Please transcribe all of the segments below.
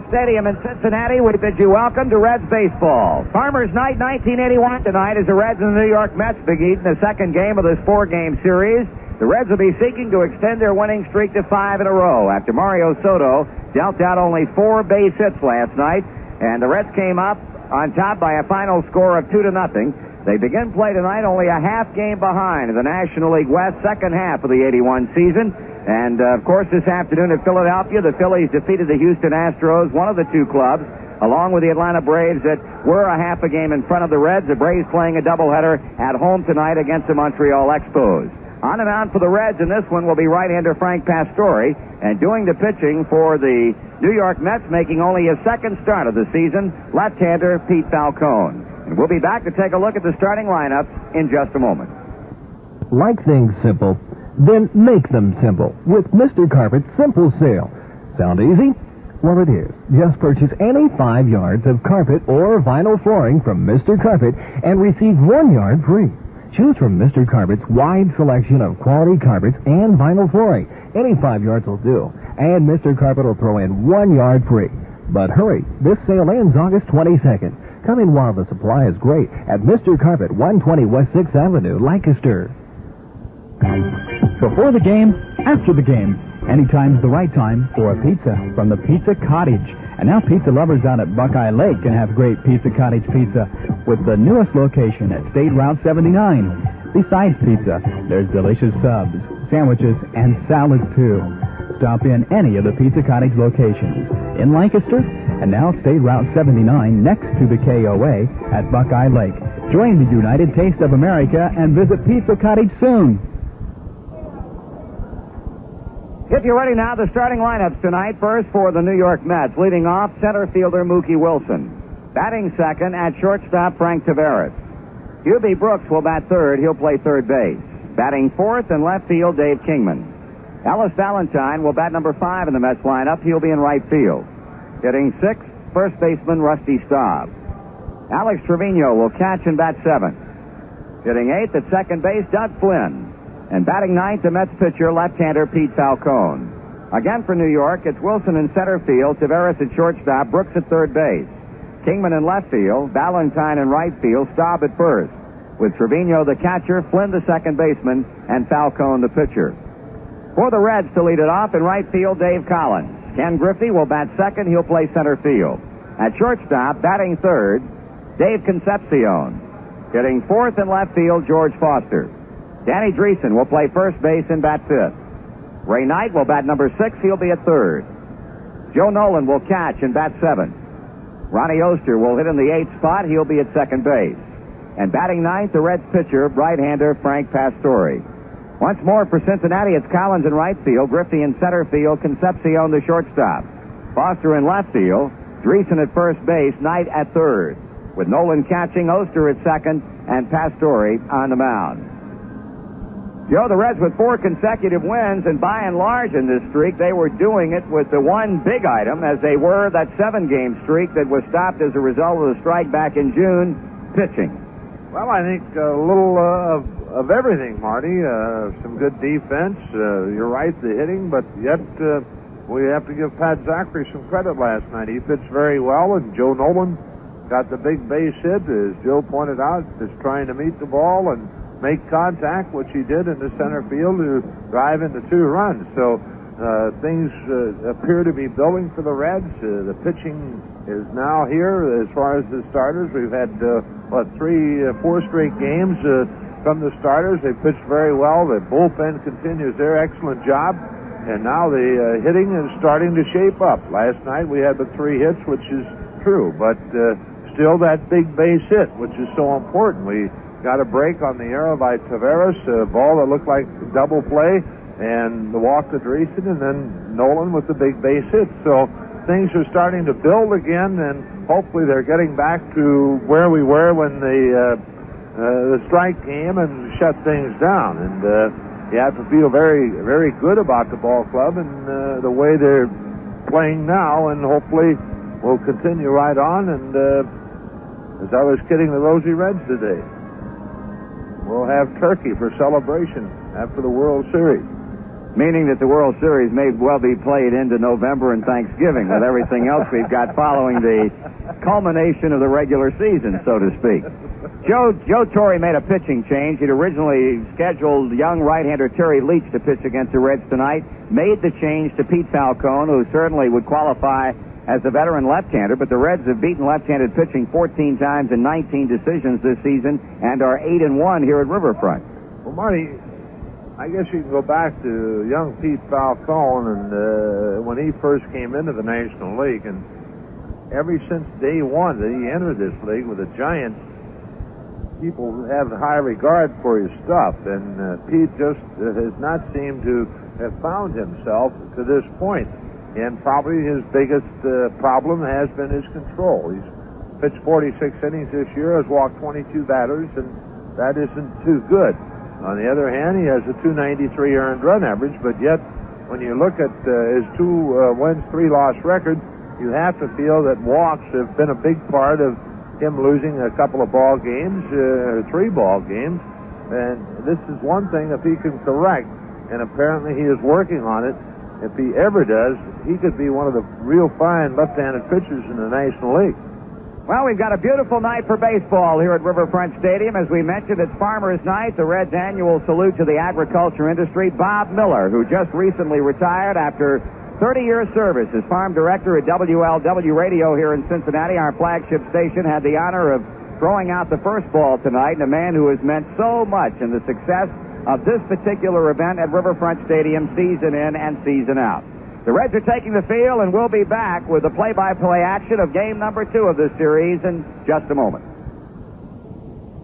Stadium in Cincinnati, we bid you welcome to Reds baseball. Farmers Night 1981 tonight as the Reds and the New York Mets begin the second game of this four-game series. The Reds will be seeking to extend their winning streak to 5 in a row after Mario Soto dealt out only 4 base hits last night, and the Reds came up on top by a final score of 2-0. They begin play tonight only a half game behind in the National League West second half of the 81 season. And, of course, this afternoon at Philadelphia, the Phillies defeated the Houston Astros, one of the two clubs, along with the Atlanta Braves that were a half a game in front of the Reds. The Braves playing a doubleheader at home tonight against the Montreal Expos. On and on for the Reds, and this one will be right-hander Frank Pastore, and doing the pitching for the New York Mets, making only his second start of the season, left-hander Pete Falcone. And we'll be back to take a look at the starting lineups in just a moment. Like things simple? Then make them simple with Mr. Carpet's Simple Sale. Sound easy? Well, it is. Just purchase any 5 yards of carpet or vinyl flooring from Mr. Carpet and receive 1 yard free. Choose from Mr. Carpet's wide selection of quality carpets and vinyl flooring. Any 5 yards will do. And Mr. Carpet will throw in 1 yard free. But hurry, this sale ends August 22nd. Come in while the supply is great at Mr. Carpet, 120 West 6th Avenue, Lancaster. Before the game, after the game, anytime's the right time for a pizza from the Pizza Cottage. And now pizza lovers out at Buckeye Lake can have great Pizza Cottage pizza with the newest location at State Route 79. Besides pizza, there's delicious subs, sandwiches, and salad too. Stop in any of the Pizza Cottage locations in Lancaster and now State Route 79 next to the KOA at Buckeye Lake. Join the United Taste of America and visit Pizza Cottage soon. If you're ready now, the starting lineups tonight. First for the New York Mets, leading off center fielder Mookie Wilson. Batting second at shortstop Frank Taveras. Hubie Brooks will bat third. He'll play third base. Batting fourth in left field, Dave Kingman. Ellis Valentine will bat number 5 in the Mets lineup. He'll be in right field. Hitting sixth, first baseman Rusty Staub. Alex Trevino will catch and bat seventh. Hitting eighth at second base, Doug Flynn. And batting ninth, the Mets pitcher, left-hander Pete Falcone. Again for New York, it's Wilson in center field, Taveras at shortstop, Brooks at third base. Kingman in left field, Valentine in right field, Staub at first. With Trevino the catcher, Flynn the second baseman, and Falcone the pitcher. For the Reds to lead it off in right field, Dave Collins. Ken Griffey will bat second, he'll play center field. At shortstop, batting third, Dave Concepcion. Hitting fourth in left field, George Foster. Dan Driessen will play first base and bat fifth. Ray Knight will bat number 6. He'll be at third. Joe Nolan will catch and bat seventh. Ron Oester will hit in the 8th spot. He'll be at second base. And batting ninth, the Reds pitcher, right-hander Frank Pastore. Once more for Cincinnati, it's Collins in right field, Griffey in center field, Concepcion the shortstop. Foster in left field, Driessen at first base, Knight at third. With Nolan catching, Oester at second, and Pastore on the mound. Joe, the Reds with 4 consecutive wins, and by and large in this streak, they were doing it with the one big item, as they were that 7-game streak that was stopped as a result of the strike back in June, pitching. Well, I think a little of everything, Marty. Some good defense. You're right, the hitting, but yet we have to give Pat Zachary some credit last night. He pitched very well, and Joe Nolan got the big base hit, as Joe pointed out, just trying to meet the ball and make contact, which he did in the center field to drive into 2 runs. So things appear to be building for the Reds. The pitching is now here as far as the starters. We've had, 4 straight games from the starters. They pitched very well. The bullpen continues their excellent job. And now the hitting is starting to shape up. Last night we had the 3 hits, which is true. But still that big base hit, which is so important. We got a break on the arrow by Taveras, a ball that looked like double play, and the walk to Driessen, and then Nolan with the big base hit. So things are starting to build again, and hopefully they're getting back to where we were when the strike came and shut things down. And you have to feel very, very good about the ball club and the way they're playing now, and hopefully we'll continue right on. And as I was kidding the Rosie Reds today, we'll have turkey for celebration after the World Series. Meaning that the World Series may well be played into November and Thanksgiving with everything else we've got following the culmination of the regular season, so to speak. Joe Torre made a pitching change. He'd originally scheduled young right-hander Terry Leach to pitch against the Reds tonight, made the change to Pete Falcone, who certainly would qualify as a veteran left-hander, but the Reds have beaten left-handed pitching 14 times in 19 decisions this season and are 8-1 here at Riverfront. Well, Marty, I guess you can go back to young Pete Falcone and when he first came into the National League, and ever since day one that he entered this league with the Giants, people have high regard for his stuff, and Pete just has not seemed to have found himself to this point. And probably his biggest problem has been his control. He's pitched 46 innings this year, has walked 22 batters, and that isn't too good. On the other hand, he has a 293 earned run average, but yet when you look at his 2 wins, 3 loss record, you have to feel that walks have been a big part of him losing a couple of ball games, 3 ball games. And this is one thing if he can correct, and apparently he is working on it. If he ever does, he could be one of the real fine left-handed pitchers in the National League. Well, we've got a beautiful night for baseball here at Riverfront Stadium. As we mentioned, it's Farmers Night, the Reds' annual salute to the agriculture industry. Bob Miller, who just recently retired after 30 years service as farm director at WLW Radio here in Cincinnati, our flagship station, had the honor of throwing out the first ball tonight, and a man who has meant so much in the success of this particular event at Riverfront Stadium season in and season out. The Reds are taking the field, and we'll be back with the play-by-play action of game number 2 of this series in just a moment.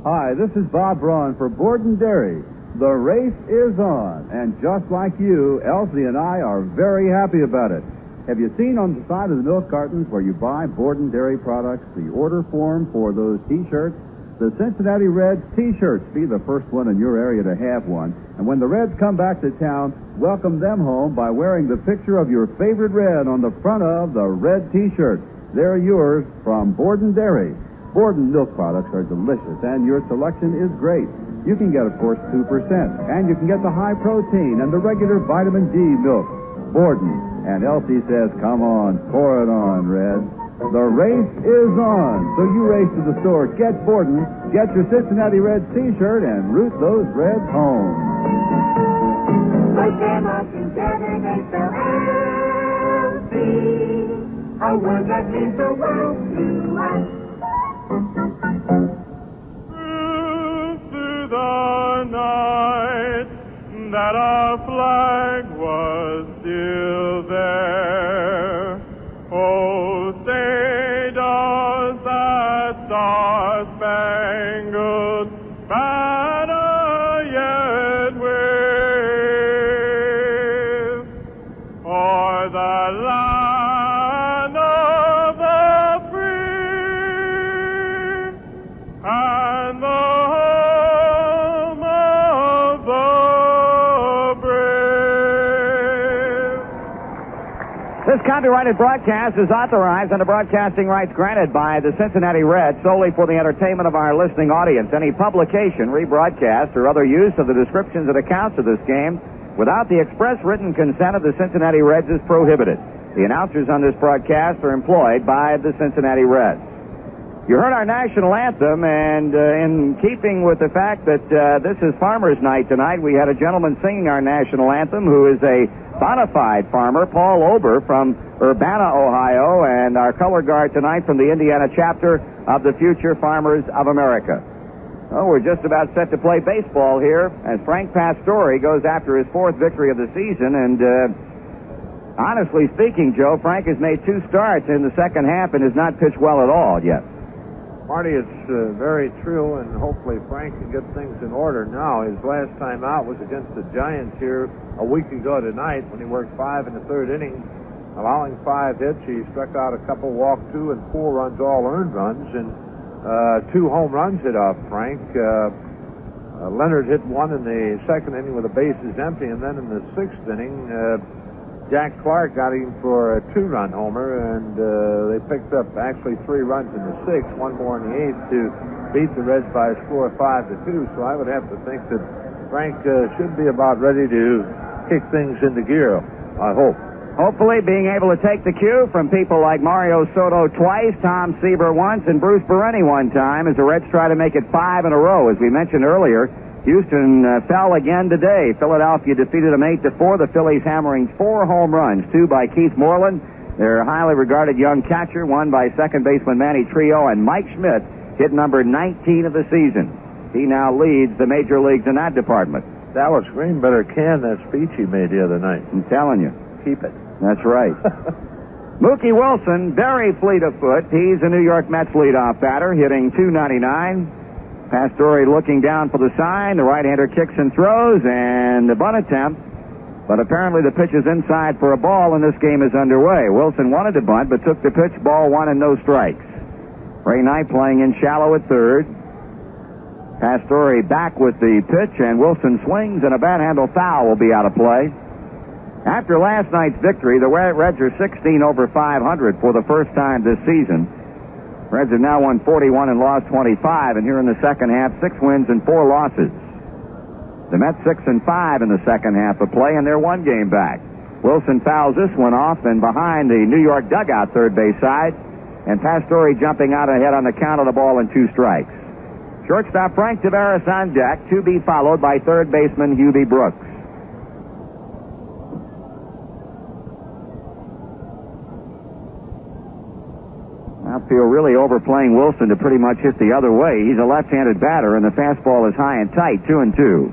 Hi, this is Bob Braun for Borden Dairy. The race is on, and just like you, Elsie and I are very happy about it. Have you seen on the side of the milk cartons where you buy Borden Dairy products the order form for those T-shirts? The Cincinnati Reds T-shirts. Be the first one in your area to have one. And when the Reds come back to town, welcome them home by wearing the picture of your favorite Red on the front of the Red T-shirt. They're yours from Borden Dairy. Borden milk products are delicious, and your selection is great. You can get, of course, 2%, and you can get the high protein and the regular vitamin D milk. Borden. And Elsie says, come on, pour it on, Red. The race is on, so you race to the store, get Borden, get your Cincinnati Reds T-shirt, and root those Reds home. Put them all together, they spell Elsie, a word that means the world to us. Through the night that our flag was still there, oh, say does that star-spangled banner yet wave o'er the land of the free and the home of the brave? This copyrighted broadcast is authorized under broadcasting rights granted by the Cincinnati Reds solely for the entertainment of our listening audience. Any publication, rebroadcast, or other use of the descriptions and accounts of this game without the express written consent of the Cincinnati Reds is prohibited. The announcers on this broadcast are employed by the Cincinnati Reds. You heard our national anthem, and in keeping with the fact that this is Farmers Night tonight, we had a gentleman singing our national anthem who is a bona fide farmer, Paul Ober from Urbana, Ohio, and our color guard tonight from the Indiana chapter of the Future Farmers of America. Well, we're just about set to play baseball here as Frank Pastore goes after his 4th victory of the season, and honestly speaking, Joe, Frank has made 2 starts in the second half and has not pitched well at all yet. Marty, it's very true, and hopefully Frank can get things in order now. His last time out was against the Giants here a week ago tonight when he worked 5 in the 3rd inning, allowing 5 hits. He struck out a couple, walked 2, and 4 runs, all earned runs, and 2 home runs hit off Frank. Leonard hit 1 in the 2nd inning with the bases empty, and then in the 6th inning, Jack Clark got him for a 2-run homer, and they picked up actually 3 runs in the 6th, 1 more in the 8th to beat the Reds by a score of 5-2. So I would have to think that Frank should be about ready to kick things into gear, I hope. Hopefully being able to take the cue from people like Mario Soto twice, Tom Seaver once, and Bruce Bereni one time as the Reds try to make it 5 in a row. As we mentioned earlier, Houston fell again today. Philadelphia defeated them 8-4. The Phillies hammering 4 home runs, 2 by Keith Moreland, their highly regarded young catcher, 1 by second baseman Manny Trillo, and Mike Schmidt hit number 19 of the season. He now leads the major leagues in that department. Dallas Green better can that speech he made the other night. I'm telling you. Keep it. That's right. Mookie Wilson, very fleet of foot. He's the New York Mets leadoff batter, hitting .299. Pastore looking down for the sign. The right-hander kicks and throws, and the bunt attempt. But apparently the pitch is inside for a ball, and this game is underway. Wilson wanted to bunt, but took the pitch, ball 1 and no strikes. Ray Knight playing in shallow at third. Pastore back with the pitch, and Wilson swings, and a bat-handle foul will be out of play. After last night's victory, the Reds are 16 over 500 for the first time this season. Reds have now won 41 and lost 25, and here in the second half, 6 wins and 4 losses. The Mets 6 and 5 in the second half of play, and they're 1 game back. Wilson fouls this one off, and behind the New York dugout third base side, and Pastore jumping out ahead on the count of the ball and 2 strikes. Shortstop Frank Taveras on deck, to be followed by third baseman Hubie Brooks. Outfield really overplaying Wilson to pretty much hit the other way. He's a left-handed batter, and the fastball is high and tight, 2-2.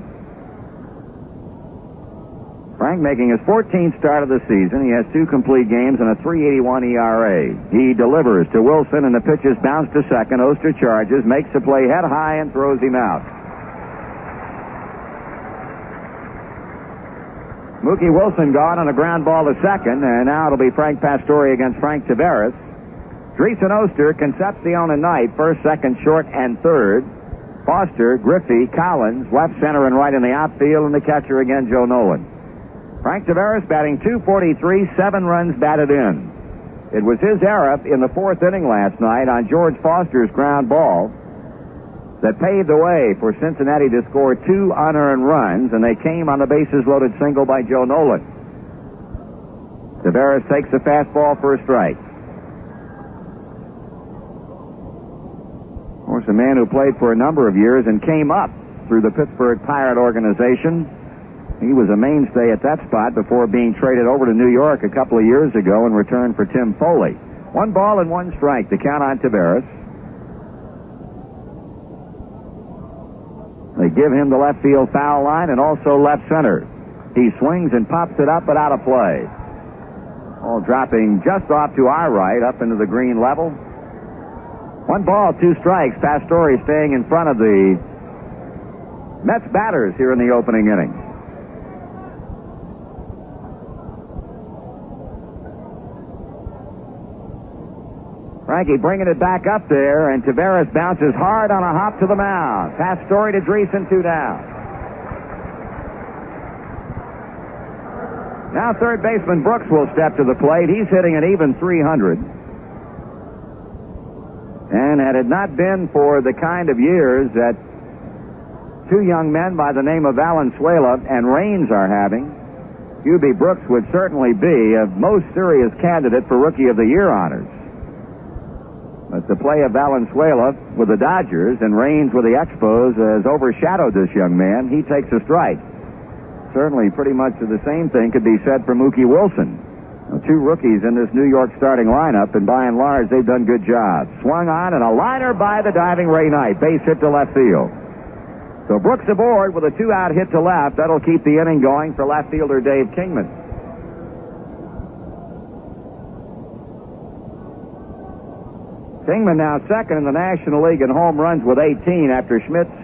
Frank making his 14th start of the season. He has 2 complete games and a .381 ERA. He delivers to Wilson, and the pitch is bounced to second. Oester charges, makes the play head high, and throws him out. Mookie Wilson gone on a ground ball to second, and now it'll be Frank Pastore against Frank Taveras. Driessen, Oester, Concepcion, and Knight, first, second, short, and third. Foster, Griffey, Collins, left, center, and right in the outfield, and the catcher again, Joe Nolan. Frank Taveras batting .243, 7 runs batted in. It was his error in the 4th inning last night on George Foster's ground ball that paved the way for Cincinnati to score 2 unearned runs, and they came on the bases-loaded single by Joe Nolan. Taveras takes the fastball for a strike. Of course, a man who played for a number of years and came up through the Pittsburgh Pirate organization. He was a mainstay at that spot before being traded over to New York a couple of years ago in return for Tim Foley. 1 ball and 1 strike, the count on Taveras. They give him the left field foul line and also left center. He swings and pops it up, but out of play. All dropping just off to our right, up into the green level. 1 ball, 2 strikes. Pastore staying in front of the Mets batters here in the opening inning. Frankie bringing it back up there, and Taveras bounces hard on a hop to the mound. Pastore to Driessen, 2 down. Now third baseman Brooks will step to the plate. He's hitting an even .300. And had it not been for the kind of years that 2 young men by the name of Valenzuela and Raines are having, Hubie Brooks would certainly be a most serious candidate for Rookie of the Year honors. But the play of Valenzuela with the Dodgers and Raines with the Expos has overshadowed this young man. He takes a strike. Certainly pretty much the same thing could be said for Mookie Wilson. 2 rookies in this New York starting lineup, and by and large, they've done good jobs. Swung on, and a liner by the diving Ray Knight. Base hit to left field. So Brooks aboard with a 2-out hit to left. That'll keep the inning going for left fielder Dave Kingman. Kingman now second in the National League in home runs with 18 after Schmidt's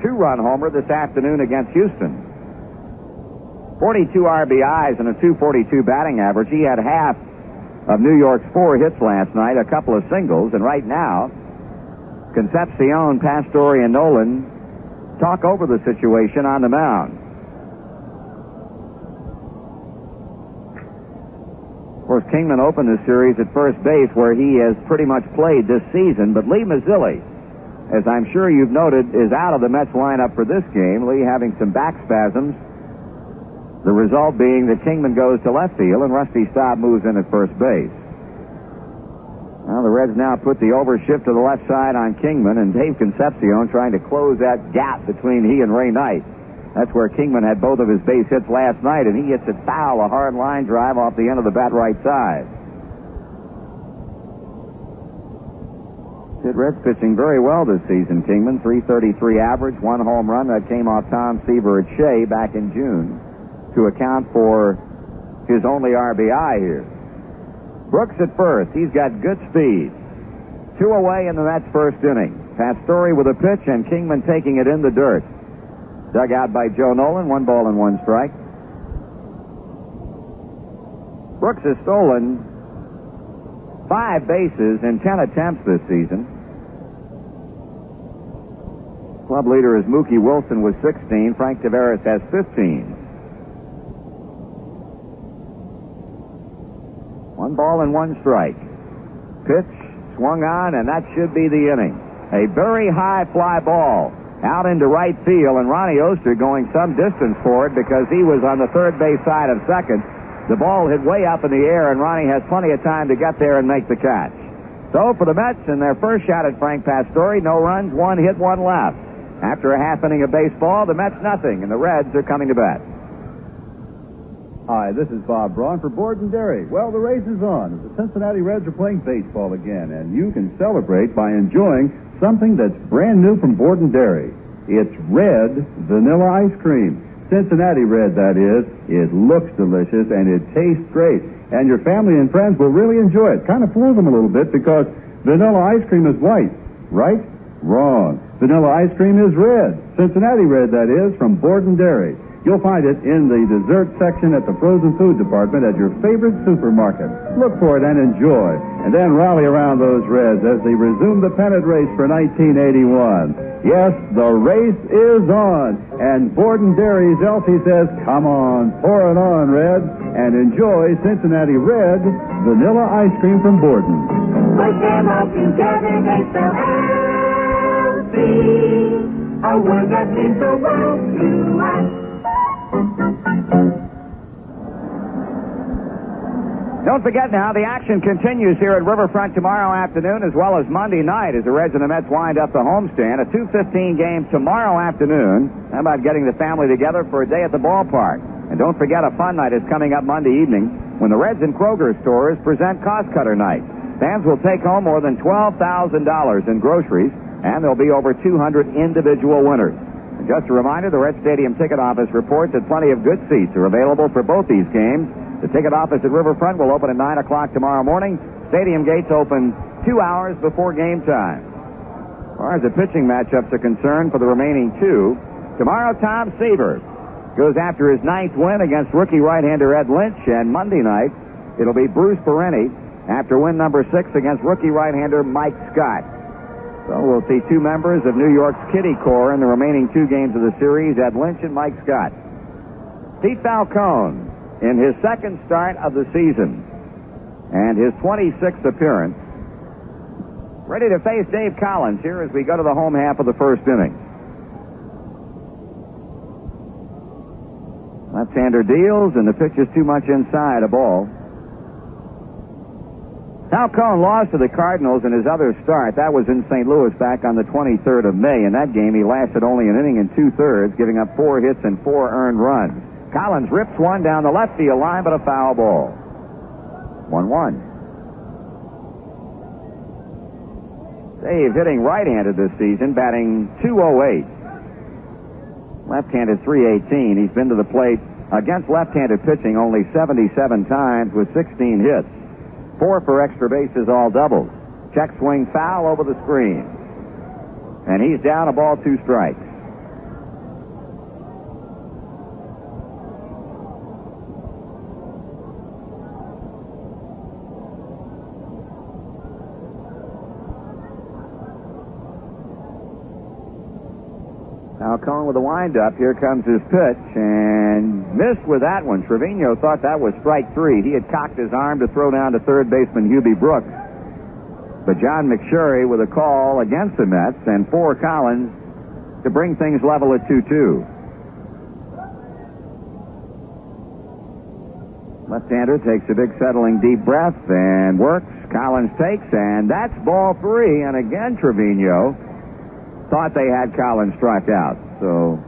2-run homer this afternoon against Houston. 42 RBIs and a .242 batting average. He had half of New York's 4 hits last night, a couple of singles, and right now, Concepcion, Pastore, and Nolan talk over the situation on the mound. Of course, Kingman opened the series at first base, where he has pretty much played this season, but Lee Mazzilli, as I'm sure you've noted, is out of the Mets lineup for this game. Lee having some back spasms The result being that Kingman goes to left field and Rusty Staub moves in at first base. Well, the Reds now put the overshift to the left side on Kingman, and Dave Concepcion trying to close that gap between he and Ray Knight. That's where Kingman had both of his base hits last night, and he hits it foul, a hard line drive off the end of the bat right side. Kid Reds pitching very well this season, Kingman. 333 average, 1 home run that came off Tom Seaver at Shea back in June to account for his only RBI here. Brooks at first. He's got good speed. 2 away in the Mets' first inning. Pastore with a pitch and Kingman taking it in the dirt. Dug out by Joe Nolan, 1 ball and 1 strike. Brooks has stolen 5 bases in 10 attempts this season. Club leader is Mookie Wilson with 16. Frank Taveras has 15. 1 ball and 1 strike. Pitch swung on, and that should be the inning. A very high fly ball out into right field, and Ron Oester going some distance for it because he was on the third base side of second. The ball hit way up in the air, and Ronnie has plenty of time to get there and make the catch. So for the Mets, in their first shot at Frank Pastore, no runs, 1 hit, 1 left. After a half inning of baseball, the Mets nothing, and the Reds are coming to bat. Hi, this is Bob Braun for Borden Dairy. Well, the race is on. The Cincinnati Reds are playing baseball again, and you can celebrate by enjoying something that's brand new from Borden Dairy. It's red vanilla ice cream. Cincinnati Red, that is. It looks delicious, and it tastes great. And your family and friends will really enjoy it. Kind of fool them a little bit because vanilla ice cream is white, right? Wrong. Vanilla ice cream is red. Cincinnati Red, that is, from Borden Dairy. You'll find it in the dessert section at the frozen food department at your favorite supermarket. Look for it and enjoy. And then rally around those Reds as they resume the pennant race for 1981. Yes, the race is on. And Borden Dairy's Elsie says, come on, pour it on, Reds, and enjoy Cincinnati Red vanilla ice cream from Borden. Put them all together, they spell Elsie, a word that means the world to us. Don't forget now, the action continues here at Riverfront tomorrow afternoon as well as Monday night as the Reds and the Mets wind up the homestand. A 2:15 game tomorrow afternoon. How about getting the family together for a day at the ballpark? And don't forget, a fun night is coming up Monday evening when the Reds and Kroger stores present Cost Cutter Night. Fans will take home more than $12,000 in groceries, and there'll be over 200 individual winners. And just a reminder, the Red Stadium ticket office reports that plenty of good seats are available for both these games. The ticket office at Riverfront will open at 9 o'clock tomorrow morning. Stadium gates open 2 hours before game time. As far as the pitching matchups are concerned for the remaining 2, tomorrow Tom Seaver goes after his 9th win against rookie right-hander Ed Lynch, and Monday night it'll be Bruce Perrine after win number 6 against rookie right-hander Mike Scott. So we'll see 2 members of New York's Kitty Corps in the remaining 2 games of the series, Ed Lynch and Mike Scott. Pete Falcone, in his 2nd start of the season and his 26th appearance, ready to face Dave Collins here as we go to the home half of the first inning. Left-hander deals, and the pitch is too much inside, a ball. Falcone lost to the Cardinals in his other start. That was in St. Louis back on the 23rd of May. In that game, he lasted only an inning and 2/3, giving up 4 hits and 4 earned runs. Collins rips one down the left field line, but a foul ball. 1-1. Dave hitting right-handed this season, batting .208. Left-handed .318. He's been to the plate against left-handed pitching only 77 times with 16 hits. 4 for extra bases, all doubles. Check swing foul over the screen. And he's down, a ball, 2 strikes. Falcone with a windup. Here comes his pitch, and missed with that one. Trevino thought that was strike 3. He had cocked his arm to throw down to third baseman Hubie Brooks. But John McSherry with a call against the Mets, and for Collins to bring things level at 2-2. Left-hander takes a big settling deep breath and works. Collins takes, and that's ball 3. And again, Trevino thought they had Collins struck out. So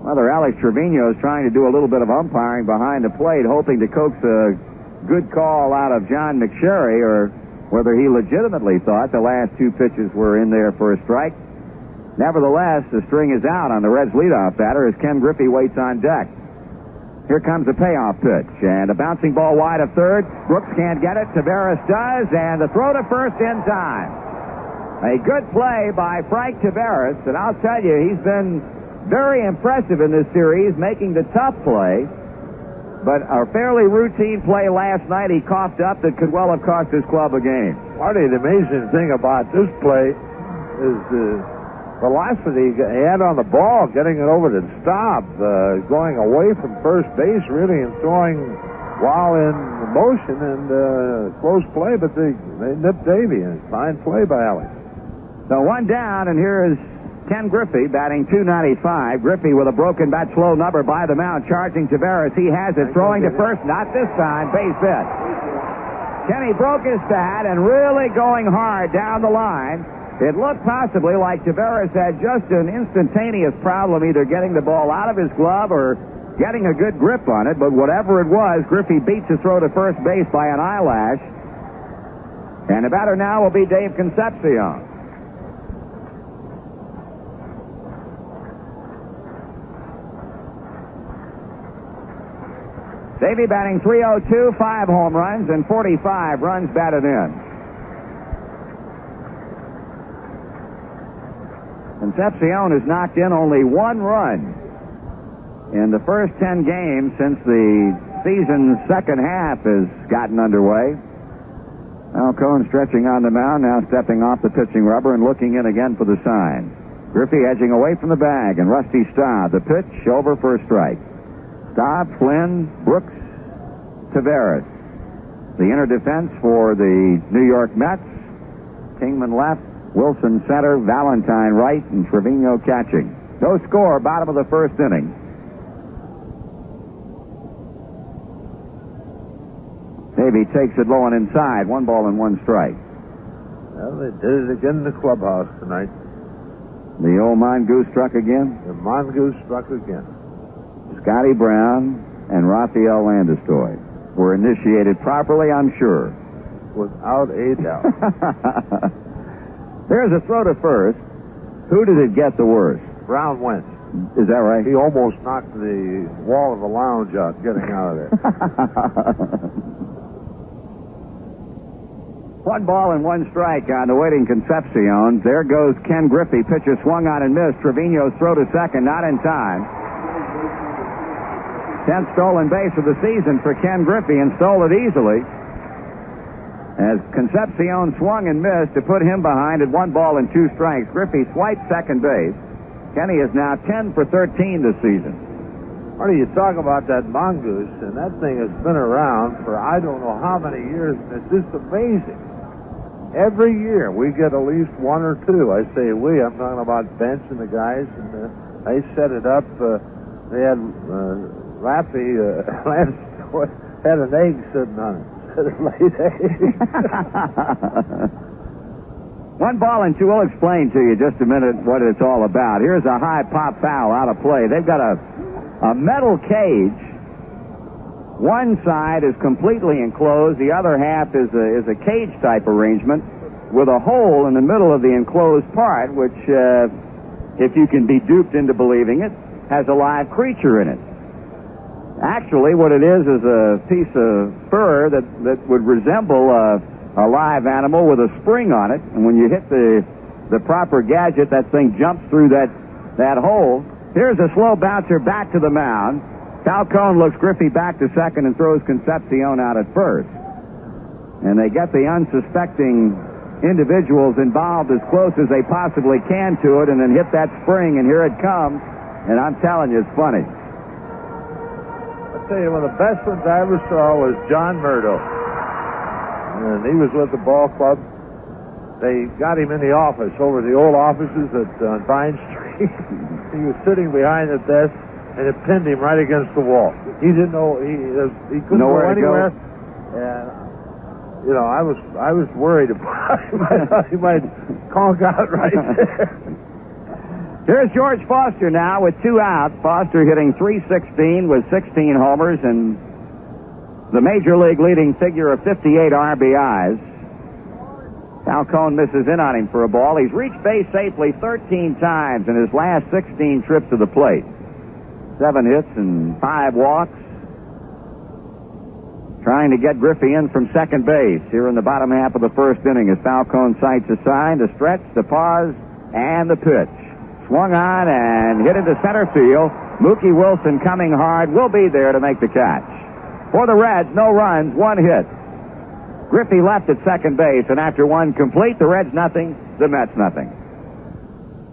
whether Alex Trevino is trying to do a little bit of umpiring behind the plate, hoping to coax a good call out of John McSherry, or whether he legitimately thought the last 2 pitches were in there for a strike. Nevertheless, the string is out on the Reds' leadoff batter as Ken Griffey waits on deck. Here comes a payoff pitch, and a bouncing ball wide of third. Brooks can't get it. Taveras does, and the throw to first in time. A good play by Frank Taveras, and I'll tell you, he's been very impressive in this series, making the tough play. But a fairly routine play last night he coughed up that could well have cost his club a game. Marty, the amazing thing about this play is the velocity he had on the ball, getting it over to Staub, going away from first base, really, and throwing while in motion, and close play, but they nipped Davey, and fine play by Alex. So 1 down, and here is Ken Griffey batting .295. Griffey with a broken bat, slow number by the mound, charging Taveras. He has it, throwing to first, not this time, base hit. Kenny broke his bat and really going hard down the line. It looked possibly like Taveras had just an instantaneous problem either getting the ball out of his glove or getting a good grip on it, but whatever it was, Griffey beats his throw to first base by an eyelash. And the batter now will be Dave Concepcion. Davey batting .302, 5 home runs, and 45 runs batted in. Concepcion has knocked in only 1 run in the first 10 games since the season's second half has gotten underway. Falcone stretching on the mound, now stepping off the pitching rubber and looking in again for the sign. Griffey edging away from the bag, and Rusty Staub, the pitch, over for a strike. Staub, Flynn, Brooks, Taveras. The inner defense for the New York Mets. Kingman left, Wilson center, Valentine right, and Trevino catching. No score, bottom of the first inning. Davey takes it low and inside. 1 ball and 1 strike. Well, they did it again in the clubhouse tonight. The old mongoose struck again? The mongoose struck again. Scotty Brown and Rafael Landistoi were initiated properly, I'm sure. Without a doubt. There's a throw to first. Who did it get the worst? Brown went. Is that right? He almost knocked the wall of the lounge out getting out of there. 1 ball and 1 strike on the waiting Concepcion. There goes Ken Griffey. Pitcher swung on and missed. Trevino's throw to second, not in time. 10th stolen base of the season for Ken Griffey, and stole it easily as Concepcion swung and missed to put him behind at 1 ball and 2 strikes. Griffey swiped second base. Kenny is now 10 for 13 this season. Marty, you talk about that mongoose, and that thing has been around for I don't know how many years, and it's just amazing. Every year we get at least 1 or 2. I say we, I'm talking about Bench and the guys, and they set it up. They had Lance had an egg sitting on it. Laid egg. 1 ball and 2. We'll explain to you just a minute what it's all about. Here's a high pop foul out of play. They've got a metal cage. One side is completely enclosed. The other half is a cage type arrangement with a hole in the middle of the enclosed part, which, if you can be duped into believing it, has a live creature in it. Actually, what it is a piece of fur that would resemble a live animal with a spring on it, and when you hit the proper gadget, that thing jumps through that hole. Here's a slow bouncer back to the mound. Falcone looks Griffey back to second and throws Concepcion out at first. And they get the unsuspecting individuals involved as close as they possibly can to it, and then hit that spring, and here it comes. And I'm telling you, it's funny. I'll tell you, one of the best ones I ever saw was John Murdo. And he was with the ball club. They got him in the office, over the old offices on Vine Street. He was sitting behind the desk, and it pinned him right against the wall. He didn't know, he couldn't go anywhere. And, I was worried about him. I thought he might conk out right there. Here's George Foster now with 2 outs. Foster hitting .316 with 16 homers and the Major League leading figure of 58 RBIs. Falcone misses in on him for a ball. He's reached base safely 13 times in his last 16 trips to the plate. 7 hits and 5 walks. Trying to get Griffey in from second base here in the bottom half of the first inning as Falcone sights a sign, the stretch, the pause, and the pitch. Swung on and hit into center field. Mookie Wilson coming hard will be there to make the catch. For the Reds, no runs, 1 hit. Griffey left at second base, and after 1 complete, the Reds nothing, the Mets nothing.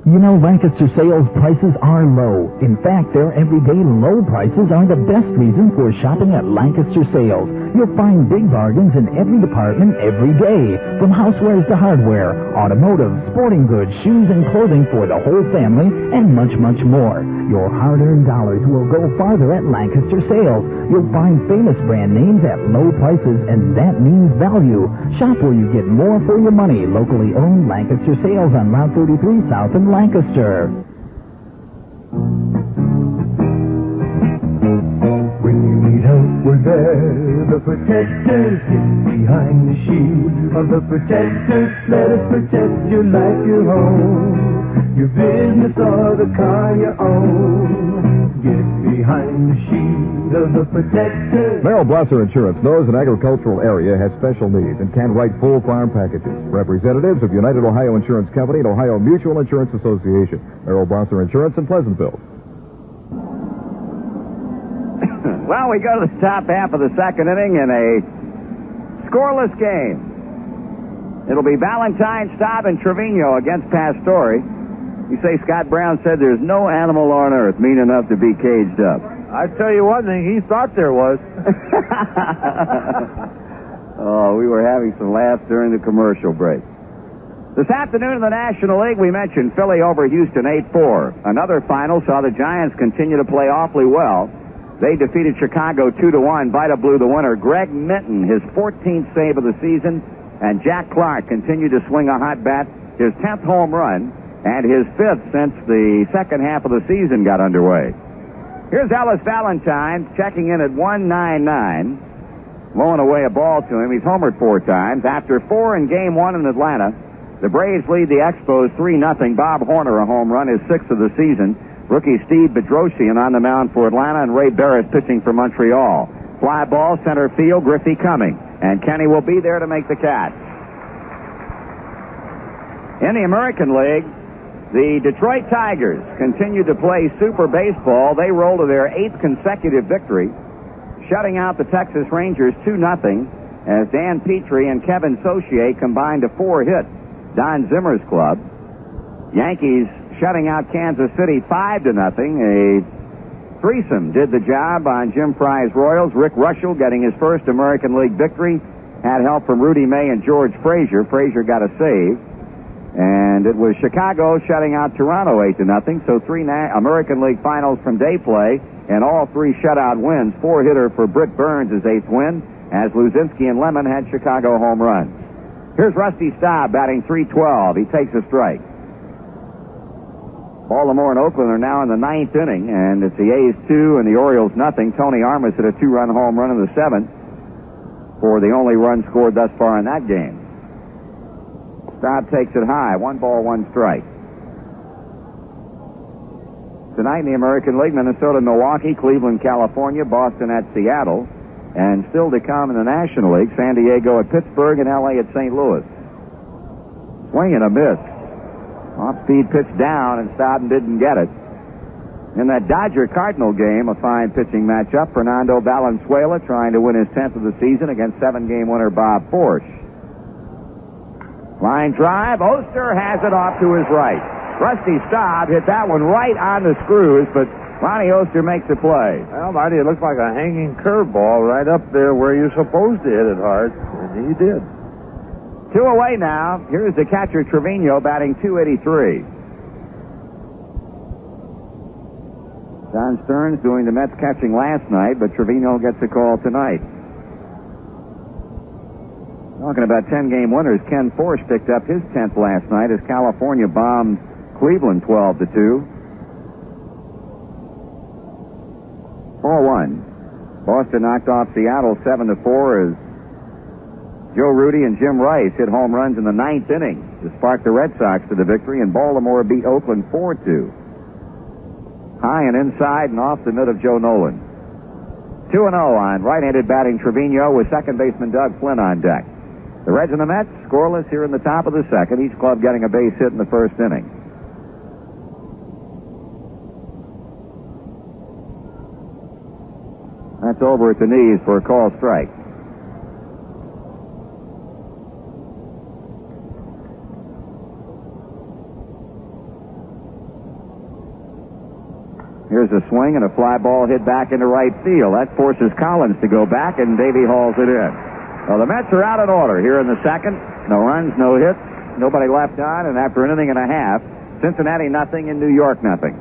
You know, Lancaster sales prices are low. In fact, their everyday low prices are the best reason for shopping at Lancaster Sales. You'll find big bargains in every department every day, from housewares to hardware, automotive, sporting goods, shoes and clothing for the whole family, and much, much more. Your hard-earned dollars will go farther at Lancaster Sales. You'll find famous brand names at low prices, and that means value. Shop where you get more for your money. Locally owned Lancaster Sales on Route 33 South in Lancaster. When you need help, we're there. The Protectors, get behind the shield of the Protectors. Let us protect your life, your home, your business or the car you own. Get behind the shield of the Protectors. Merrill Blosser Insurance knows an agricultural area has special needs and can write full farm packages. Representatives of United Ohio Insurance Company and Ohio Mutual Insurance Association. Merrill Blosser Insurance in Pleasantville. Well, we go to the top half of the second inning in a scoreless game. It'll be Valentine, Staub, and Trevino against Pastore. You say Scott Brown said there's no animal on earth mean enough to be caged up. I tell you one thing, he thought there was. Oh, we were having some laughs during the commercial break. This afternoon in the National League, we mentioned Philly over Houston 8-4. Another final saw the Giants continue to play awfully well. They defeated Chicago 2-1. Vita blew the winner. Greg Minton, his 14th save of the season, and Jack Clark continued to swing a hot bat, his 10th home run, and his 5th since the second half of the season got underway. Here's Ellis Valentine checking in at 199, blowing away a ball to him. He's homered 4 times. After 4 in Game 1 in Atlanta, the Braves lead the Expos 3-0. Bob Horner, a home run, his 6th of the season. Rookie Steve Bedrosian on the mound for Atlanta, and Ray Barrett pitching for Montreal. Fly ball, center field, Griffey coming. And Kenny will be there to make the catch. In the American League, the Detroit Tigers continue to play super baseball. They roll to their 8th consecutive victory, shutting out the Texas Rangers 2-0 as Dan Petrie and Kevin Saucier combined to 4-hit Don Zimmer's club. Yankees shutting out Kansas City 5-0. A threesome did the job on Jim Fry's Royals. Rick Russell getting his first American League victory. Had help from Rudy May and George Frazier. Frazier got a save. And it was Chicago shutting out Toronto 8-0. So 3 American League finals from day play, and all 3 shutout wins. 4-hitter for Britt Burns' 8th win, as Luzinski and Lemon had Chicago home runs. Here's Rusty Staub batting .312. He takes a strike. Baltimore and Oakland are now in the 9th inning, and it's the A's 2 and the Orioles nothing. Tony Armas hit a 2-run home run in the 7th for the only run scored thus far in that game. Staub takes it high. 1 ball, 1 strike. Tonight in the American League, Minnesota, Milwaukee, Cleveland, California, Boston at Seattle, and still to come in the National League, San Diego at Pittsburgh and LA at St. Louis. Swing and a miss. Off-speed pitch down, and Stoughton didn't get it. In that Dodger-Cardinal game, a fine pitching matchup, Fernando Valenzuela trying to win his 10th of the season against 7-game winner Bob Forsch. Line drive, Oester has it off to his right. Rusty Staub hit that one right on the screws, but Ronnie Oester makes the play. Well, Marty, it looks like a hanging curveball right up there where you're supposed to hit it hard, and he did. 2 away now. Here's the catcher Trevino batting .283. Don Stearns doing the Mets catching last night, but Trevino gets a call tonight. Talking about 10-game winners, Ken Force picked up his 10th last night as California bombed Cleveland 12-2. 4-1. Boston knocked off Seattle 7-4 as Joe Rudy and Jim Rice hit home runs in the 9th inning to spark the Red Sox to the victory, and Baltimore beat Oakland 4-2. High and inside and off the mid of Joe Nolan. 2-0 on right-handed batting Trevino with second baseman Doug Flynn on deck. The Reds and the Mets scoreless here in the top of the second, each club getting a base hit in the first inning. That's over at the knees for a call strike. Here's a swing and a fly ball hit back into right field. That forces Collins to go back, and Davey hauls it in. Well, the Mets are out in order here in the second. No runs, no hits, nobody left on, and after an inning and a half, Cincinnati nothing and New York nothing.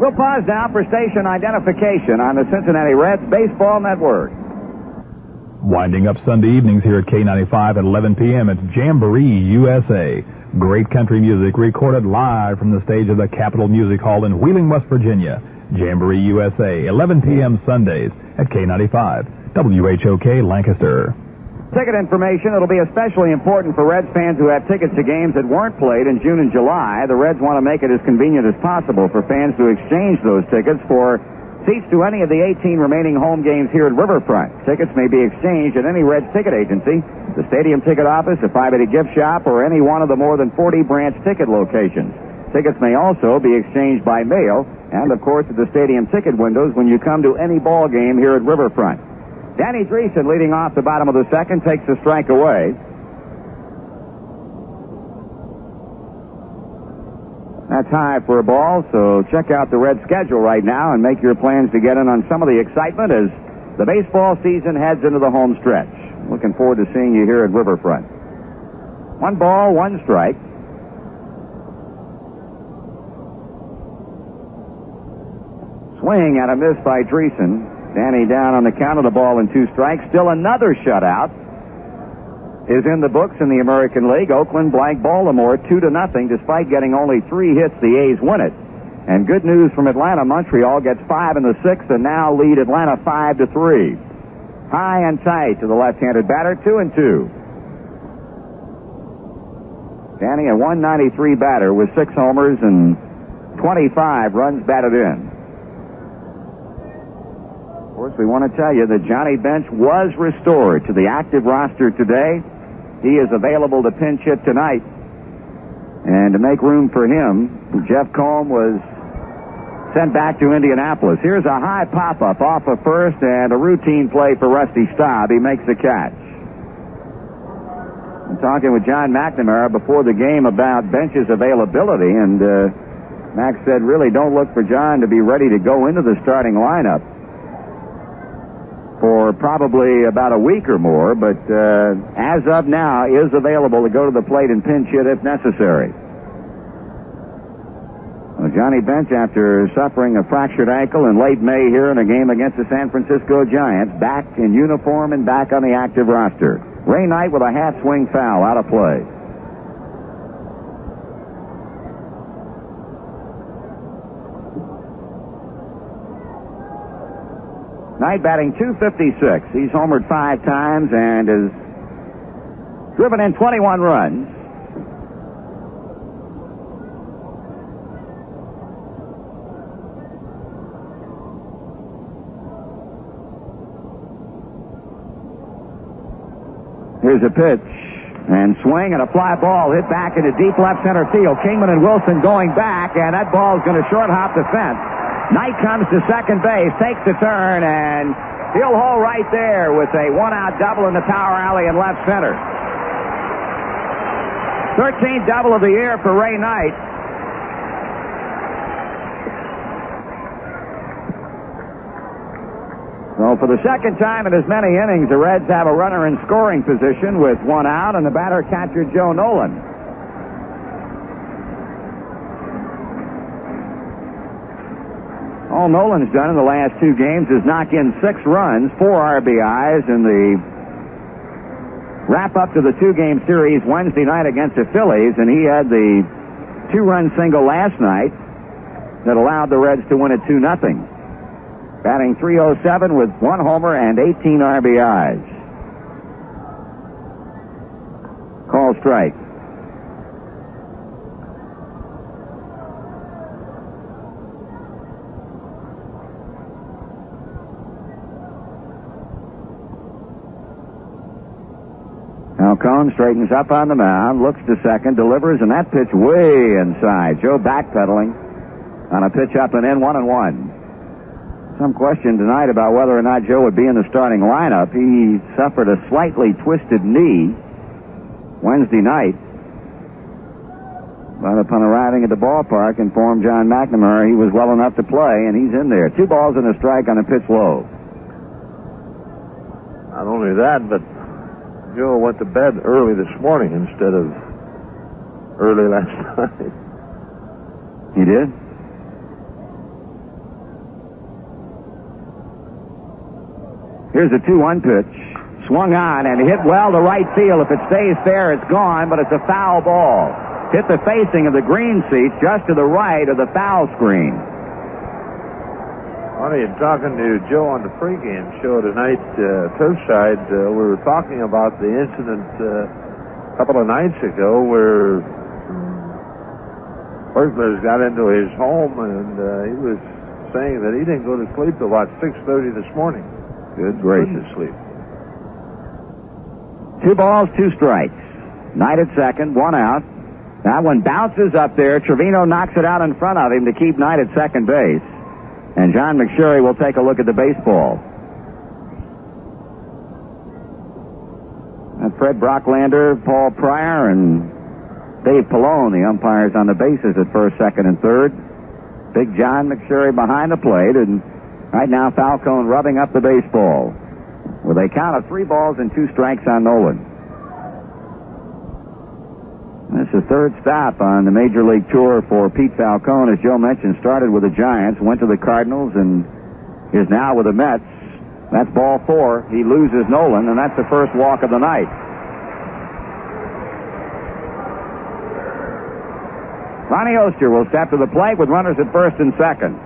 We'll pause now for station identification on the Cincinnati Reds Baseball Network. Winding up Sunday evenings here at K95 at 11 p.m. It's Jamboree USA. Great country music recorded live from the stage of the Capitol Music Hall in Wheeling, West Virginia. Jamboree USA, 11 p.m. Sundays at K95, WHOK Lancaster. Ticket information, it'll be especially important for Reds fans who have tickets to games that weren't played in June and July. The Reds want to make it as convenient as possible for fans to exchange those tickets for seats to any of the 18 remaining home games here at Riverfront. Tickets may be exchanged at any Reds ticket agency, the stadium ticket office, a 580 gift shop, or any one of the more than 40 branch ticket locations. Tickets may also be exchanged by mail and, of course, at the stadium ticket windows when you come to any ball game here at Riverfront. Dan Driessen, leading off the bottom of the second, takes the strike away. That's high for a ball, so check out the Reds schedule right now and make your plans to get in on some of the excitement as the baseball season heads into the home stretch. Looking forward to seeing you here at Riverfront. 1 ball, 1 strike. Swing and a miss by Driessen. Danny down on the count of the ball and 2 strikes. Still another shutout is in the books in the American League. Oakland blank Baltimore 2-0 despite getting only 3 hits. The A's win it. And good news from Atlanta. Montreal gets 5 in the 6th and now lead Atlanta 5-3. High and tight to the left-handed batter, 2-2. Danny, a 193 batter with 6 homers and 25 runs batted in. Of course, we want to tell you that Johnny Bench was restored to the active roster today. He is available to pinch hit tonight. And to make room for him, Jeff Combs was sent back to Indianapolis. Here's a high pop-up off of first and a routine play for Rusty Staub. He makes the catch. I'm talking with John McNamara before the game about Bench's availability, and Mac said, really don't look for John to be ready to go into the starting lineup for probably about a week or more, but as of now is available to go to the plate and pinch hit if necessary. Well, Johnny Bench, after suffering a fractured ankle in late May here in a game against the San Francisco Giants, back in uniform and back on the active roster. Ray Knight with a half-swing foul out of play. Knight batting .256. He's homered 5 times and has driven in 21 runs. Here's a pitch, and swing, and a fly ball hit back into deep left center field. Kingman and Wilson going back, and that ball's going to short hop the fence. Knight comes to second base, takes the turn, and he'll hold right there with a one-out double in the power alley in left center. 13th double of the year for Ray Knight. So for the second time in as many innings, the Reds have a runner in scoring position with 1 out, and the batter catcher Joe Nolan. All Nolan's done in the last 2 games is knock in 6 runs, 4 RBIs in the wrap-up to the 2-game series Wednesday night against the Phillies, and he had the 2-run single last night that allowed the Reds to win it 2-0. Batting .307 with 1 homer and 18 RBIs. Call strike. Falcone straightens up on the mound, looks to second, delivers, and that pitch way inside. Joe backpedaling on a pitch up and in, 1-1. Some question tonight about whether or not Joe would be in the starting lineup. He suffered a slightly twisted knee Wednesday night. But upon arriving at the ballpark, informed John McNamara he was well enough to play, and he's in there. 2 balls and a strike on a pitch low. Not only that, but Joe went to bed early this morning instead of early last night. He did? Here's a 2-1 pitch. Swung on and hit well to right field. If it stays fair, it's gone, but it's a foul ball. Hit the facing of the green seats just to the right of the foul screen. Funny, talking to Joe on the pregame show tonight, Turfside, we were talking about the incident a couple of nights ago where burglars got into his home, and he was saying that he didn't go to sleep till about 6:30 this morning. Good gracious. Sleep. 2 balls, 2 strikes. Knight at second, 1 out. That one bounces up there. Trevino knocks it out in front of him to keep Knight at second base. And John McSherry will take a look at the baseball. And Fred Brocklander, Paul Pryor, and Dave Pallone, the umpires on the bases at first, second, and third. Big John McSherry behind the plate, and right now, Falcone rubbing up the baseball with a count of 3 balls and 2 strikes on Nolan. This is the 3rd stop on the Major League Tour for Pete Falcone. As Joe mentioned, started with the Giants, went to the Cardinals, and is now with the Mets. That's ball 4. He loses Nolan, and that's the first walk of the night. Ron Oester will step to the plate with runners at first and second.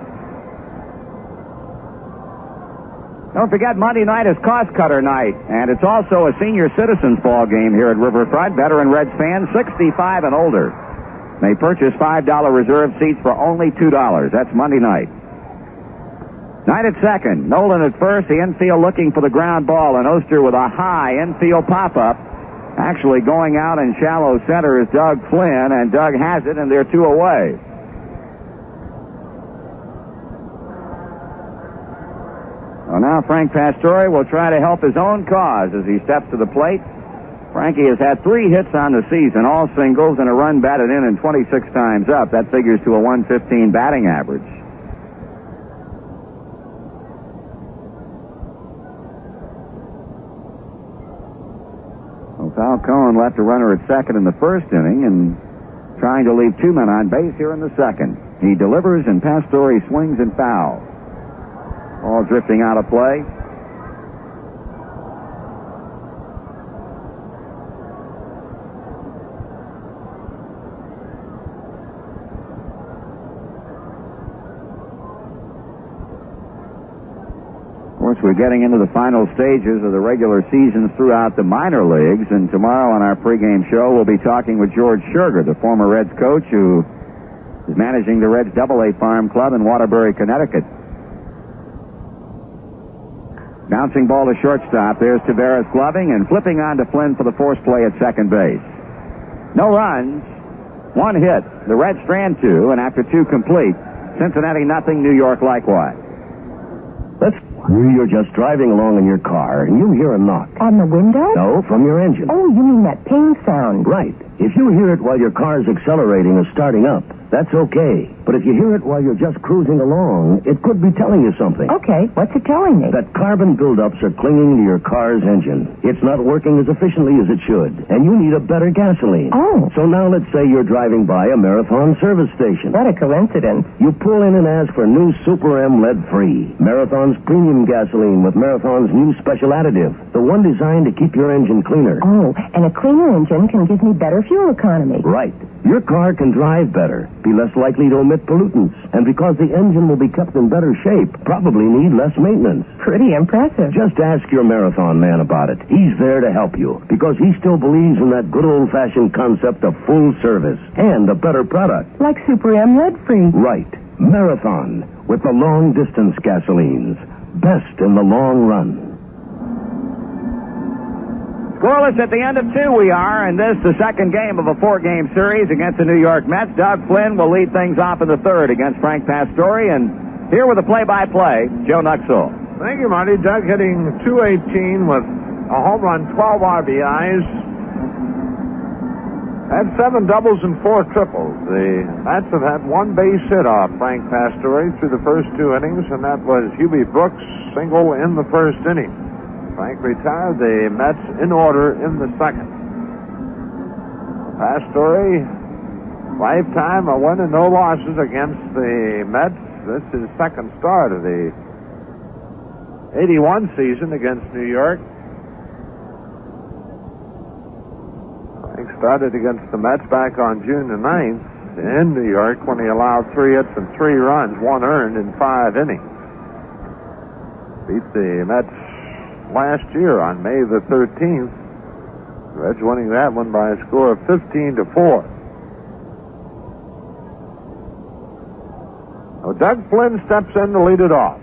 Don't forget, Monday night is Cost Cutter night, and it's also a senior citizens ball game here at Riverfront. Veteran Reds fans 65 and older may purchase $5 reserve seats for only $2. That's Monday night. Knight at second, Nolan at first, the infield looking for the ground ball, and Oester with a high infield pop-up. Actually going out in shallow center is Doug Flynn, and Doug has it, and they're 2 away. Well, now Frank Pastore will try to help his own cause as he steps to the plate. Frankie has had 3 hits on the season, all singles, and a run batted in and 26 times up. That figures to a 115 batting average. Well, Falcone left a runner at second in the first inning and trying to leave 2 men on base here in the second. He delivers, and Pastore swings and fouls. All drifting out of play. Of course, we're getting into the final stages of the regular seasons throughout the minor leagues, and tomorrow on our pregame show, we'll be talking with George Sherger, the former Reds coach who is managing the Reds AA Farm Club in Waterbury, Connecticut. Bouncing ball to shortstop. There's Taveras gloving and flipping on to Flynn for the force play at second base. No runs, one hit. The Reds strand two, and after two complete, Cincinnati nothing, New York likewise. You're just driving along in your car, and you hear a knock. On the window? No, from your engine. Oh, you mean that ping sound. Right. If you hear it while your car's accelerating or starting up, that's okay. But if you hear it while you're just cruising along, it could be telling you something. Okay, what's it telling me? That carbon buildups are clinging to your car's engine. It's not working as efficiently as it should, and you need a better gasoline. Oh. So now let's say you're driving by a Marathon service station. What a coincidence. You pull in and ask for new Super M lead-free. Marathon's premium gasoline with Marathon's new special additive, the one designed to keep your engine cleaner. Oh, and a cleaner engine can give me better fuel economy. Right. Your car can drive better, be less likely to emit pollutants, and because the engine will be kept in better shape, probably need less maintenance. Pretty impressive. Just ask your Marathon man about it. He's there to help you, because he still believes in that good old-fashioned concept of full service and a better product. Like Super M lead-free. Right. Marathon, with the long-distance gasolines. Best in the long run. Scoreless at the end of two we are, and this the second game of a four-game series against the New York Mets. Doug Flynn will lead things off in the third against Frank Pastore, and here with the play-by-play, Joe Nolan. Thank you, Marty. Doug hitting .218 with a home run, 12 RBIs. Had 7 doubles and 4 triples. The Mets have had one base hit off Frank Pastore through the first 2 innings, and that was Hubie Brooks' single in the first inning. Frank retired the Mets in order in the second. Pastore, lifetime a win and no losses against the Mets. This is his second start of the 81 season against New York. Frank started against the Mets back on June the 9th in New York when he allowed 3 hits and 3 runs, 1 earned in 5 innings. Beat the Mets last year on May the 13th. The Reds winning that one by a score of 15-4. Now Doug Flynn steps in to lead it off.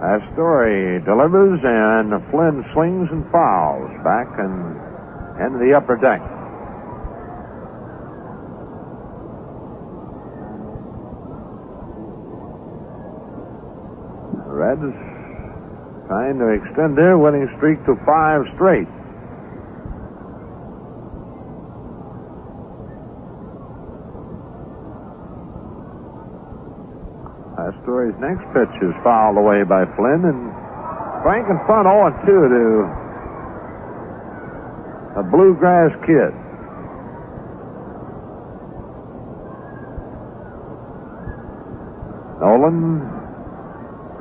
Pastore delivers, and Flynn swings and fouls back and into the upper deck. The Reds trying to extend their winning streak to 5 straight. Pastore's next pitch is fouled away by Flynn, and Frank in front 0-2 to a Bluegrass Kid. Nolan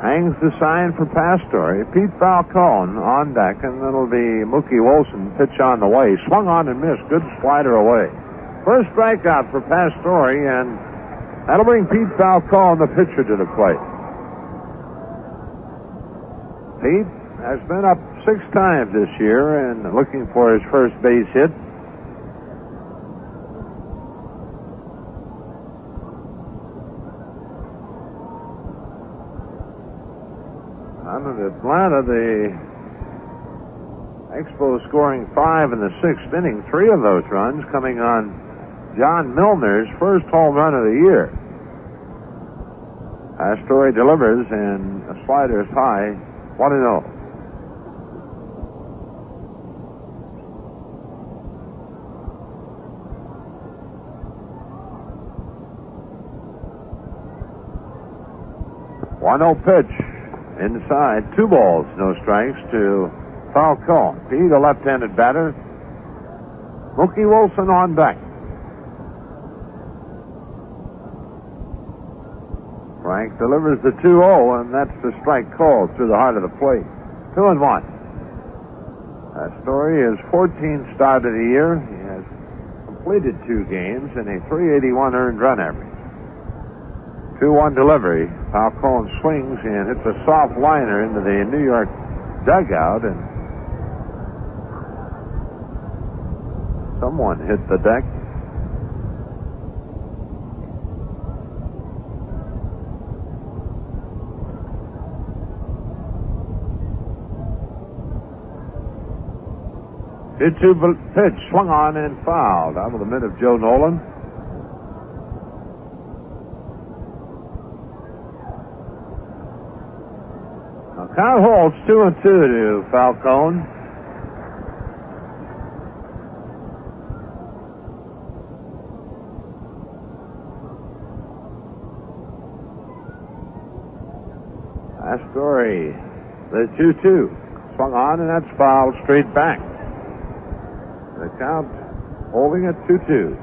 hangs the sign for Pastore. Pete Falcone on deck, and it'll be Mookie Wilson pitch on the way. Swung on and missed. Good slider away. First strikeout for Pastore, and that'll bring Pete Falcone, the pitcher, to the plate. Pete has been up 6 times this year and looking for his first base hit. Out of Atlanta, the Expos scoring 5 in the 6th inning. 3 of those runs coming on John Milner's first home run of the year. Pastore delivers, and a slider is high, 1-0. Pitch inside, 2 balls, no strikes to Falcone. Pete, a left-handed batter. Mookie Wilson on deck. Frank delivers the 2-0, and that's the strike called through the heart of the plate. 2-1. Pastore is 14th start of the year. He has completed 2 games and a .381 earned run average. 2-1 delivery Falcone swings and hits a soft liner into the New York dugout, and someone hit the deck. Two pitch swung on and fouled out of the mid of Joe Nolan. Now count holds 2-2 to Falcone. Pastore, the 2-2 swung on, and that's fouled straight back. The count holding at 2-2.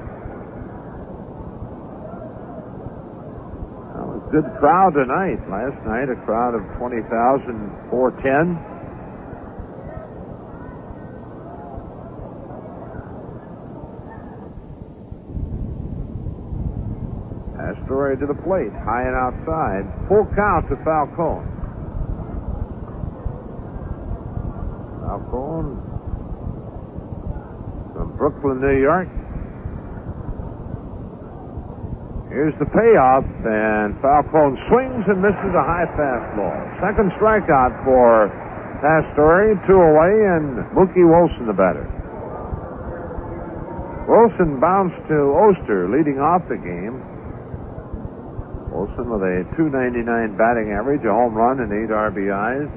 Well, a good crowd tonight. Last night, a crowd of 20,410. Pastore to the plate, high and outside. Full count to Falcone. Falcone from Brooklyn, New York. Here's the payoff, and Falcone swings and misses a high fastball. Second strikeout for Pastore, 2 away, and Mookie Wilson the batter. Wilson bounced to Oester, leading off the game. Wilson with a .299 batting average, a home run, and 8 RBIs.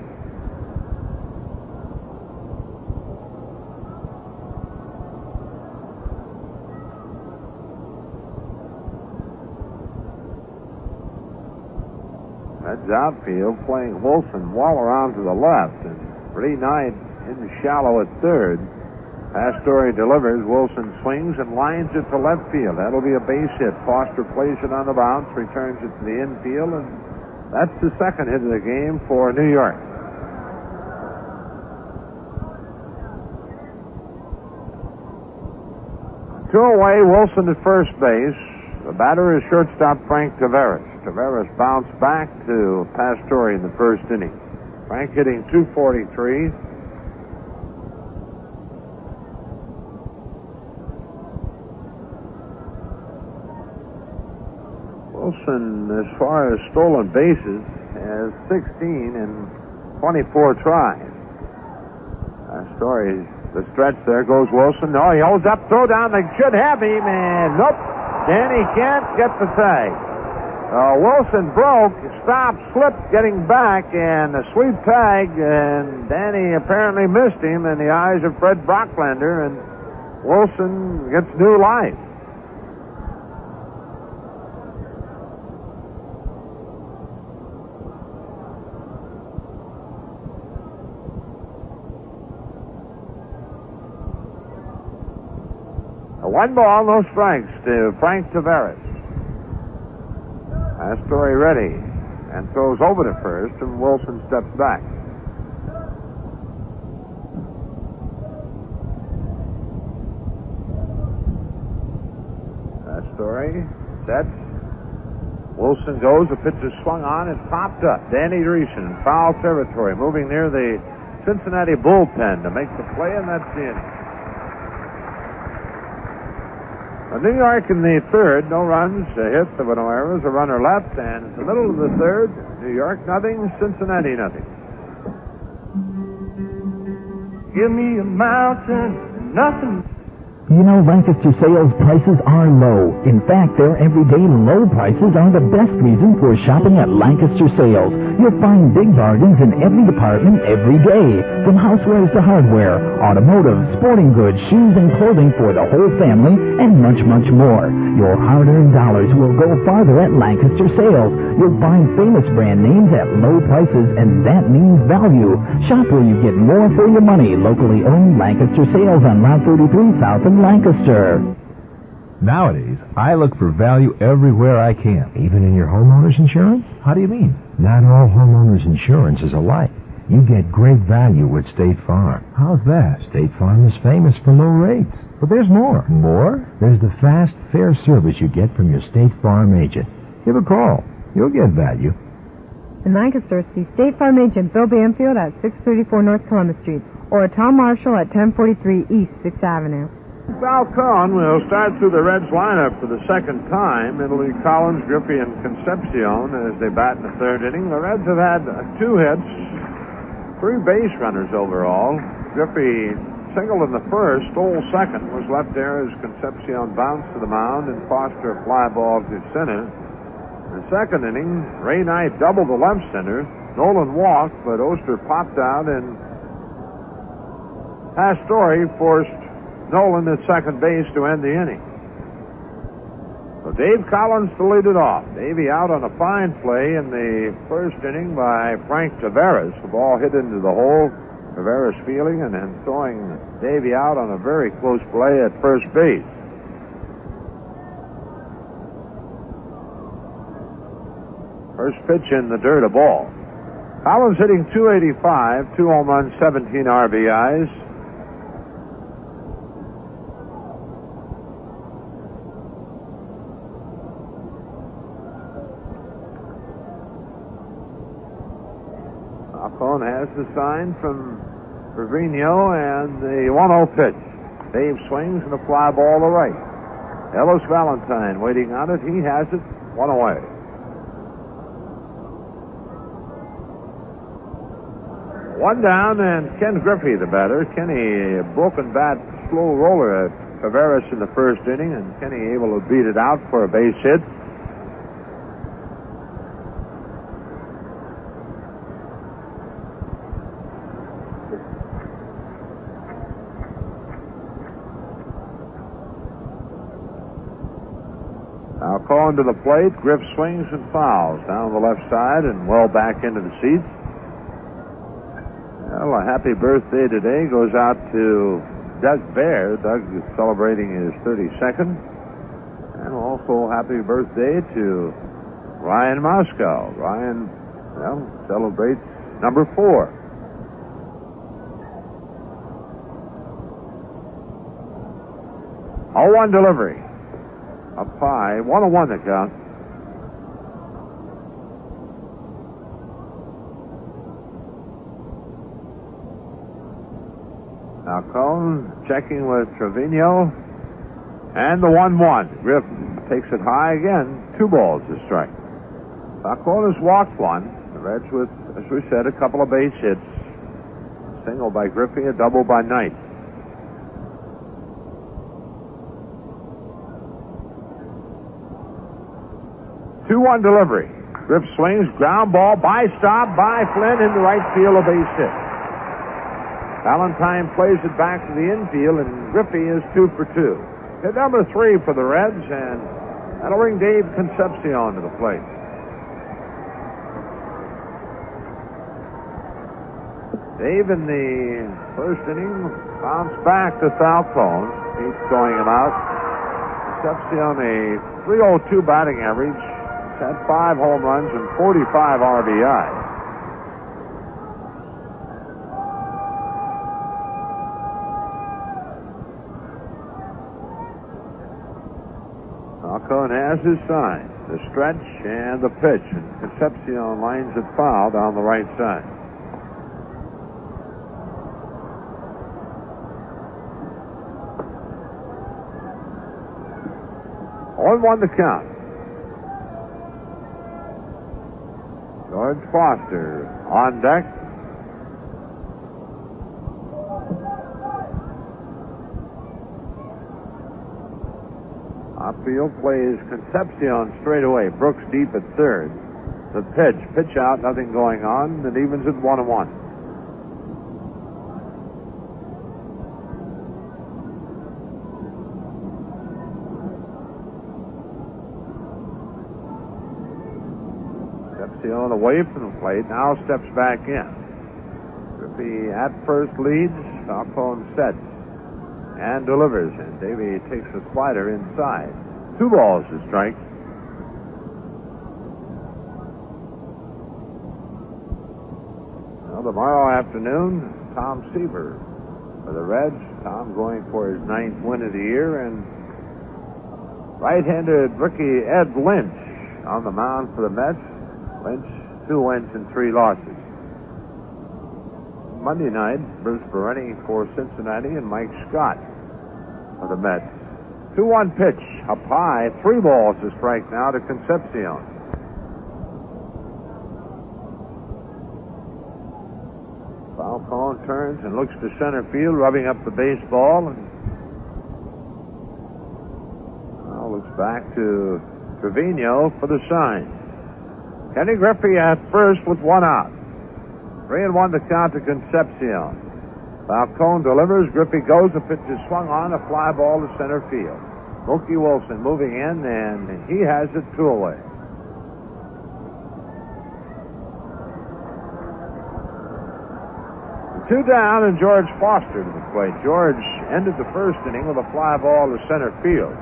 That's outfield, playing Wilson wall around to the left, and Lee Knight in shallow at third. Pastore delivers, Wilson swings and lines it to left field. That'll be a base hit. Foster plays it on the bounce, returns it to the infield, and that's the second hit of the game for New York. Two away, Wilson at first base. The batter is shortstop Frank Taveras. Taveras bounced back to Pastore in the first inning. Frank hitting .243. Wilson, as far as stolen bases, has 16 in 24 tries. Pastore, the stretch there goes Wilson. No, he holds up, throw down. They should have him, and nope. Danny can't get the tag. Wilson broke, stopped, slipped, getting back, and a sweep tag, and Danny apparently missed him in the eyes of Fred Brocklander, and Wilson gets new life. One ball, no strikes to Frank Taveras. Pastore ready and throws over to first, and Wilson steps back. Pastore sets. Wilson goes. The pitch is swung on and popped up. Danny Driessen, foul territory, moving near the Cincinnati bullpen to make the play, and that's the inning. New York in the third, no runs, a hit, there were no errors, a runner left, and in the middle of the third, New York nothing, Cincinnati nothing. Give me a mountain, nothing. You know, Lancaster sales prices are low. In fact, their everyday low prices are the best reason for shopping at Lancaster Sales. You'll find big bargains in every department every day. From housewares to hardware, automotive, sporting goods, shoes and clothing for the whole family, and much, much more. Your hard-earned dollars will go farther at Lancaster Sales. You'll find famous brand names at low prices, and that means value. Shop where you get more for your money. Locally owned Lancaster Sales on Route 33 South in Lancaster. Nowadays, I look for value everywhere I can. Even in your homeowner's insurance? How do you mean? Not all homeowners' insurance is alike. You get great value with State Farm. How's that? State Farm is famous for low rates. But there's more. More? There's the fast, fair service you get from your State Farm agent. Give a call. You'll get value. In Lancaster, see State Farm agent Bill Banfield at 634 North Columbus Street or Tom Marshall at 1043 East 6th Avenue. Falcone will start through the Reds lineup for the second time. It'll be Collins, Griffey, and Concepcion as they bat in the third inning. The Reds have had 2 hits, 3 base runners overall. Griffey singled in the first, stole second, was left there as Concepcion bounced to the mound and Foster a fly ball to center. In the second inning, Ray Knight doubled the left center. Nolan walked, but Oester popped out, and Pastore forced Nolan at second base to end the inning. So Dave Collins to lead it off. Davey out on a fine play in the first inning by Frank Taveras. The ball hit into the hole. Taveras fielding and then throwing Davey out on a very close play at first base. First pitch in the dirt, a ball. Collins hitting .285, 2 home runs, 17 RBIs. Falcone has the sign from Trevino and the 1-0 pitch. Dave swings and a fly ball to right. Ellis Valentine waiting on it. He has it, 1 away. One down, and Ken Griffey the batter. Kenny, a broken bat, slow roller at Taveras in the first inning, and Kenny able to beat it out for a base hit. Now calling to the plate, Griff swings and fouls down the left side and well back into the seats. Well, a happy birthday today goes out to Doug Bear. Doug is celebrating his 32nd. And also happy birthday to Ryan Moscow. Ryan, well, celebrates number 4. Oh, 1 delivery. Up high, 1-1 the count. Now Cone checking with Trevino. And the 1-1. Griff takes it high again. 2 balls to strike. Falcone has walked 1. The Reds with, as we said, a couple of base hits. A single by Griffey, a double by Knight. 2-1 delivery. Griff swings, ground ball by Staub, by Flynn into right field, a base hit. Valentine plays it back to the infield, and Griffey is 2 for 2. Hit number 3 for the Reds, and that'll bring Dave Concepcion to the plate. Dave in the first inning bounced back to Falcone. He's throwing him out. Concepcion a .302 batting average. He's had 5 home runs and 45 RBI. Falcone has his sign, the stretch and the pitch, and Concepcion lines it foul down the right side. On 1 to count. George Foster on deck. Outfield plays Concepcion straight away. Brooks deep at third. The pitch out, nothing going on. It evens at 1-1. Concepcion away from the plate, now steps back in. Griffey at first leads. Falcone sets and delivers, and Davey takes a slider inside. 2 balls to strike. Well, tomorrow afternoon, Tom Seaver for the Reds. Tom going for his 9th win of the year, and right-handed rookie Ed Lynch on the mound for the Mets. Lynch 2 wins and 3 losses. Monday night, Bruce Bereni for Cincinnati and Mike Scott for the Mets. 2-1 pitch, up high, 3 balls to strike now to Concepcion. Falcone turns and looks to center field, rubbing up the baseball, and now looks back to Trevino for the sign. Kenny Griffey at first with 1 out. 3-1 to count to Concepcion. Falcone delivers. Griffey goes. The pitch is swung on. A fly ball to center field. Mookie Wilson moving in, and he has it 2 away. Two down, and George Foster to the plate. George ended the first inning with a fly ball to center field.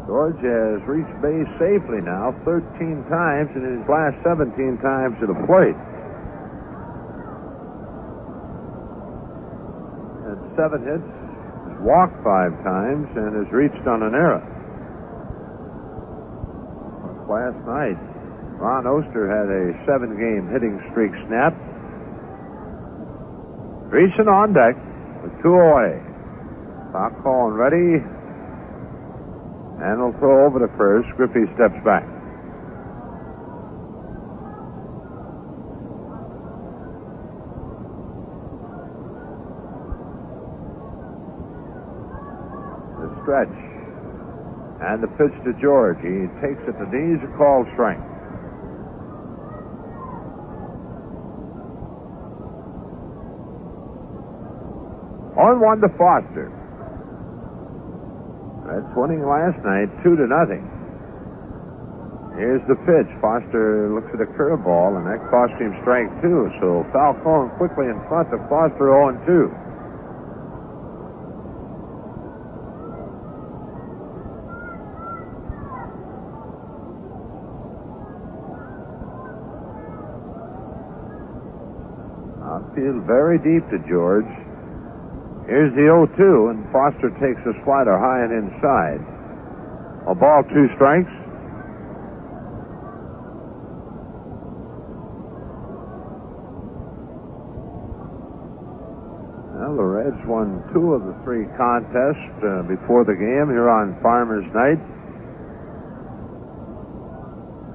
George has reached base safely now 13 times in his last 17 times to the plate. And 7 hits, has walked 5 times, and has reached on an error. Last night, Ron Oester had a 7-game hitting streak snap. Driessen on deck with 2 away. Falcone ready. And he'll throw over to first. Griffey steps back. The stretch. And the pitch to George. He takes it to knees, a called strike. On 1 to Foster. Reds winning last night 2-0. Here's the pitch. Foster looks at a curveball, and that cost him strike 2. So Falcone quickly in front of Foster 0-2. Outfield very deep to George. Here's the 0-2, and Foster takes a slider high and inside. A ball, 2 strikes. Well, the Reds won 2 of the 3 contests before the game here on Farmers Night.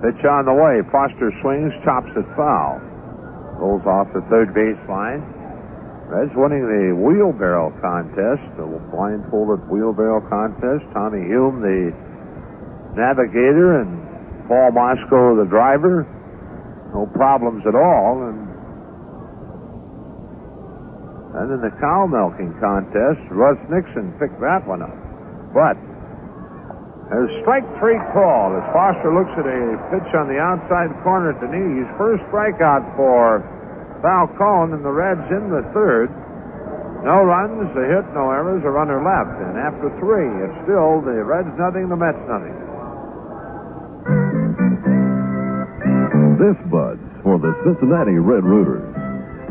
Pitch on the way. Foster swings, chops it foul. Rolls off the third baseline. Reds winning the wheelbarrow contest, the blindfolded wheelbarrow contest. Tommy Hume, the navigator, and Paul Moscow, the driver. No problems at all. And in the cow milking contest, Russ Nixon picked that one up. But there's strike 3 call as Foster looks at a pitch on the outside corner to knees. First strikeout for Falcone, and the Reds in the third. No runs, a hit, no errors, a runner left. And after 3, it's still the Reds nothing, the Mets nothing. This Bud's for the Cincinnati Red Rooters.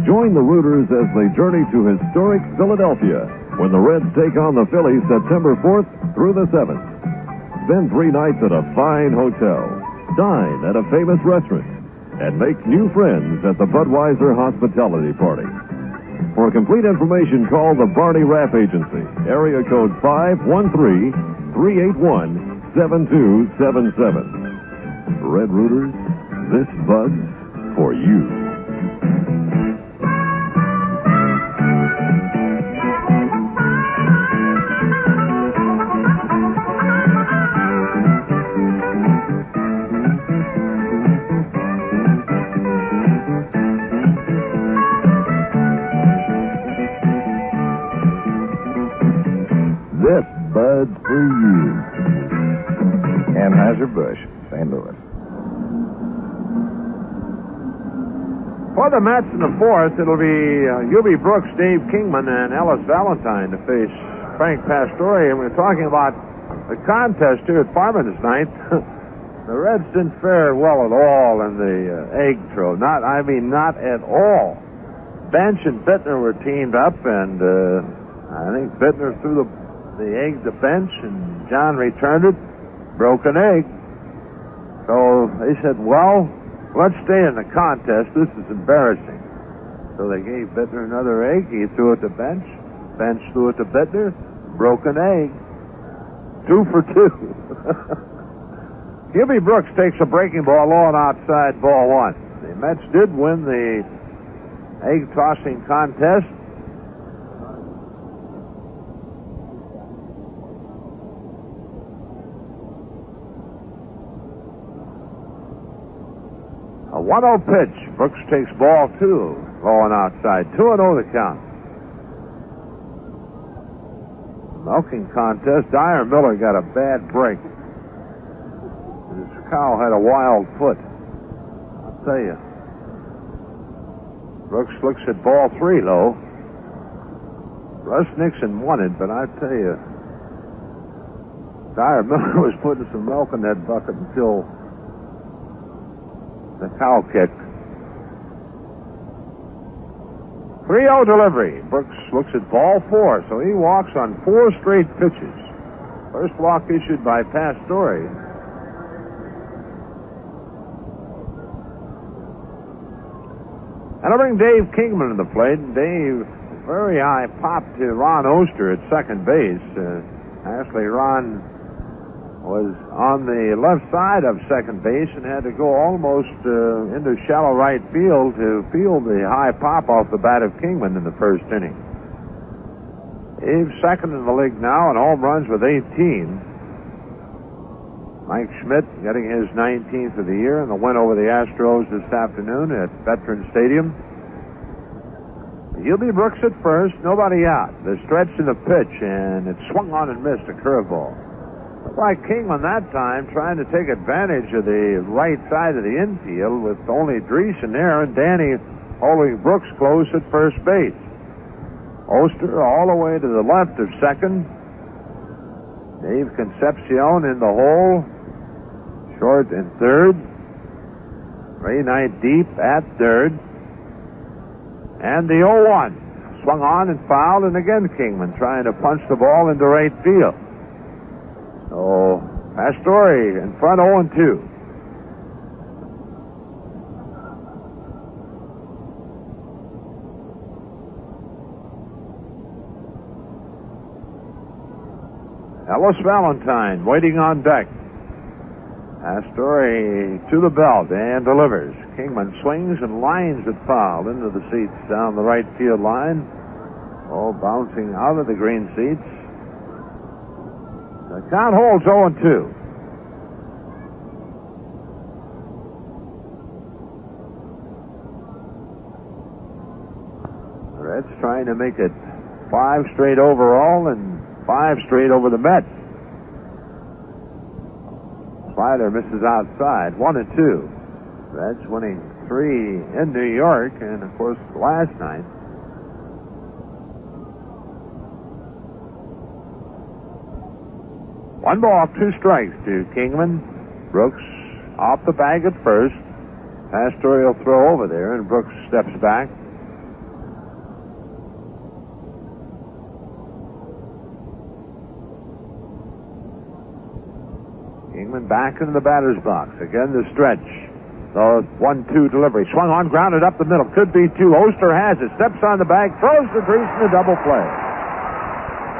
Join the Rooters as they journey to historic Philadelphia when the Reds take on the Phillies September 4th through the 7th. Spend 3 nights at a fine hotel. Dine at a famous restaurant. And make new friends at the Budweiser Hospitality Party. For complete information, call the Barney Raff Agency, area code 513-381-7277. Red Rooters, this Bud's for you. This Bud's for you. Anheuser-Busch, St. Louis. For the Mets in the 4th, it'll be Hubie Brooks, Dave Kingman, and Ellis Valentine to face Frank Pastore. And we're talking about the contest here at Farmers Night. The Reds didn't fare well at all in the egg throw. Not at all. Bench and Bittner were teamed up, and I think Bittner threw the egg to Bench, and John returned it. Broke an egg. So they said, well, let's stay in the contest. This is embarrassing. So they gave Bittner another egg. He threw it to Bench. Bench threw it to Bittner. Broke an egg. 2 for 2. Hubie Brooks takes a breaking ball low and outside, ball 1. The Mets did win the egg tossing contest. A 1-0 pitch. Brooks takes ball 2, low and outside. 2-0 the count. Milking contest. Dyer Miller got a bad break. His cow had a wild foot. I'll tell you. Brooks looks at ball 3 low. Russ Nixon won it, but I tell you, Dyer Miller was putting some milk in that bucket until the cow kicked. 3-0 delivery. Brooks looks at ball 4, so he walks on 4 straight pitches. First walk issued by Pastore. And I bring Dave Kingman to the plate. Dave, very high pop to Ron Oester at second base. Actually, Ron was on the left side of second base and had to go almost into shallow right field to field the high pop off the bat of Kingman in the first inning. Dave's second in the league now in home runs with 18. Mike Schmidt getting his 19th of the year in the win over the Astros this afternoon at Veterans Stadium. Hubie Brooks at first, nobody out. The stretch and the pitch, and it swung on and missed a curveball. Looked like Kingman that time trying to take advantage of the right side of the infield with only Driessen there and Danny holding Brooks close at first base. Oester all the way to the left of second. Dave Concepcion in the hole. Short and third. Ray Knight deep at third. And the 0-1. Swung on and fouled, and again Kingman trying to punch the ball into right field. So, Pastore in front 0-2. Ellis Valentine waiting on deck. Pastore to the belt and delivers. Kingman swings and lines it foul into the seats down the right field line. All bouncing out of the green seats. The count holds 0-2. The Reds trying to make it 5 straight overall and 5 straight over the Mets. Slider misses outside. 1-2. Reds winning 3 in New York, and of course last night. One ball, 2 strikes to Kingman. Brooks off the bag at first. Pastore will throw over there, and Brooks steps back. Kingman back into the batter's box. Again, the stretch. The 1-2 delivery. Swung on, grounded up the middle. Could be 2. Oester has it. Steps on the bag, throws to Driessen, a double play.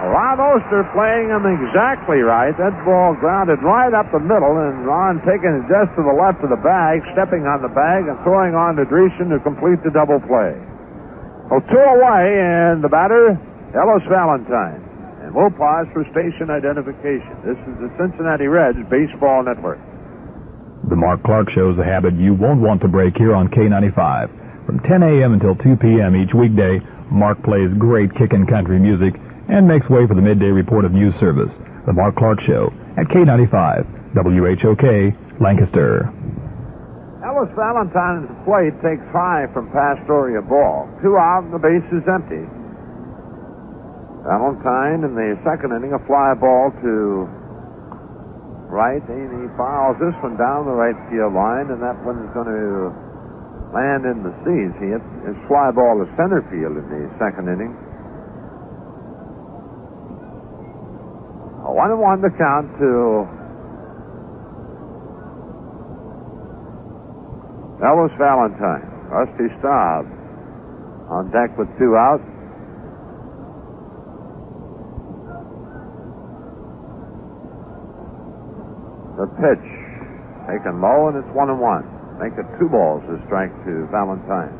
Ron Oester playing him exactly right. That ball grounded right up the middle, and Ron taking it just to the left of the bag, stepping on the bag, and throwing on to Driessen to complete the double play. Well, 2 away, and the batter, Ellis Valentine. And we'll pause for station identification. This is the Cincinnati Reds Baseball Network. The Mark Clark Show is a habit you won't want to break here on K95. From 10 a.m. until 2 p.m. each weekday, Mark plays great kickin' country music and makes way for the midday report of news service. The Mark Clark Show at K95, WHOK, Lancaster. Ellis Valentine at the plate takes high from Pastore a ball. 2 out and the base is empty. Valentine in the second inning, a fly ball to right, and he fouls this one down the right field line, and that one's going to land in the seats. He hit his fly ball to center field in the second inning. 1-1 the count to Ellis Valentine. Rusty Staub on deck with 2 out. The pitch taken low, and it's 1-1. Make it 2 balls a strike to Valentine.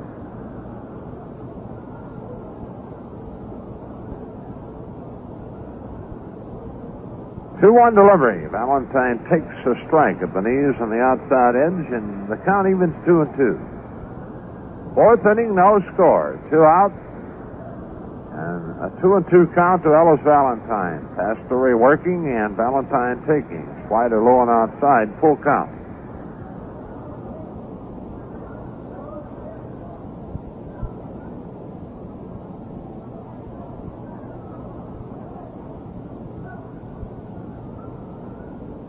Two-one delivery. Valentine takes a strike at the knees on the outside edge, and the count evens 2-2. 4th inning, no score. 2 out, and a 2-2 count to Ellis Valentine. Pastore working and Valentine taking. Slider low and outside, full count.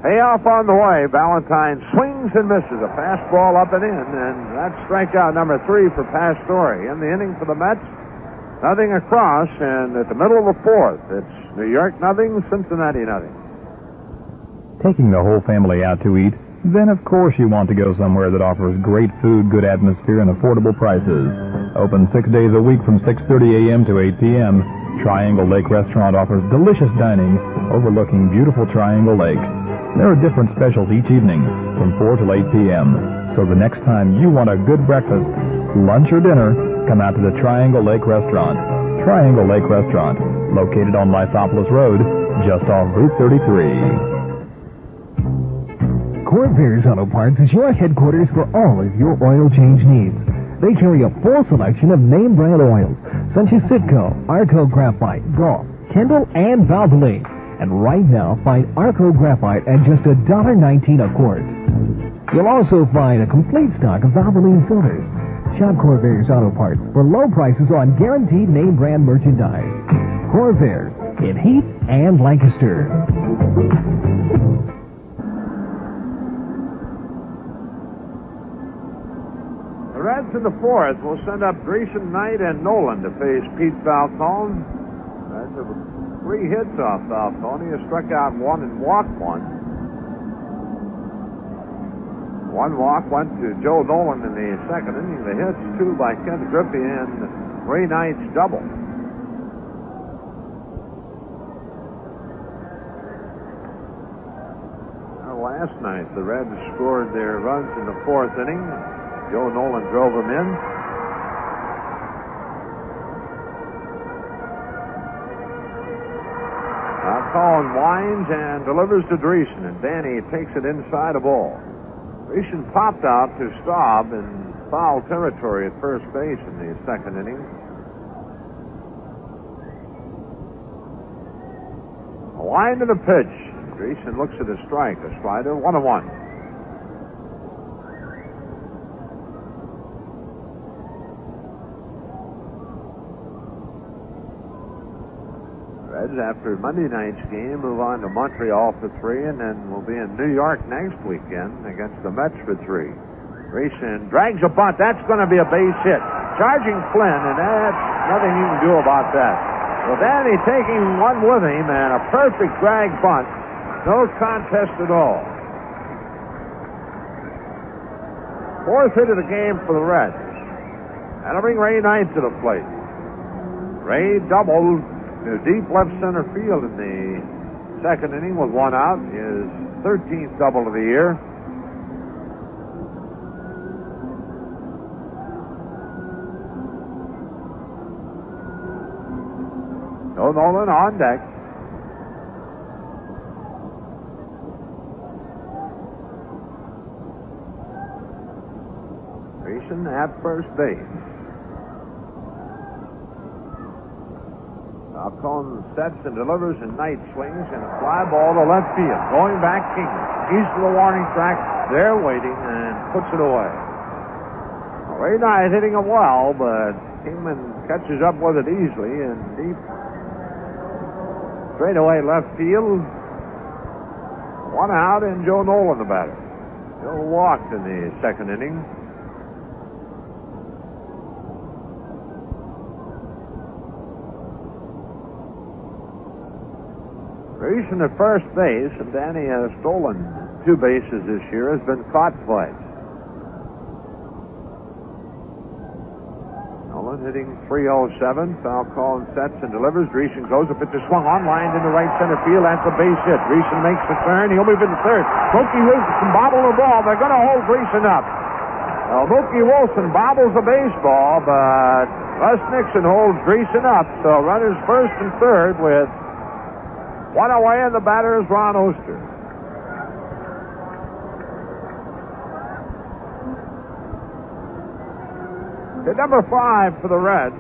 Payoff on the way. Valentine swings and misses. A fastball up and in, and that's strikeout number 3 for Pastore. In the inning for the Mets, nothing across, and at the middle of the 4th, it's New York nothing, Cincinnati nothing. Taking the whole family out to eat? Then of course you want to go somewhere that offers great food, good atmosphere, and affordable prices. Open 6 days a week from 6:30 a.m. to 8 p.m. Triangle Lake Restaurant offers delicious dining overlooking beautiful Triangle Lake. There are different specials each evening from 4 till 8 p.m. So the next time you want a good breakfast, lunch, or dinner, come out to the Triangle Lake Restaurant. Triangle Lake Restaurant, located on Lysopolis Road, just off Route 33. Corvairs Auto Parts is your headquarters for all of your oil change needs. They carry a full selection of name brand oils, such as Citgo, Arco Graphite, Gulf, Kendall, and Valvoline. And right now, find Arco Graphite at just $1.19 a quart. You'll also find a complete stock of Valvoline filters. Shop Corvairs Auto Parts for low prices on guaranteed name brand merchandise. Corvairs in Heath and Lancaster. The Reds in the 4th will send up Driessen, Knight, and Nolan to face Pete Falcone. Reds have 3 hits off Falcone. He struck out 1 and walked 1. 1 walk went to Joe Nolan in the 2nd inning. The hits, 2 by Ken Griffey and Ray Knight's double. Last night, the Reds scored their runs in the 4th inning. Joe Nolan drove them in. Falcone winds and delivers to Driessen, and Danny takes it inside a ball. Driessen popped out to Staub in foul territory at first base in the 2nd inning. A line to the pitch. Driessen looks at a strike, a slider, 1-1. Reds, after Monday night's game, move on to Montreal for 3, and then we'll be in New York next weekend against the Mets for 3. Driessen drags a bunt. That's going to be a base hit. Charging Flynn, and that's nothing you can do about that. Well, Danny taking one with him, and a perfect drag bunt. No contest at all. 4th hit of the game for the Reds. That'll bring Ray Knight to the plate. Ray doubled to deep left center field in the 2nd inning with 1 out. His 13th double of the year. Joe Nolan on deck. Driessen at first base. Falcone sets and delivers, and Knight swings, and a fly ball to left field. Going back, Kingman. He's to the warning track. They're waiting, and puts it away. Well, Ray Knight hitting it well, but Kingman catches up with it easily, and deep straight away left field. 1 out, and Joe Nolan the batter. Joe walked in the 2nd inning. Driessen at first base, and Danny has stolen 2 bases this year, has been caught twice. Nolan hitting .307. Falcone sets and delivers. Driessen goes. A pitch is swung on, lined into right center field. That's a base hit. Driessen makes the turn. He'll move into third. Mookie Wilson bobble the ball. They're going to hold Driessen up. Mookie Wilson bobbles the baseball, but Russ Nixon holds Driessen up. So runners first and third with one away, and the batter is Ron Oester. Hit number 5 for the Reds.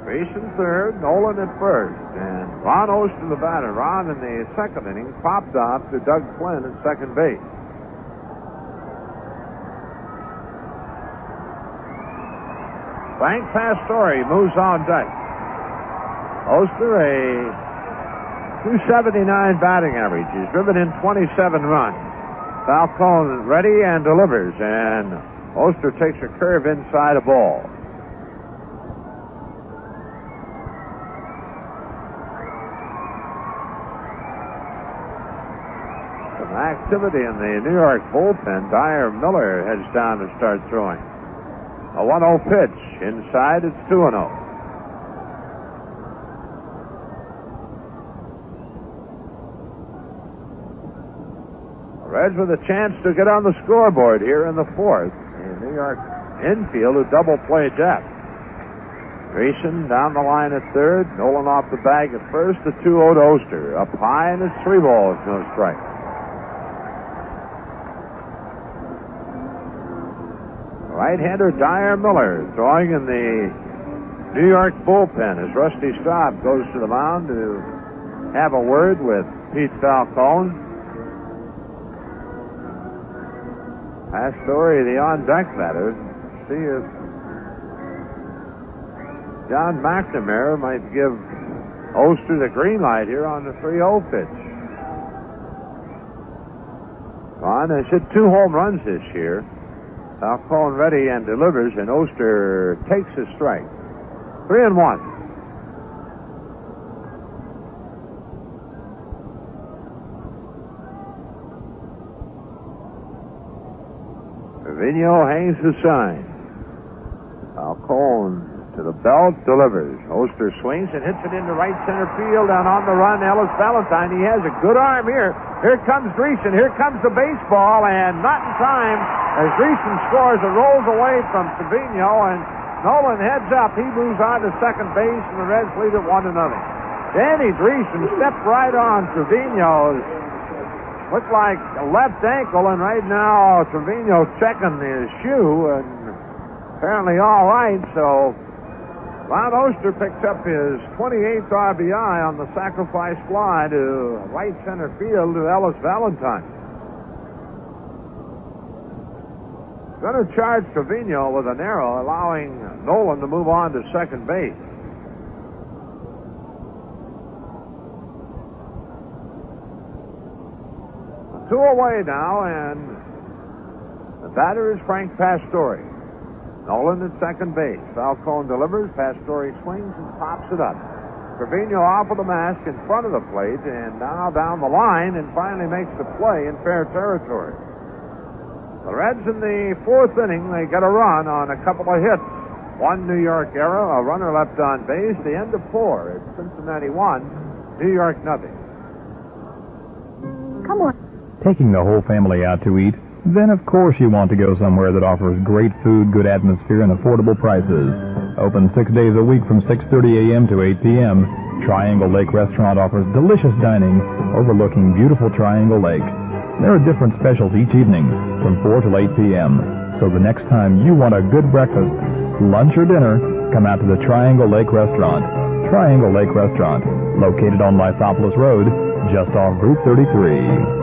Driessen third, Nolan at first, and Ron Oester the batter. Ron in the second inning popped off to Doug Flynn at second base. Frank Pastore moves on deck. Oester a .279 batting average. He's driven in 27 runs. Falcone ready and delivers, and Oester takes a curve inside a ball. Some activity in the New York bullpen. Dyer Miller heads down to start throwing. A 1-0 pitch. Inside, it's 2-0. The Reds with a chance to get on the scoreboard here in the fourth. New York infield who double play depth. Driessen down the line at third. Nolan off the bag at first. The 2-0 to Oester. Up high, and it's 3 balls, no strike. Right-hander Dyer Miller throwing in the New York bullpen as Rusty Staub goes to the mound to have a word with Pete Falcone. Pastore, the on-deck batter. See if John McNamara might give Oester the green light here on the 3-0 pitch. Ron has hit 2 home runs this year. Falcone ready and delivers, and Oester takes his strike. 3-1. Trevino hangs the sign. Falcone to the belt, delivers. Oester swings and hits it into right center field, and on the run, Ellis Valentine. He has a good arm here. Here comes Driessen. Here comes the baseball, and not in time as Driessen scores. It rolls away from Trevino, and Nolan heads up. He moves on to second base, and the Reds lead it 1-0. Danny Driessen stepped right on Trevino's. Looked like a left ankle, and right now Trevino checking his shoe, and apparently all right. So Ron Oester picks up his 28th RBI on the sacrifice fly to right center field to Ellis Valentine. Going to charge Trevino with an error, allowing Nolan to move on to second base. Two away now, and the batter is Frank Pastore. Nolan at second base. Falcone delivers. Pastore swings and pops it up. Trevino off of the mask in front of the plate, and now down the line, and finally makes the play in fair territory. The Reds in the fourth inning, they get a run on a couple of hits. One New York error, a runner left on base. The end of 4. It's Cincinnati 1, New York 0. Come on. Taking the whole family out to eat? Then of course you want to go somewhere that offers great food, good atmosphere, and affordable prices. Open 6 days a week from 6:30 a.m. to 8 p.m. Triangle Lake Restaurant offers delicious dining overlooking beautiful Triangle Lake. There are different specials each evening from 4 till 8 p.m. So the next time you want a good breakfast, lunch, or dinner, come out to the Triangle Lake Restaurant. Triangle Lake Restaurant, located on Lysopolis Road, just off Route 33.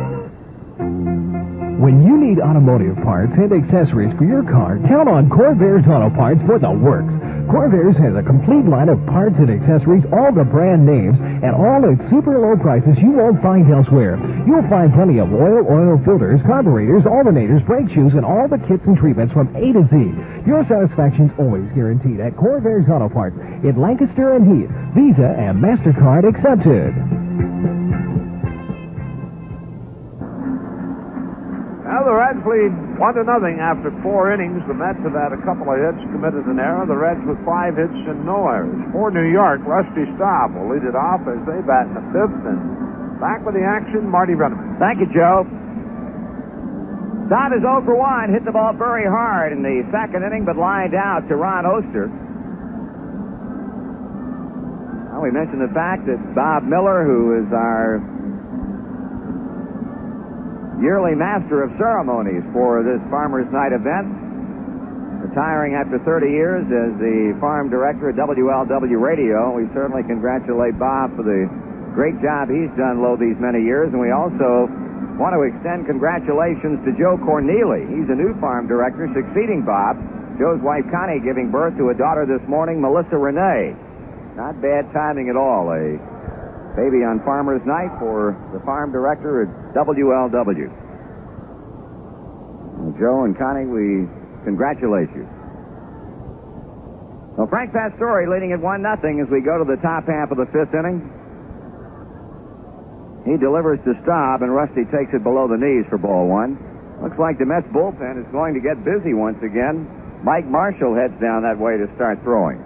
When you need automotive parts and accessories for your car, count on Corvairs Auto Parts for the works. Corvairs has a complete line of parts and accessories, all the brand names, and all at super low prices you won't find elsewhere. You'll find plenty of oil filters, carburetors, alternators, brake shoes, and all the kits and treatments from A to Z. Your satisfaction's always guaranteed at Corvairs Auto Parts in Lancaster and Heath. Visa and MasterCard accepted. Now Well, the Reds lead 1-0 after 4 innings. The Mets have had a couple of hits, committed an error. The Reds with 5 hits and no errors. For New York, Rusty Staub will lead it off as they bat in the 5th. And back with the action, Marty Brenneman. Thank you, Joe. Staub is 0 for 1, hit the ball very hard in the 2nd inning, but lined out to Ron Oester. Well, we mentioned the fact that Bob Miller, who is our yearly master of ceremonies for this Farmers Night event, retiring after 30 years as the farm director at WLW Radio. We certainly congratulate Bob for the great job he's done these many years, and we also want to extend congratulations to Joe Corneely. He's a new farm director succeeding Bob. Joe's wife Connie giving birth to a daughter this morning, Melissa Renee. Not bad timing at all. A baby on Farmers Night for the farm director at WLW. Well, Joe and Connie, we congratulate you. Well, Frank Pastore leading at 1-0 as we go to the top half of the 5th inning. He delivers to Staub, and Rusty takes it below the knees for ball 1. Looks like the Mets bullpen is going to get busy once again. Mike Marshall heads down that way to start throwing.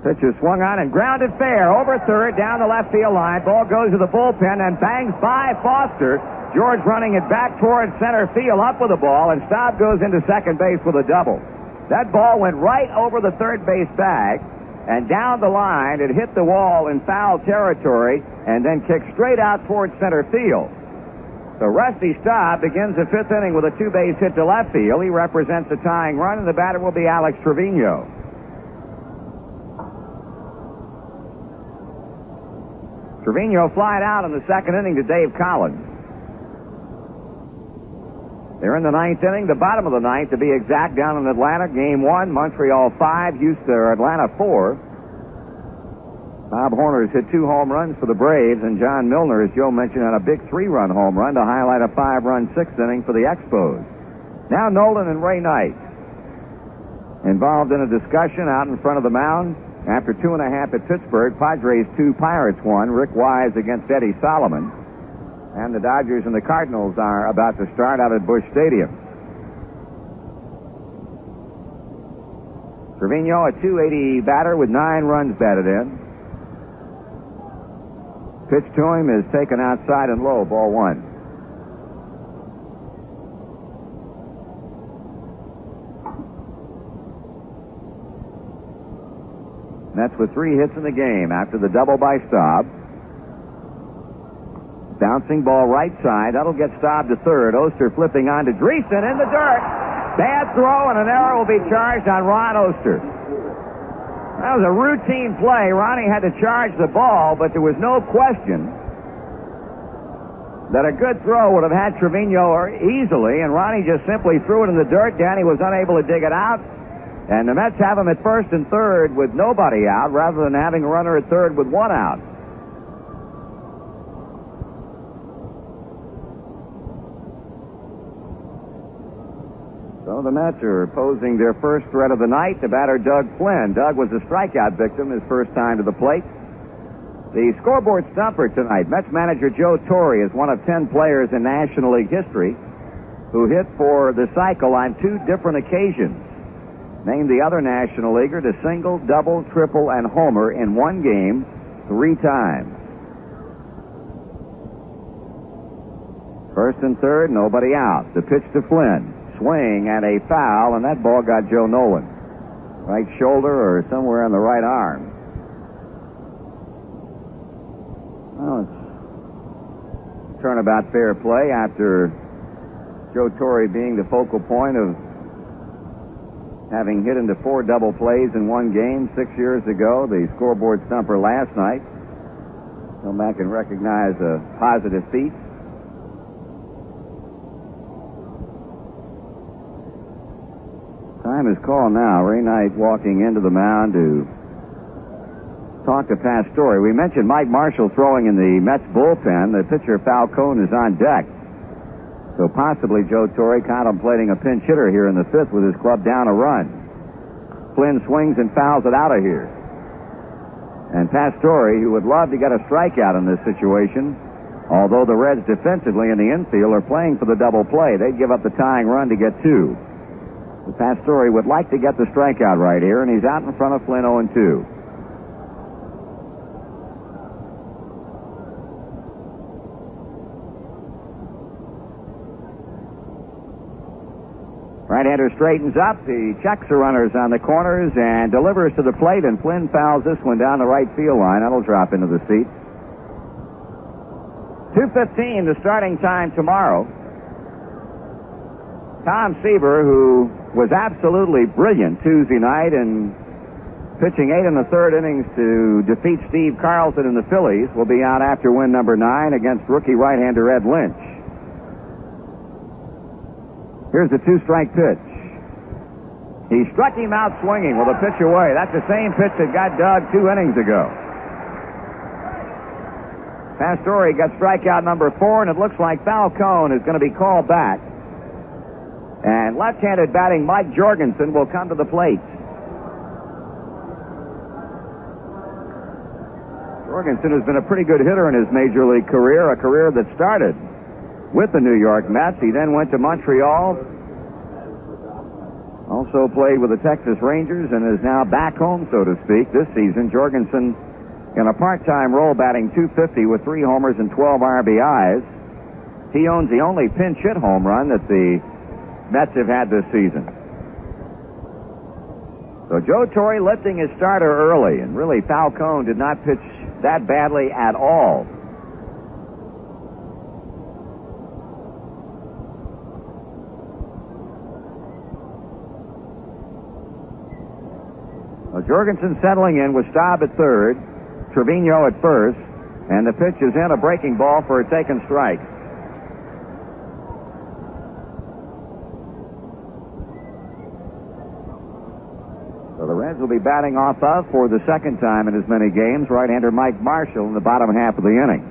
Pitch is swung on and grounded fair over third down the left field line. Ball goes to the bullpen and bangs by Foster. George running it back towards center field, up with the ball, and Staub goes into second base with a double. That ball went right over the third base bag and down the line. It hit the wall in foul territory and then kicked straight out towards center field. So Rusty Staub begins the 5th inning with a 2-base hit to left field. He represents the tying run, and the batter will be Alex Trevino. Trevino flied out in the 2nd inning to Dave Collins. They're in the 9th inning, the bottom of the 9th to be exact, down in Atlanta. Game 1, Montreal 5, Atlanta 4. Bob Horner's hit 2 home runs for the Braves, and John Milner, as Joe mentioned, had a big 3-run home run to highlight a 5-run 6th inning for the Expos. Now Nolan and Ray Knight involved in a discussion out in front of the mound. After 2.5 at Pittsburgh, Padres 2, Pirates 1. Rick Wise against Eddie Solomon. And the Dodgers and the Cardinals are about to start out at Busch Stadium. Trevino, a .280 batter with 9 runs batted in. Pitch to him is taken outside and low, ball 1. That's with 3 hits in the game after the double by Staub. Bouncing ball right side. That'll get Staub to third. Oester flipping on to Driessen in the dirt. Bad throw, and an error will be charged on Ron Oester. That was a routine play. Ronnie had to charge the ball, but there was no question that a good throw would have had Trevino easily, and Ronnie just simply threw it in the dirt. Danny was unable to dig it out. And the Mets have him at first and third with nobody out, rather than having a runner at third with 1 out. So the Mets are posing their first threat of the night, the batter Doug Flynn. Doug was a strikeout victim his first time to the plate. The scoreboard stumper tonight, Mets manager Joe Torre is one of 10 players in National League history who hit for the cycle on 2 different occasions. Named the other National Leaguer to single, double, triple, and homer in 1 game 3 times. First and third, nobody out. The pitch to Flynn. Swing and a foul, and that ball got Joe Nolan. Right shoulder or somewhere on the right arm. Well, it's turnabout fair play after Joe Torre being the focal point of having hit into 4 double plays in 1 game 6 years ago. The scoreboard stumper last night. Come back and recognize a positive feat. Time is called now. Ray Knight walking into the mound to talk to Pastore. We mentioned Mike Marshall throwing in the Mets bullpen. The pitcher Falcone is on deck. So possibly Joe Torre contemplating a pinch hitter here in the 5th with his club down a run. Flynn swings and fouls it out of here. And Pastore, who would love to get a strikeout in this situation, Although the Reds defensively in the infield are playing for the double play, they'd give up the tying run to get 2. But Pastore would like to get the strikeout right here, and he's out in front of Flynn 0-2. Right-hander straightens up. He checks the runners on the corners and delivers to the plate, and Flynn fouls this one down the right field line. That'll drop into the seats. 2:15, the starting time tomorrow. Tom Seaver, who was absolutely brilliant Tuesday night and pitching 8 1/3 innings to defeat Steve Carlson and the Phillies, will be out after win number 9 against rookie right-hander Ed Lynch. Here's the 2-strike pitch. He struck him out swinging with a pitch away. That's the same pitch that got Doug 2 innings ago. Pastore got strikeout number 4, and it looks like Falcone is going to be called back. And left-handed batting Mike Jorgensen will come to the plate. Jorgensen has been a pretty good hitter in his major league career, a career that started with the New York Mets. He then went to Montreal, also played with the Texas Rangers, and is now back home, so to speak, this season. Jorgensen in a part-time role, batting .250 with 3 homers and 12 RBIs. He owns the only pinch hit home run that the Mets have had this season. So Joe Torre lifting his starter early, and really Falcone did not pitch that badly at all. Well, Jorgensen settling in with Staub at third, Trevino at first, and the pitch is in, a breaking ball for a taken strike. So the Reds will be batting off of, for the second time in as many games, right-hander Mike Marshall in the bottom half of the inning.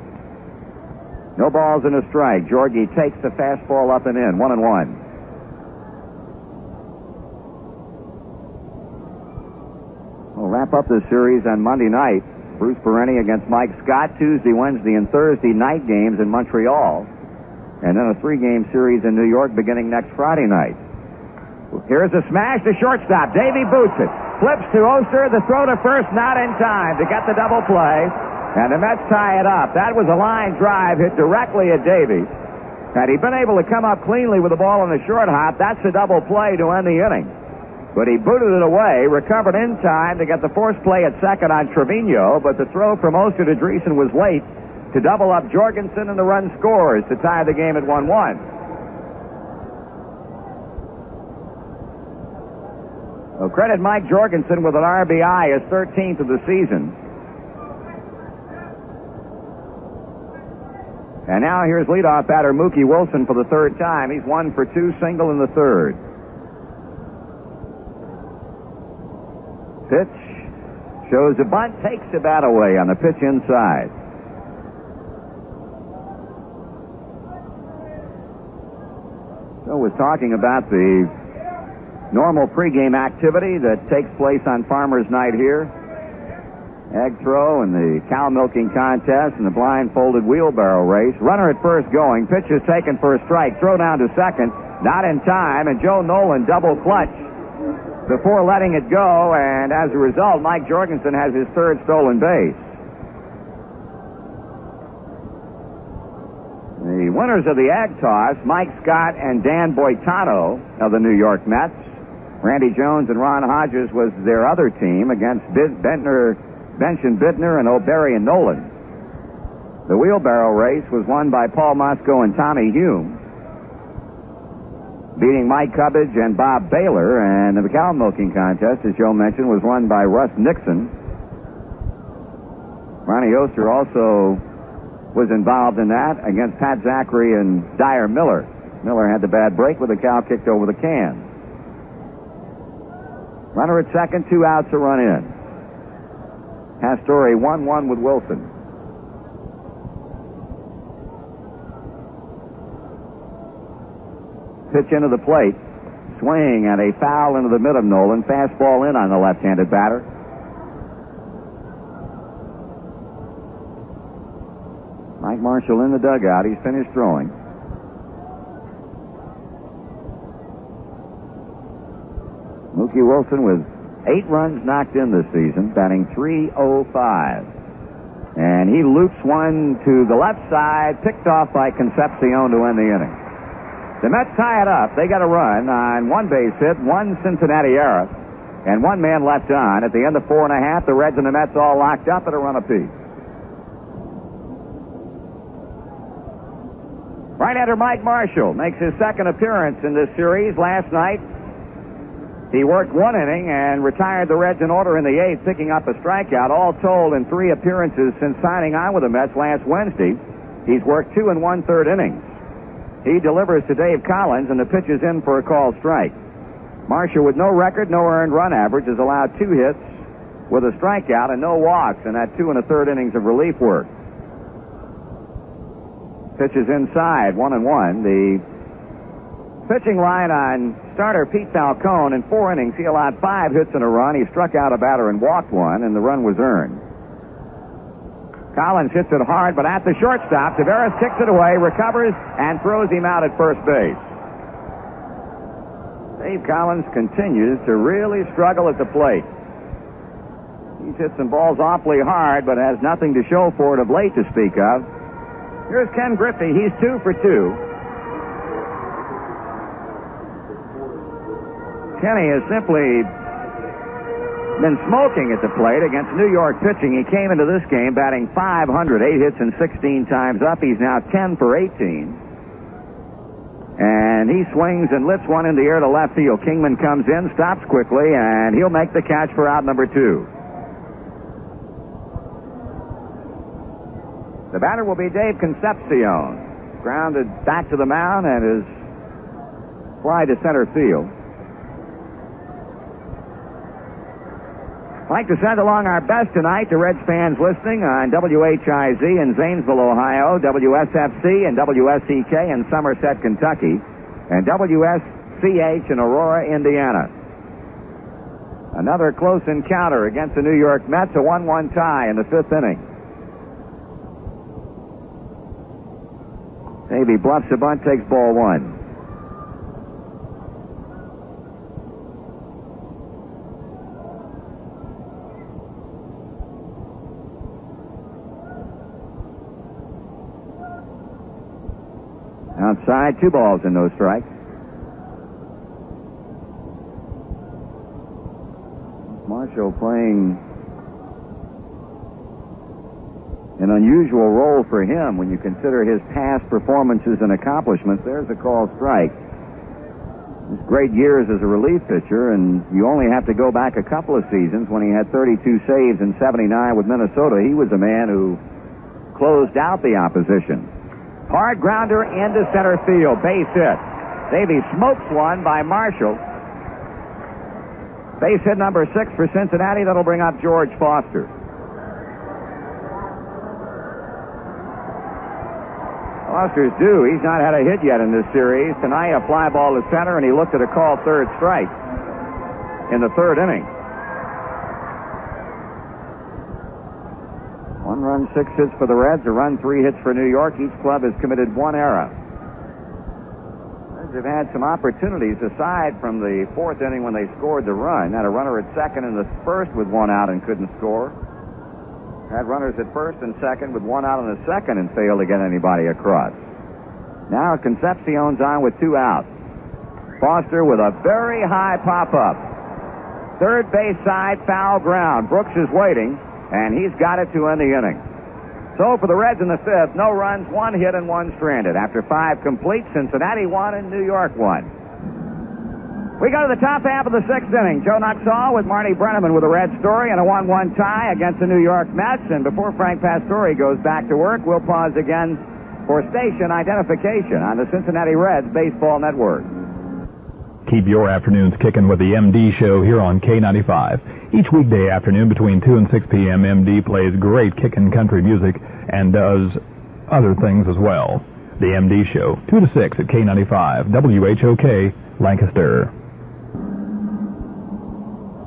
No balls and a strike. Jorgie takes the fastball up and in, 1-1. We'll wrap up this series on Monday night. Bruce Perrine against Mike Scott, Tuesday, Wednesday, and Thursday night games in Montreal. And then a 3-game series in New York beginning next Friday night. Here's a smash to shortstop. Davey boots it. Flips to Oester. The throw to first, not in time to get the double play. And the Mets tie it up. That was a line drive hit directly at Davey. Had he been able to come up cleanly with the ball in the short hop, that's a double play to end the inning. But he booted it away, recovered in time to get the force play at second on Trevino, but the throw from Oester to Driessen was late to double up Jorgensen, and the run scores to tie the game at 1-1. Well, credit Mike Jorgensen with an RBI, his 13th of the season. And now here's leadoff batter Mookie Wilson for the third time. He's 1 for 2, single in the third. Pitch shows a bunt, takes the bat away on the pitch inside. So was talking about the normal pregame activity that takes place on Farmers Night here. Egg throw and the cow milking contest and the blindfolded wheelbarrow race. Runner at first going. Pitch is taken for a strike. Throw down to second. Not in time, and Joe Nolan double clutch before letting it go, and as a result, Mike Jorgensen has his third stolen base. The winners of the Ag Toss, Mike Scott and Dan Boitano of the New York Mets. Randy Jones and Ron Hodges was their other team against Bench and Bittner and O'Berry and Nolan. The wheelbarrow race was won by Paul Moscow and Tommy Hume, beating Mike Cubbage and Bob Baylor, and the cow milking contest, as Joe mentioned, was won by Russ Nixon. Ronnie Oester also was involved in that against Pat Zachary and Dyer Miller. Miller had the bad break with the cow kicked over the can. Runner at second, 2 outs, a run in. Pastore 1-1 with Wilson. Pitch into the plate. Swing and a foul into the mid of Nolan. Fastball in on the left-handed batter. Mike Marshall in the dugout. He's finished throwing. Mookie Wilson with 8 runs knocked in this season, batting .305. And he loops one to the left side, picked off by Concepcion to end the inning. The Mets tie it up. They got a run on 1 base hit, 1 Cincinnati error, and 1 man left on. At the end of 4 1/2, the Reds and the Mets all locked up at a run apiece. Right-hander Mike Marshall makes his second appearance in this series. Last night, he worked 1 inning and retired the Reds in order in the 8th, picking up a strikeout. All told, in 3 appearances since signing on with the Mets last Wednesday, he's worked 2 1/3 innings. He delivers to Dave Collins, and the pitch is in for a called strike. Marshall, with no record, no earned run average, has allowed 2 hits with a strikeout and no walks in that 2 1/3 innings of relief work. Pitch is inside, 1-1. The pitching line on starter Pete Falcone. In 4 innings, he allowed 5 hits in a run. He struck out a batter and walked 1, and the run was earned. Collins hits it hard, but at the shortstop, Taveras kicks it away, recovers, and throws him out at first base. Dave Collins continues to really struggle at the plate. He's hit some balls awfully hard, but has nothing to show for it of late to speak of. Here's Ken Griffey. He's 2 for 2. Kenny has simply been smoking at the plate against New York pitching. He came into this game batting .500, 8 hits and 16 times up. He's now 10 for 18. And he swings and lifts one in the air to left field. Kingman comes in, stops quickly, and he'll make the catch for out number 2. The batter will be Dave Concepcion. Grounded back to the mound and is fly to center field. I'd like to send along our best tonight to Reds fans listening on WHIZ in Zanesville, Ohio, WSFC and WSEK in Somerset, Kentucky, and WSCH in Aurora, Indiana. Another close encounter against the New York Mets, a 1-1 tie in the 5th inning. Davey bluffs a bunt, takes ball 1. Outside, 2 balls and no strikes. Marshall playing an unusual role for him when you consider his past performances and accomplishments. There's a called strike. His great years as a relief pitcher, and you only have to go back a couple of seasons when he had 32 saves in 79 with Minnesota. He was a man who closed out the opposition. Hard grounder into center field. Base hit. Davey smokes one by Marshall. Base hit number 6 for Cincinnati. That'll bring up George Foster. Foster's due. He's not had a hit yet in this series. Tonight, a fly ball to center, and he looked at a called 3rd strike in the 3rd inning. 1 run, 6 hits for the Reds, a run, 3 hits for New York. Each club has committed 1 error. Reds have had some opportunities aside from the 4th inning when they scored the run. Had a runner at second in the 1st with 1 out and couldn't score. Had runners at 1st and 2nd with 1 out in the 2nd and failed to get anybody across. Now Concepcion's on with 2 outs. Foster with a very high pop-up. 3rd base side, foul ground. Brooks is waiting, and he's got it to end the inning. So for the Reds in the 5th, no runs, 1 hit, and 1 stranded. After 5 complete, Cincinnati won and New York won. We go to the top half of the 6th inning. Joe Nolan with Marty Brenneman with a Red story and a 1-1 tie against the New York Mets. And before Frank Pastore goes back to work, we'll pause again for station identification on the Cincinnati Reds Baseball Network. Keep your afternoons kicking with the MD Show here on K95. Each weekday afternoon between 2 and 6 p.m., MD plays great kickin' country music and does other things as well. The MD Show, 2 to 6 at K95, WHOK, Lancaster.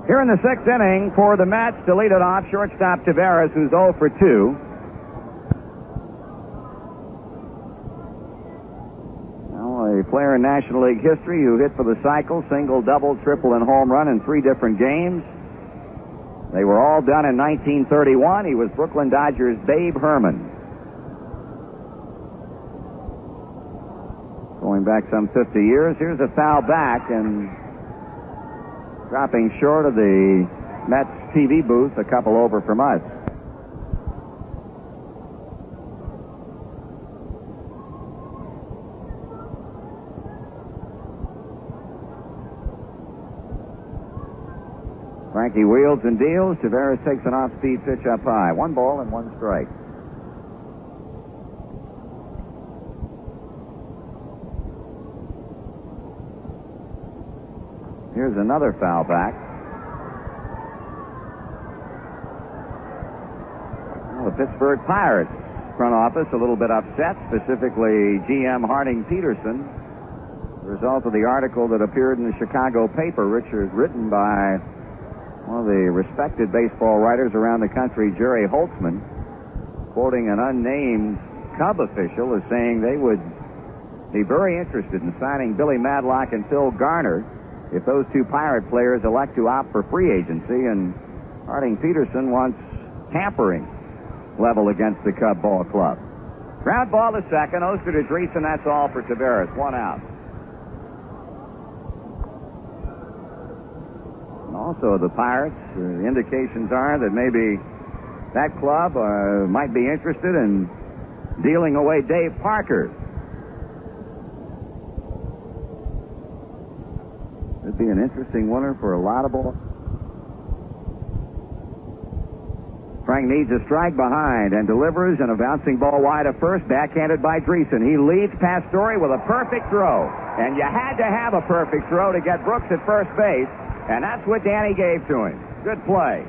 Here in the 6th inning for the Mets, to lead it off, shortstop Taveras, who's 0 for 2. player in National League history who hit for the cycle, single, double, triple, and home run in 3 different games. They were all done in 1931. He was Brooklyn Dodgers' Babe Herman. Going back some 50 years, here's a foul back and dropping short of the Mets TV booth, a couple over from us. Frankie wheels and deals. Taveras takes an off-speed pitch up high. 1 ball and 1 strike. Here's another foul back. Well, the Pittsburgh Pirates front office a little bit upset, specifically GM Harding Peterson. The result of the article that appeared in the Chicago paper, written by one of the respected baseball writers around the country, Jerry Holtzman, quoting an unnamed Cub official as saying they would be very interested in signing Billy Madlock and Phil Garner if those 2 Pirate players elect to opt for free agency, and Harding Peterson wants tampering level against the Cub ball club. Ground ball to second. Oester to Driessen. That's all for Taveras. 1 out. And also the Pirates, indications are that maybe that club might be interested in dealing away Dave Parker. It'd be an interesting winner for a lot of balls. Frank needs a strike behind and delivers, and a bouncing ball wide of first, backhanded by Driessen. He leads Pastore with a perfect throw, and you had to have a perfect throw to get Brooks at first base, and that's what Danny gave to him. Good play.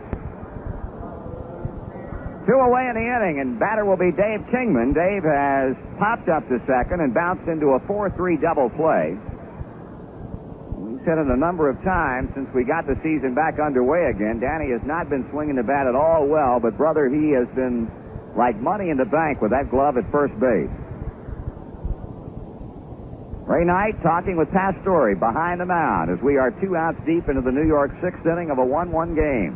2 away in the inning, and batter will be Dave Kingman. Dave has popped up to second and bounced into a 4-3 double play. We've said it a number of times since we got the season back underway again. Danny has not been swinging the bat at all well, but brother, he has been like money in the bank with that glove at first base. Ray Knight talking with Pastore behind the mound as we are 2 outs deep into the New York 6th inning of a 1-1 game.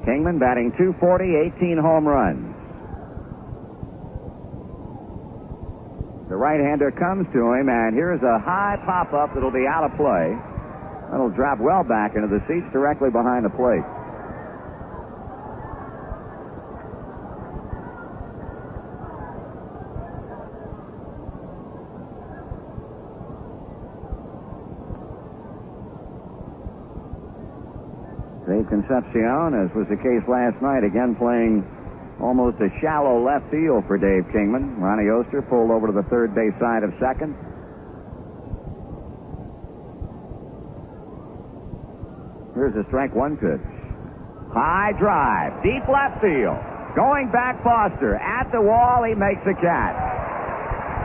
Kingman batting .240, 18 home runs. The right-hander comes to him, and here's a high pop-up that'll be out of play. That'll drop well back into the seats directly behind the plate. Dave Concepcion, as was the case last night, again playing almost a shallow left field for Dave Kingman. Ron Oester pulled over to the third base side of second. Here's a strike 1 pitch. High drive, deep left field. Going back, Foster at the wall. He makes a catch.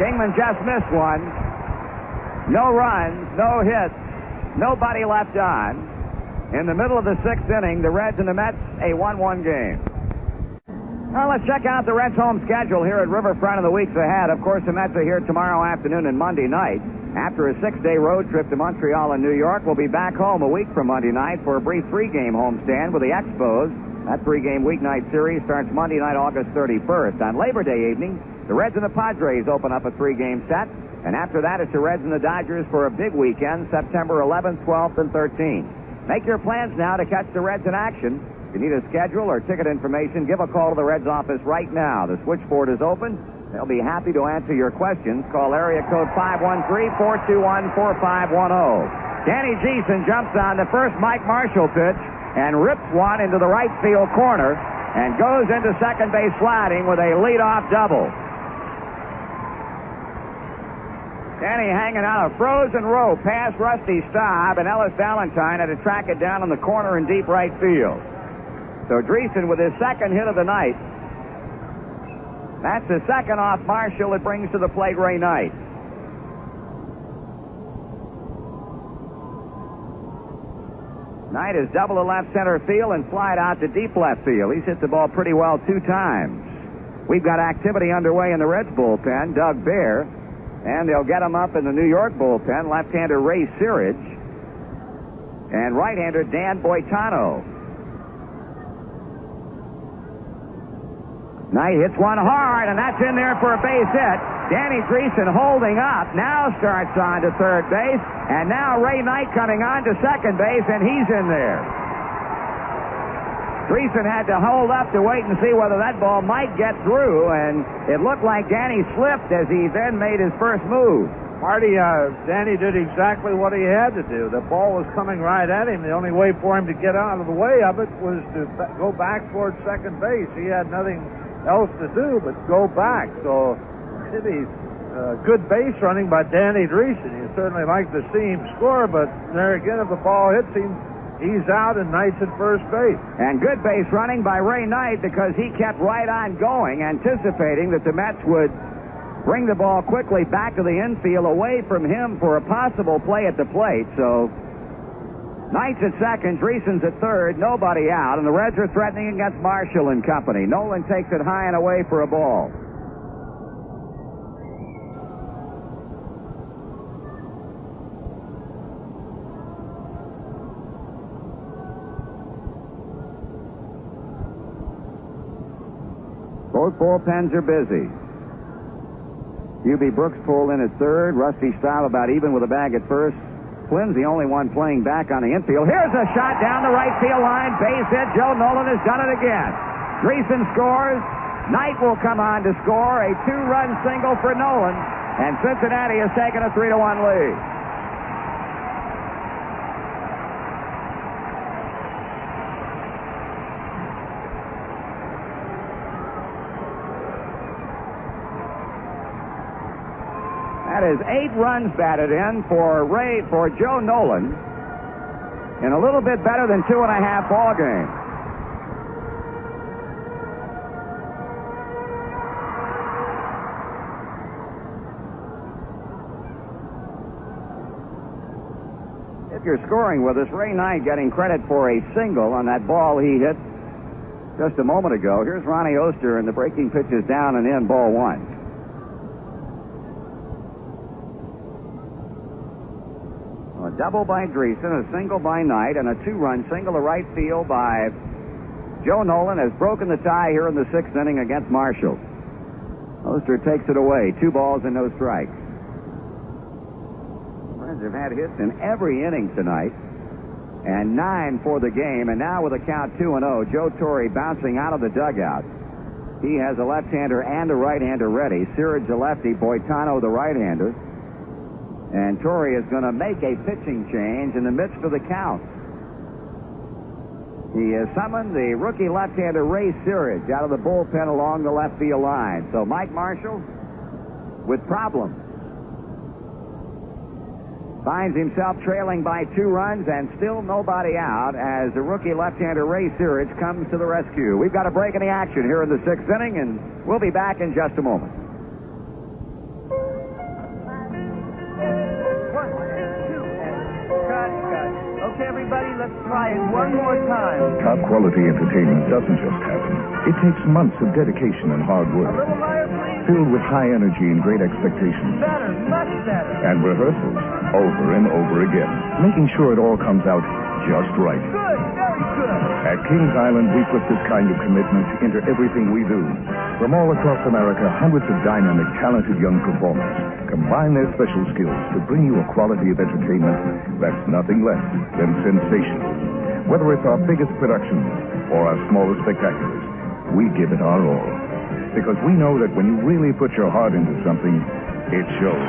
Kingman just missed one. No runs, no hits, nobody left on. In the middle of the 6th inning, the Reds and the Mets, a 1-1 game. Now let's check out the Reds' home schedule here at Riverfront in the weeks ahead. Of course, the Mets are here tomorrow afternoon and Monday night. After a 6-day road trip to Montreal and New York, we'll be back home a week from Monday night for a brief 3-game homestand with the Expos. That 3-game weeknight series starts Monday night, August 31st. On Labor Day evening, the Reds and the Padres open up a 3-game set. And after that, it's the Reds and the Dodgers for a big weekend, September 11th, 12th, and 13th. Make your plans now to catch the Reds in action. If you need a schedule or ticket information, give a call to the Reds office right now. The switchboard is open. They'll be happy to answer your questions. Call area code 513-421-4510. Danny Driessen jumps on the first Mike Marshall pitch and rips one into the right field corner and goes into second base sliding with a leadoff double. Danny hanging on a frozen rope past Rusty Staub, and Ellis Valentine had to track it down in the corner in deep right field. So Driessen with his second hit of the night. That's the second off Marshall that brings to the plate Ray Knight. Knight has doubled to left center field and flied out to deep left field. He's hit the ball pretty well 2 times. We've got activity underway in the Reds bullpen. Doug Bear, and they'll get him up in the New York bullpen. Left-hander Ray Searage and right-hander Dan Boitano. Knight hits one hard, and that's in there for a base hit. Danny Driessen holding up, now starts on to third base, and now Ray Knight coming on to second base, and he's in there. Driessen had to hold up to wait and see whether that ball might get through, and it looked like Danny slipped as he then made his first move. Marty, Danny did exactly what he had to do. The ball was coming right at him. The only way for him to get out of the way of it was to go back towards second base. He had nothing else to do but go back. So it's good base running by Danny Driessen. You certainly like to see him score, but there again, if the ball hits him, he's out and Knight's at first base. And good base running by Ray Knight because he kept right on going, anticipating that the Mets would bring the ball quickly back to the infield away from him for a possible play at the plate. So Knight's at second, Driessen's at third, nobody out, and the Reds are threatening against Marshall and company. Nolan takes it high and away for a ball. Both bullpens are busy. Hubie Brooks pulled in at third. Rusty Staub about even with a bag at first. Flynn's the only one playing back on the infield. Here's a shot down the right field line. Base hit. Joe Nolan has done it again. Driessen scores. Knight will come on to score. A 2-run single for Nolan. And Cincinnati has taken a 3-1 lead. That is 8 runs batted in for Joe Nolan in a little bit better than 2.5 ball games. If you're scoring with us, Ray Knight getting credit for a single on that ball he hit just a moment ago. Here's Ron Oester, and the breaking pitch is down and in, ball 1. A double by Driessen, a single by Knight, and a 2-run single to right field by Joe Nolan has broken the tie here in the 6th inning against Marshall. Oester takes it away. 2 balls and no strikes. Reds have had hits in every inning tonight, and 9 for the game. And now with a count 2-0, Joe Torre bouncing out of the dugout. He has a left-hander and a right-hander ready. Searage the lefty, Boitano the right-hander. And Torre is going to make a pitching change in the midst of the count. He has summoned the rookie left-hander Ray Searage out of the bullpen along the left field line. So Mike Marshall, with problems, finds himself trailing by 2 runs and still nobody out as the rookie left-hander Ray Searage comes to the rescue. We've got a break in the action here in the 6th inning, and we'll be back in just a moment. Okay, everybody, let's try it one more time. Top quality entertainment doesn't just happen. It takes months of dedication and hard work. A little higher, please. Filled with high energy and great expectations. Better, much better. And rehearsals over and over again, making sure it all comes out just right. Good, very good. At Kings Island, we put this kind of commitment into everything we do. From all across America, hundreds of dynamic, talented young performers combine their special skills to bring you a quality of entertainment that's nothing less than sensational. Whether it's our biggest productions or our smallest spectaculars, we give it our all. Because we know that when you really put your heart into something, it shows.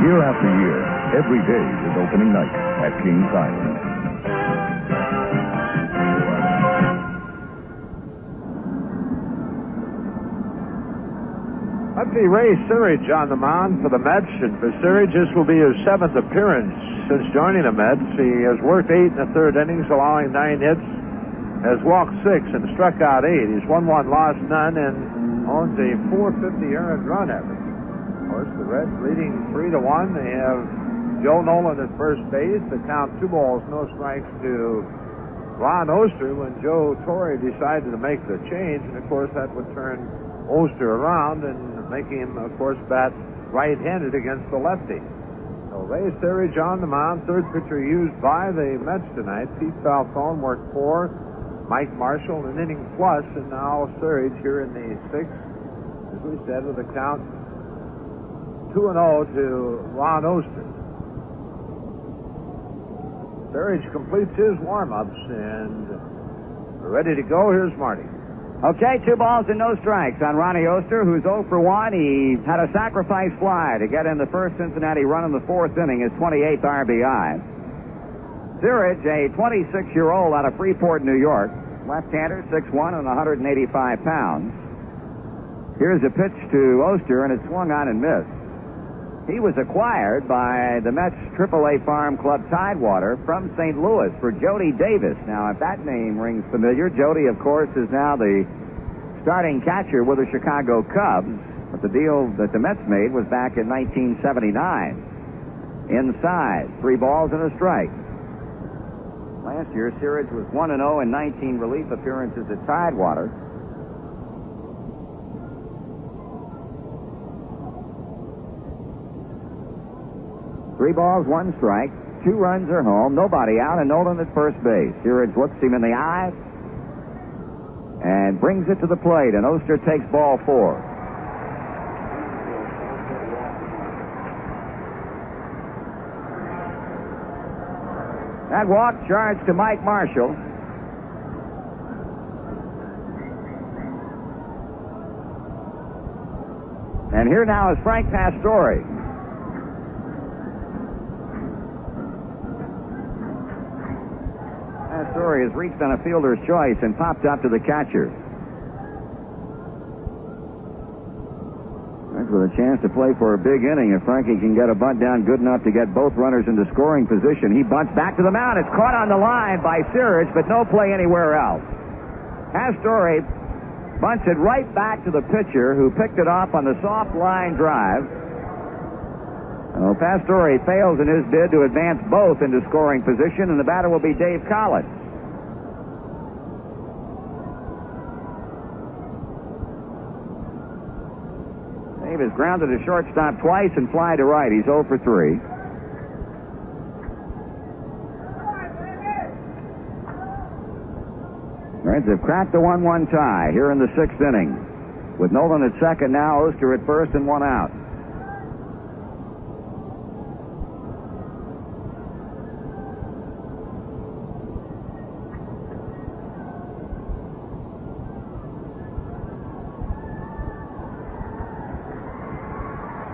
Year after year, every day is opening night at Kings Island. Lefty Ray Searage on the mound for the Mets, and for Searage, this will be his 7th appearance since joining the Mets. He has worked 8 1/3 innings, allowing 9 hits, has walked 6 and struck out 8. He's won 1, lost none, and owns a .450 earned run average. Of course, the Reds leading 3-1. They have Joe Nolan at first base. The count 2 balls, no strikes to Ron Oester when Joe Torre decided to make the change. And, of course, that would turn Oester around and make him, of course, bat right-handed against the lefty. So Ray Searage on the mound, third pitcher used by the Mets tonight. Pete Falcone worked 4, Mike Marshall an inning plus, and now Searage here in the 6th, as we said, with a count 2-0 to Ron Oester. Searage completes his warm-ups, and we're ready to go. Here's Marty. Okay, 2 balls and no strikes on Ronnie Oester, who's 0 for 1. He had a sacrifice fly to get in the first Cincinnati run in the 4th inning, his 28th RBI. Searage, a 26-year-old out of Freeport, New York, left-hander, 6'1" and 185 pounds. Here's a pitch to Oester, and it swung on and missed. He was acquired by the Mets AAA Farm Club Tidewater from St. Louis for Jody Davis. Now, if that name rings familiar, Jody, of course, is now the starting catcher with the Chicago Cubs. But the deal that the Mets made was back in 1979. Inside, 3 balls and a strike. Last year, Searage was 1-0 in 19 relief appearances at Tidewater. Three balls, 1 strike. 2 runs are home. Nobody out, and Nolan at first base. Searage looks him in the eye and brings it to the plate, and Oester takes ball 4. That walk charged to Mike Marshall. And here now is Frank Pastore. Pastore has reached on a fielder's choice and popped up to the catcher. That's with a chance to play for a big inning. If Frankie can get a bunt down good enough to get both runners into scoring position, he bunts back to the mound. It's caught on the line by Searage, but no play anywhere else. Pastore bunts it right back to the pitcher, who picked it off on the soft line drive. Well, Pastore fails in his bid to advance both into scoring position, and the batter will be Dave Collins. Dave has grounded a shortstop twice and fly to right. He's 0 for 3. Reds have cracked the 1-1 tie here in the 6th inning. With Nolan at second now, Oester at first, and 1 out.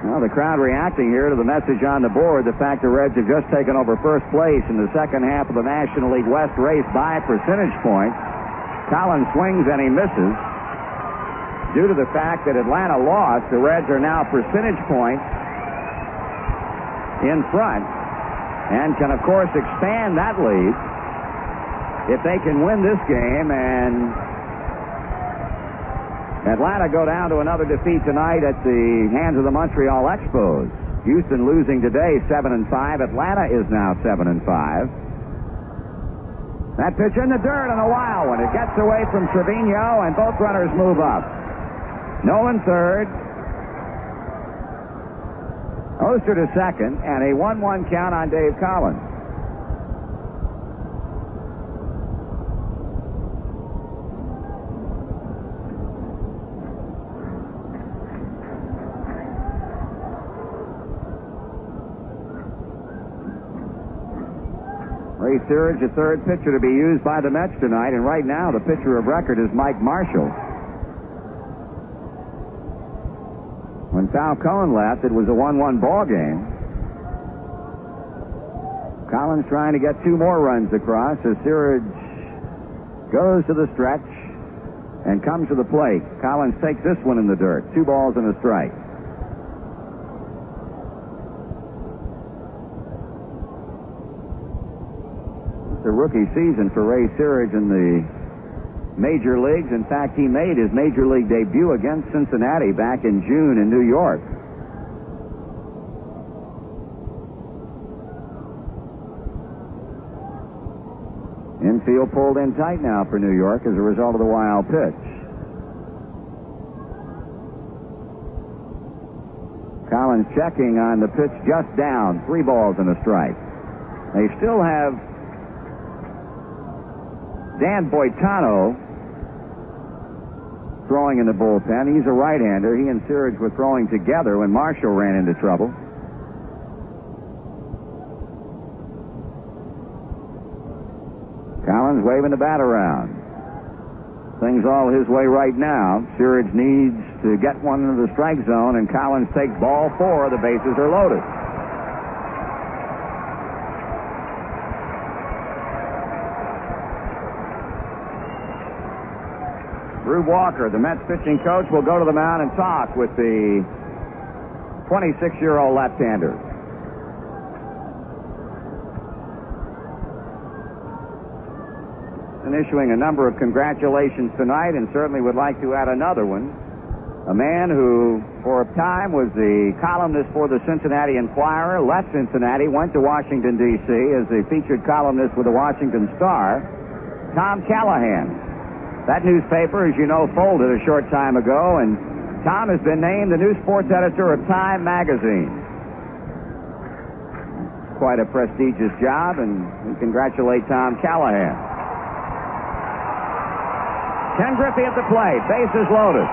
Well, the crowd reacting here to the message on the board, the fact the Reds have just taken over first place in the second half of the National League West race by percentage points. Collins swings and he misses. Due to the fact that Atlanta lost, the Reds are now percentage points in front and can, of course, expand that lead if they can win this game and Atlanta go down to another defeat tonight at the hands of the Montreal Expos. Houston losing today 7-5. Atlanta is now 7-5. That pitch in the dirt on a wild one. It gets away from Trevino, and both runners move up. Nolan third. Oester to second, and a 1-1 count on Dave Collins. Ray Searage, the third pitcher to be used by the Mets tonight, and right now the pitcher of record is Mike Marshall. When Falcone left, it was a 1-1 ball game. Collins trying to get 2 more runs across as Searage goes to the stretch and comes to the plate. Collins takes this one in the dirt. 2 balls and a strike. It's a rookie season for Ray Searage in the major leagues. In fact, he made his major league debut against Cincinnati back in June in New York. infield pulled in tight now for New York as a result of the wild pitch. Collins checking on the pitch just down. 3 balls and a strike. They still have Dan Boitano throwing in the bullpen. He's a right-hander. He and Searage were throwing together when Marshall ran into trouble. Collins waving the bat around. Things all his way right now. Searage needs to get one into the strike zone, and Collins takes ball 4. The bases are loaded. Rube Walker, the Mets pitching coach, will go to the mound and talk with the 26-year-old left-hander. And issuing a number of congratulations tonight, and certainly would like to add another one. A man who, for a time, was the columnist for the Cincinnati Enquirer, left Cincinnati, went to Washington, D.C. as the featured columnist with the Washington Star, Tom Callahan. That newspaper, as you know, folded a short time ago, and Tom has been named the new sports editor of Time magazine. Quite a prestigious job, and we congratulate Tom Callahan. Ken Griffey at the plate, bases loaded.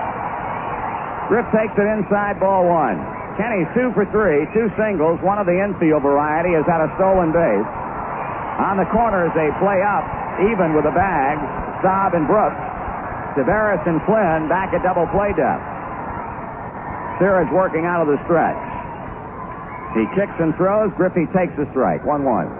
Griff takes it inside, ball 1. Kenny's 2 for 3, 2 singles. One of the infield variety has had a stolen base. On the corners, they play up, even with the bags. Staub and Brooks. Taveras and Flynn back at double play depth. Searage working out of the stretch. He kicks and throws. Griffey takes the strike. 1-1.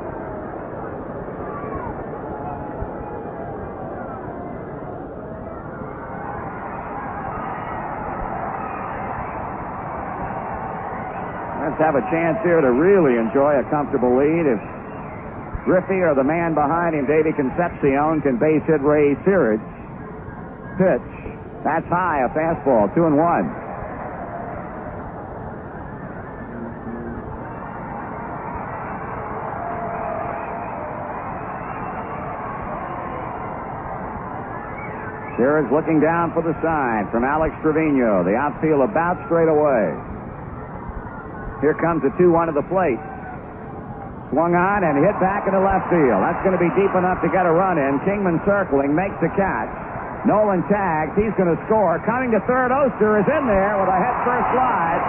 Let's have a chance here to really enjoy a comfortable lead. If Griffey or the man behind him, Dave Concepcion, can base hit Ray Searage. Pitch. That's high, a fastball. 2-1. Searage looking down for the sign from Alex Trevino. The outfield about straight away. Here comes the 2-1 to the plate. Swung on and hit back into left field. That's going to be deep enough to get a run in. Kingman circling, makes the catch. Nolan tags. He's going to score. Coming to third, Oester is in there with a head-first slide,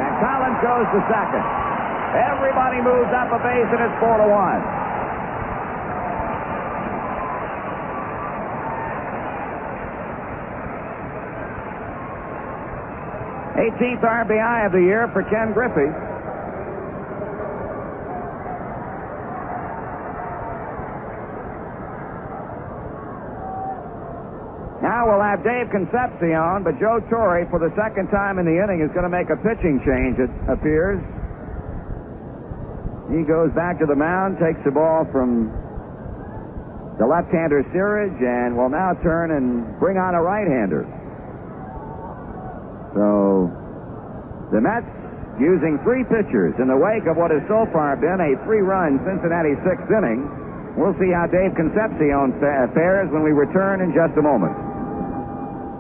and Collins goes to second. Everybody moves up a base, and it's 4-1. '18th RBI of the year for Ken Griffey. Now we'll have Dave Concepcion, but Joe Torre, for the second time in the inning, is going to make a pitching change, it appears. He goes back to the mound, takes the ball from the left-hander Searage, and will now turn and bring on a right-hander. So the Mets using 3 pitchers in the wake of what has so far been a 3-run Cincinnati 6th inning. We'll see how Dave Concepcion fares when we return in just a moment.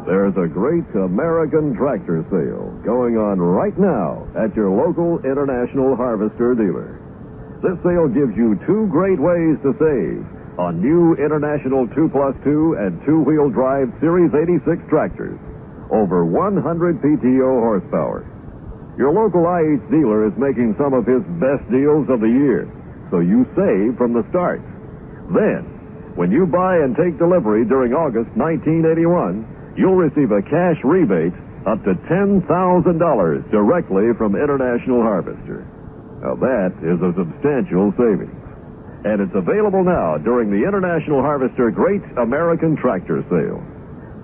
There's a great American tractor sale going on right now at your local International Harvester dealer. This sale gives you 2 great ways to save on new International 2+2 and 2-wheel drive Series 86 tractors. Over 100 PTO horsepower. Your local IH dealer is making some of his best deals of the year, so you save from the start. Then, when you buy and take delivery during August 1981, you'll receive a cash rebate up to $10,000 directly from International Harvester. Now that is a substantial savings. And it's available now during the International Harvester Great American Tractor Sale.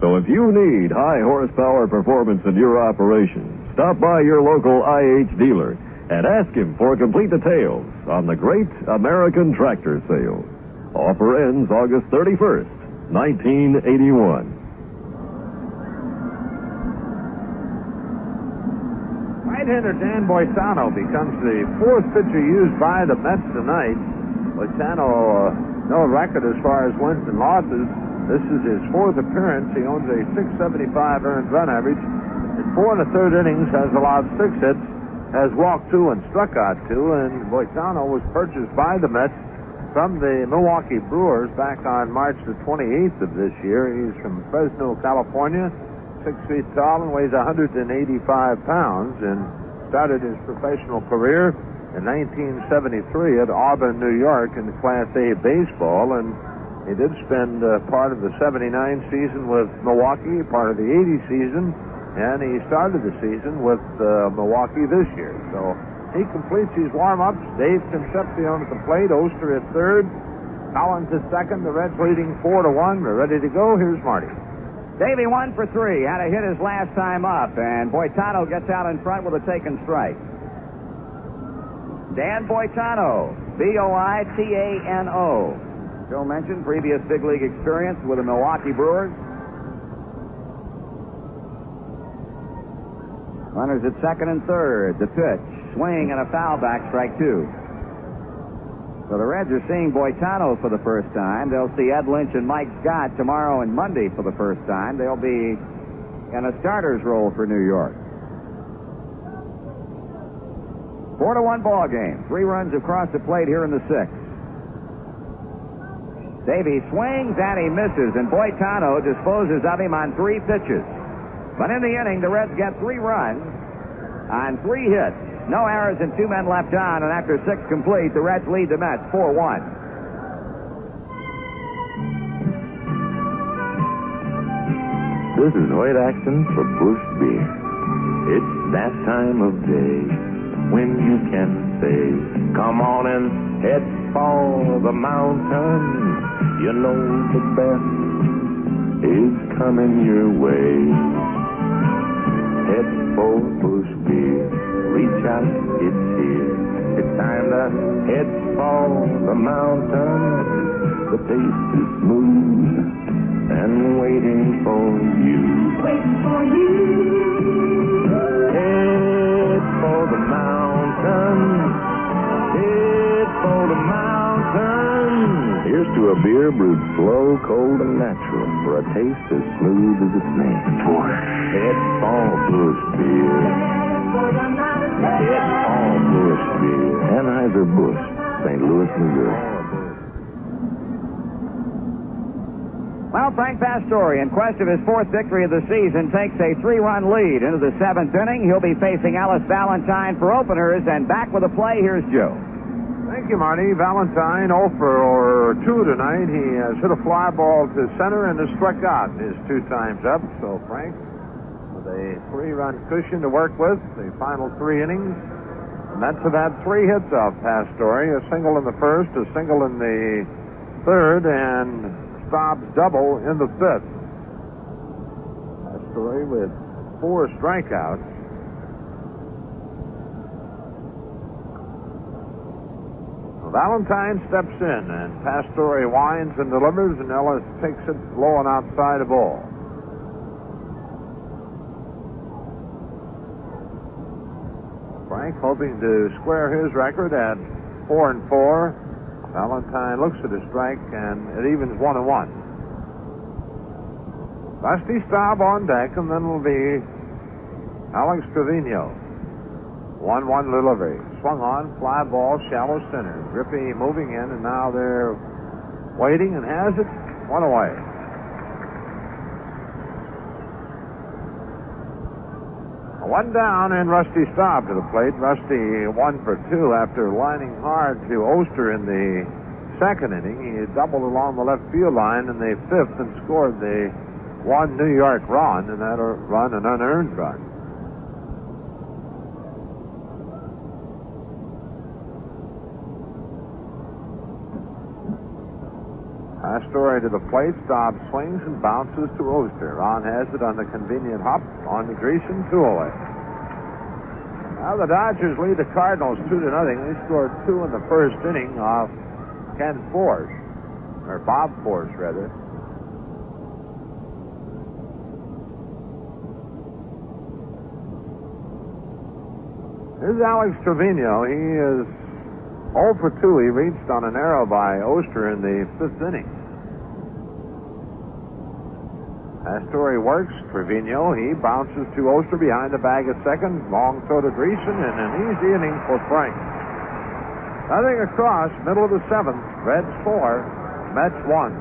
So if you need high horsepower performance in your operation, stop by your local IH dealer and ask him for complete details on the Great American Tractor Sale. Offer ends August 31st, 1981. Right-hander Dan Boitano becomes the 4th pitcher used by the Mets tonight. Boitano no record as far as wins and losses. This is his 4th appearance. He owns a .675 earned run average. In 4 1/3 innings, has allowed 6 hits, has walked 2 and struck out 2. And Boitano was purchased by the Mets from the Milwaukee Brewers back on March the 28th of this year. He's from Fresno, California, 6 feet tall and weighs 185 pounds, and started his professional career in 1973 at Auburn, New York in Class A baseball, and he did spend part of the 79 season with Milwaukee, part of the 80 season, and he started the season with Milwaukee this year. So he completes his warm-ups. Dave Concepcion at the plate, Oester at third, Collins at second, the Reds leading 4-1. They're ready to go. Here's Marty. Davey 1 for 3. Had a hit his last time up, and Boitano gets out in front with a taken strike. Dan Boitano, Boitano. Joe mentioned previous big league experience with the Milwaukee Brewers. Runners at second and third. The pitch, swing and a foul back, strike 2. So the Reds are seeing Boitano for the first time. They'll see Ed Lynch and Mike Scott tomorrow and Monday for the first time. They'll be in a starter's role for New York. 4-1 ball game. 3 runs across the plate here in the 6th. Davey swings and he misses, and Boitano disposes of him on 3 pitches. But in the inning, the Reds get 3 runs on 3 hits. No errors and 2 men left on, and after 6 complete, the Reds lead the Mets 4-1. This is Hoyt Axton for Busch Beer. It's that time of day when you can say, come on and head for the mountain. You know the best is coming your way. Head for Busch Beer. Reach out, it's here. It's time to head for the mountain. The taste is smooth and waiting for you. Waiting for you. Head for the mountain. Head for the mountain. Here's to a beer brewed slow, cold, and natural for a taste as smooth as its name. Head for Busch Beer. Head for Busch Beer. Anheuser-Busch, St. Louis, Missouri. Well, Frank Pastore, in quest of his 4th victory of the season, takes a 3-run lead into the 7th inning. He'll be facing Ellis Valentine for openers, and back with a play, here's Joe. Thank you, Marty. Valentine 0 for 2 tonight. He has hit a fly ball to center and has struck out his 2 times up. So Frank, with a 3-run cushion to work with, the final 3 innings. The Mets have had 3 hits off Pastore, a single in the 1st, a single in the 3rd, and Staub's double in the 5th. Pastore with 4 strikeouts. Valentine steps in, and Pastore winds and delivers, and Ellis takes it low and outside a ball. Frank hoping to square his record at 4-4. Valentine looks at his strike, and it evens 1-1. Rusty Staub on deck, and then it'll be Alex Trevino. 1-1 delivery. Swung on, fly ball, shallow center. Griffey moving in, and now they're waiting, and has it. 1 away. One down, and Rusty Staub to the plate. Rusty 1 for 2 after lining hard to Oester in the 2nd inning. He doubled along the left field line in the 5th and scored the 1 New York run, and that run an unearned run. Pastore to the plate. Staub swings and bounces to Oester. Ron has it on the convenient hop on the Driessen, 2 away. Now the Dodgers lead the Cardinals 2-0. They scored 2 in the 1st inning off Ken Force, or Bob Force rather. Here's Alex Trevino. He is 0 for 2 he reached on an error by Oester in the 5th inning. Pastore works. Trevino, he bounces to Oester behind the bag at second. Long throw to Driessen, and an easy inning for Frank. Nothing across, middle of the 7th. Reds 4, Mets 1.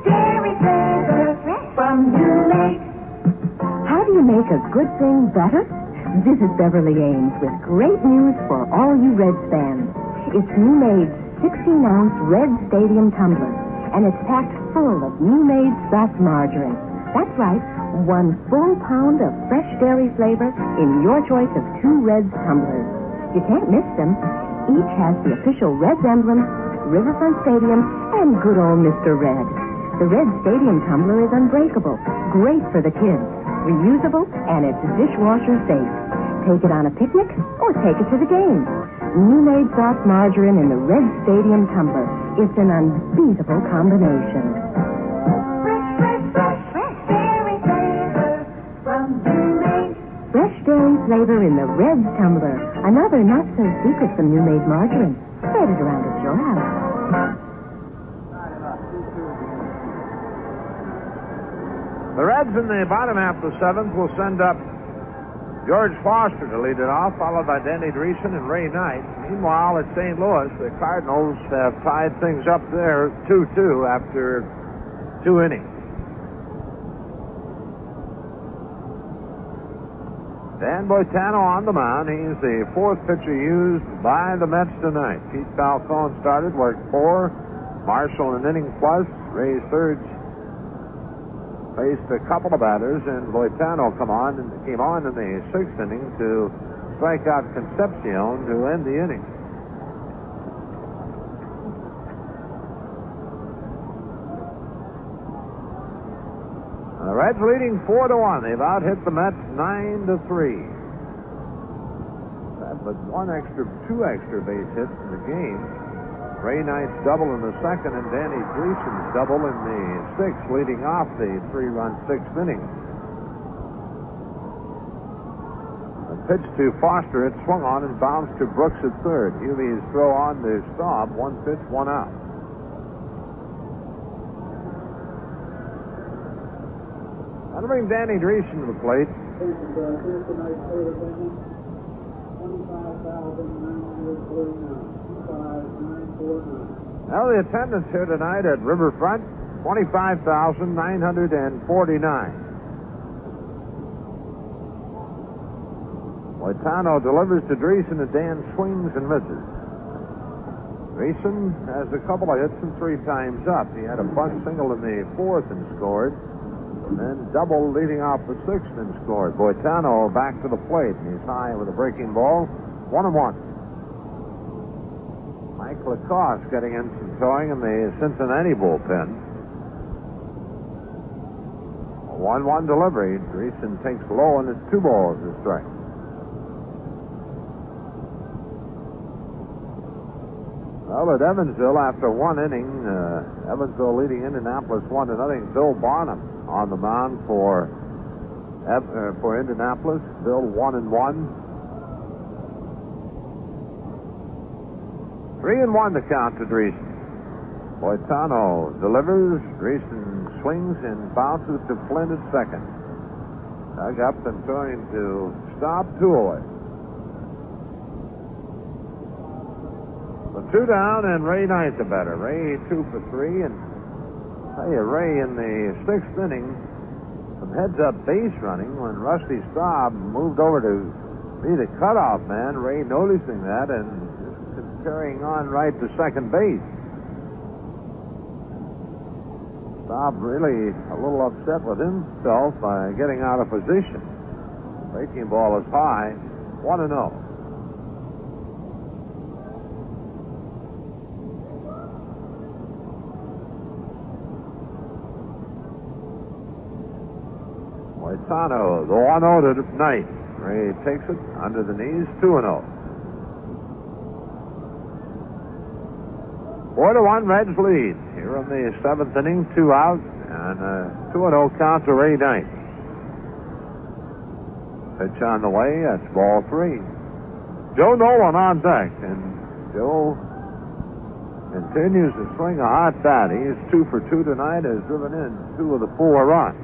Dairy flavor from Newmade. How do you make a good thing better? Visit Beverly Ames with great news for all you Reds fans. It's Newmade's 16-ounce Red Stadium tumbler, and it's packed full of Newmade soft margarine. That's right, 1 full pound of fresh dairy flavor in your choice of 2 Reds tumblers. You can't miss them. Each has the official Reds emblem, Riverfront Stadium, and good old Mr. Red. The Red Stadium tumbler is unbreakable, great for the kids, reusable, and it's dishwasher safe. Take it on a picnic or take it to the game. Newmade soft margarine in the Red Stadium tumbler. It's an unbeatable combination. Fresh dairy flavor from Newmade. Fresh dairy flavor in the Red tumbler. Another not-so-secret from Newmade margarine. Spread it around at your house. The Reds in the bottom half of the 7th will send up George Foster to lead it off, followed by Danny Driessen and Ray Knight. Meanwhile, at St. Louis, the Cardinals have tied things up there 2-2 after 2 innings. Dan Boitano on the mound. He's the 4th pitcher used by the Mets tonight. Pete Falcone started, worked 4. Marshall an inning plus. Ray Surge faced a couple of batters, and Boitano came on in the 6th inning to strike out Concepcion to end the inning. The Reds leading 4-1. They've out-hit the Mets 9-3. But 2 extra base hits in the game. Ray Knight's double in the 2nd, and Danny Driessen's double in the 6th, leading off the 3-run 6th inning. A pitch to Foster, it swung on and bounced to Brooks at 3rd. Hubie's throw on to Staub, 1 pitch, 1 out. That'll bring Danny Driessen to the plate. Well, the attendance here tonight at Riverfront, 25,949. Boitano delivers to Driessen, and Dan swings and misses. Driessen has a couple of hits and 3 times up. He had a bunt single in the 4th and scored, and then double leading off the 6th and scored. Boitano back to the plate, and he's high with a breaking ball, 1-1. Mike Lacoste getting in some throwing in the Cincinnati bullpen. A 1-1 delivery. Driessen takes low, and it's 2 balls to strike. Well, at Evansville, after 1 inning, Evansville leading Indianapolis 1-0. Bill Barnum on the mound for Indianapolis. Bill 1-1. 3-1 to count to Driessen. Boitano delivers. Driessen swings and bounces to Flynn at 2nd. Dug up and throwing to Staub, 2 away. So 2 down, and Ray Knight the batter. Ray 2 for 3, and I tell you, Ray in the 6th inning, some heads-up base running when Rusty Staub moved over to be the cutoff man. Ray noticing that and carrying on right to second base. Staub really a little upset with himself by getting out of position. Breaking ball is high, 1-0. Boitano, the 1-0 to Knight. Ray takes it under the knees, 2-0. 4-1 Reds lead. Here in the 7th inning, 2 out, and a 2-0 count to Ray Knight. Pitch on the way, that's ball 3. Joe Nolan on deck, and Joe continues to swing a hot bat. He is 2 for 2 tonight, has driven in 2 of the 4 runs.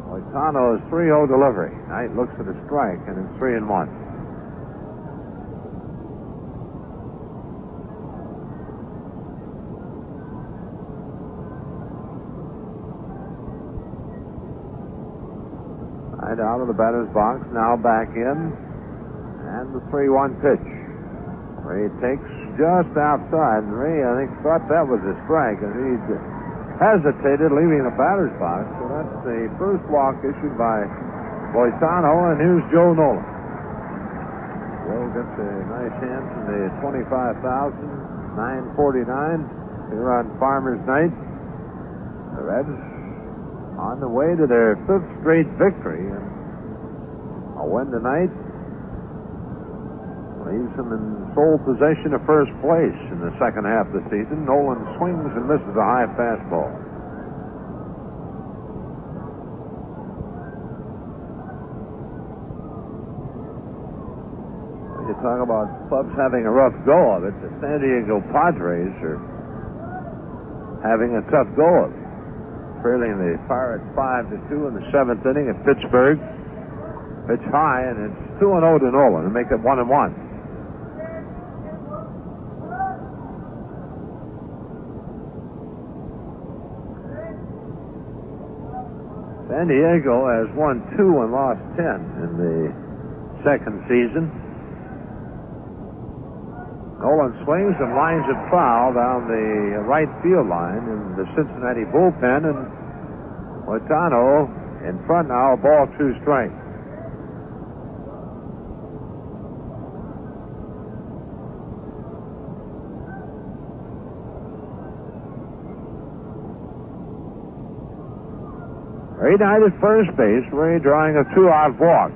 Moitano's 3-0 delivery. Knight looks at a strike, and it's 3-1. Knight out of the batter's box, now back in, and the 3-1 pitch. Ray takes just outside, and Ray, I think, thought that was a strike, and he hesitated leaving the batter's box. So that's the first walk issued by Moitano, and here's Joe Nolan. Joe gets a nice hand from the $25,949 here on Farmers Night. The Reds on the way to their 5th straight victory, and a win tonight leaves them in sole possession of first place in the second half of the season. Nolan swings and misses a high fastball. When you talk about clubs having a rough go of it, the San Diego Padres are having a tough go of it. Trailing the Pirates 5-2 in the 7th inning at Pittsburgh. Pitch high, and it's 2-0 to Nolan to make it 1-1. San Diego has won 2 and lost 10 in the second season. Nolan swings and lines it foul down the right field line in the Cincinnati bullpen, and Moitano in front now, ball 2 strikes. Ray Knight at first base, Ray drawing a 2-out walk.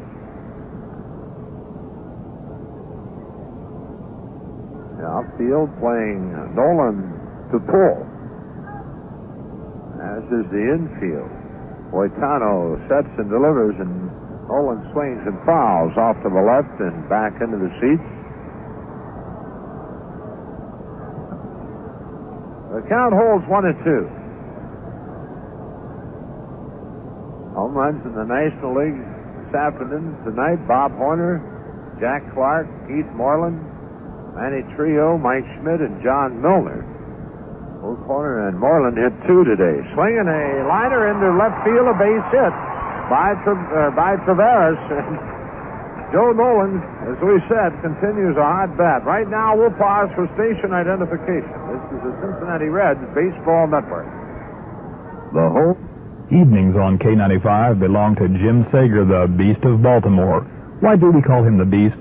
Outfield playing Nolan to pull, as is the infield. Moitano sets and delivers, and Nolan swings and fouls off to the left and back into the seats. The count holds 1-2. Home runs in the National League this afternoon. Tonight, Bob Horner, Jack Clark, Keith Moreland, Manny Trio, Mike Schmidt, and John Milner. Both Horner and Moreland hit 2 today. Swinging a liner into left field, a base hit by Taveras. Joe Nolan, as we said, continues a hot bat. Right now, we'll pause for station identification. This is the Cincinnati Reds Baseball Network. The whole evenings on K95 belong to Jim Sager, the Beast of Baltimore. Why do we call him the Beast?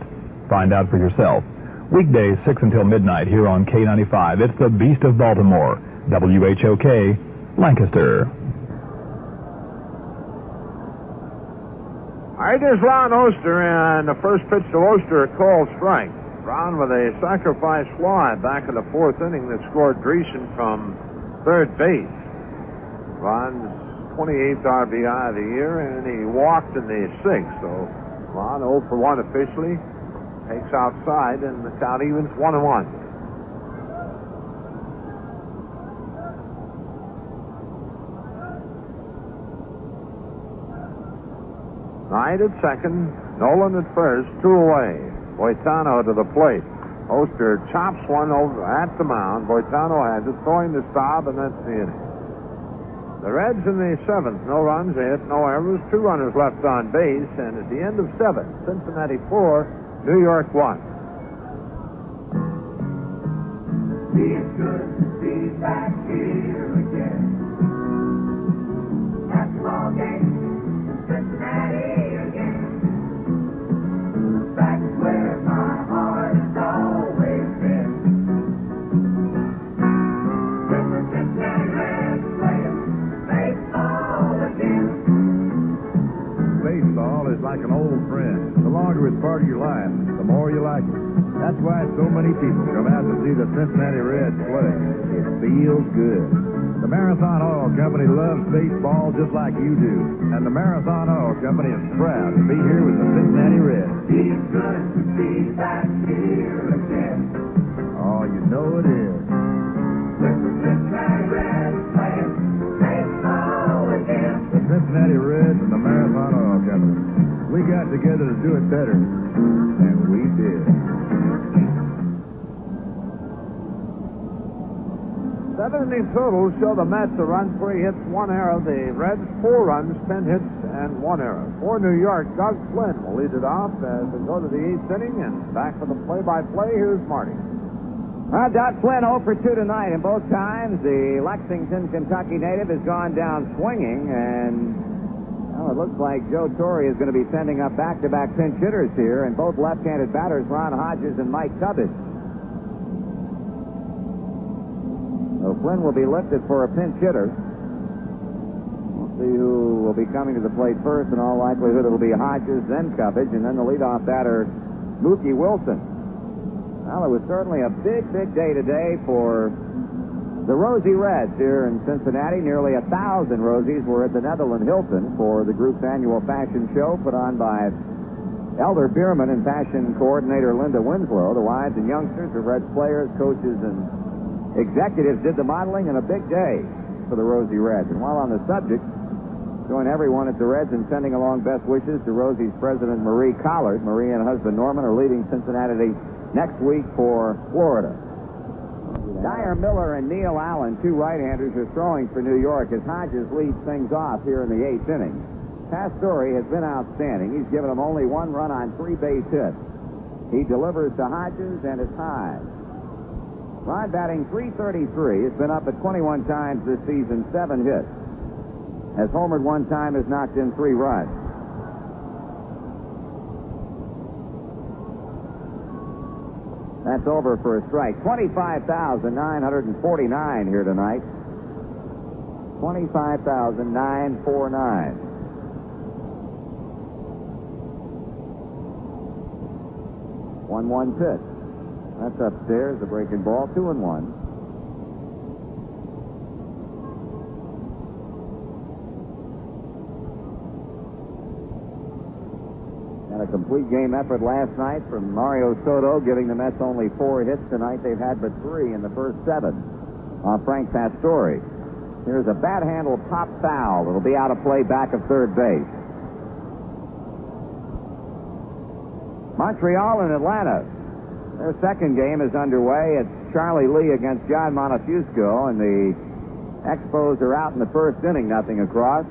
Find out for yourself. Weekdays 6 until midnight here on K95. It's the Beast of Baltimore. WHOK, Lancaster. All right, there's Ron Oester, and the first pitch to Oester, a called strike. Ron with a sacrifice fly back in the 4th inning that scored Driessen from third base. Ron's 28th RBI of the year, and he walked in the 6th. So Ron 0 for 1 officially. Takes outside, and the count evens 1-1. Knight at second, Nolan at first, 2 away. Moitano to the plate. Oester chops one over at the mound. Moitano has it, throwing to Staub, and that's the inning. The Reds in the 7th, no runs, a hit, no errors, 2 runners left on base, and at the end of 7, Cincinnati 4, New York 1. It's good to be back here again. Basketball game in Cincinnati again. Back where my heart has always been. Remember Cincinnati Reds playing baseball again. Baseball is like an old friend. The longer it's part of your life, the more you like it. That's why so many people come out to see the Cincinnati Reds play. It feels good. The Marathon Oil Company loves baseball just like you do. And the Marathon Oil Company is proud to be here with the Cincinnati Reds. Feels good to be back here again. Oh, you know it is. With the Cincinnati Reds playing baseball again. The Cincinnati Reds and the Marathon Oil Company. We got together to do it better. And we did. 70 totals show the Mets a run, 3 hits, 1 error. The Reds, 4 runs, 10 hits, and 1 error. For New York, Doug Flynn will lead it off as we go to the 8th inning. And back for the play-by-play, here's Marty. Doug Flynn 0 for 2 tonight, and both times the Lexington, Kentucky native has gone down swinging, and well, it looks like Joe Torre is going to be sending up back-to-back pinch hitters here, and both left-handed batters, Ron Hodges and Mike Cubbage. So Flynn will be lifted for a pinch hitter. We'll see who will be coming to the plate first. In all likelihood, it'll be Hodges, then Cubbage, and then the leadoff batter, Mookie Wilson. Well, it was certainly a big, big day today for the Rosie Reds here in Cincinnati. Nearly 1,000 Rosies were at the Netherland Hilton for the group's annual fashion show put on by Elder Bierman and fashion coordinator Linda Winslow. The wives and youngsters of Reds players, coaches, and executives did the modeling, and a big day for the Rosie Reds. And while on the subject, join everyone at the Reds in sending along best wishes to Rosie's president, Marie Collard. Marie and husband Norman are leaving Cincinnati next week for Florida. Dyer Miller and Neil Allen, 2 right-handers, are throwing for New York as Hodges leads things off here in the 8th inning. Pastore has been outstanding. He's given them only 1 run on 3 base hits. He delivers to Hodges and is high. Ron batting .333, has been up at 21 times this season, 7 hits. Has homered 1 time, has knocked in 3 runs. That's over for a strike. 25,949 here tonight. 25,949. 1-1 pitch. That's upstairs, the breaking ball, 2-1. And a complete game effort last night from Mario Soto, giving the Mets only 4 hits tonight. They've had but 3 in the first 7 on Frank Pastore. Here's a bat handle pop foul. It'll be out of play back of third base. Montreal and Atlanta. Their second game is underway. It's Charlie Lee against John Montefusco, and the Expos are out in the first inning, nothing across.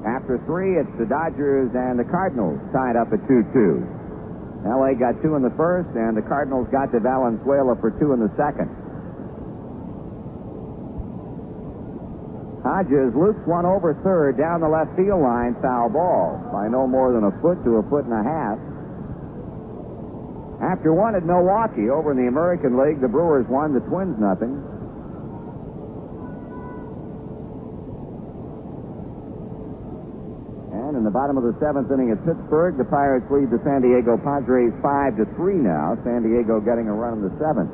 After 3, it's the Dodgers and the Cardinals tied up at 2-2. L.A. got 2 in the first, and the Cardinals got to Valenzuela for 2 in the second. Hodges loops one over third down the left field line, foul ball by no more than a foot to a foot and a half. After 1 at Milwaukee, over in the American League, the Brewers won, the Twins nothing. And in the bottom of the 7th inning at Pittsburgh, the Pirates lead the San Diego Padres 5-3 now. San Diego getting a run in the 7th.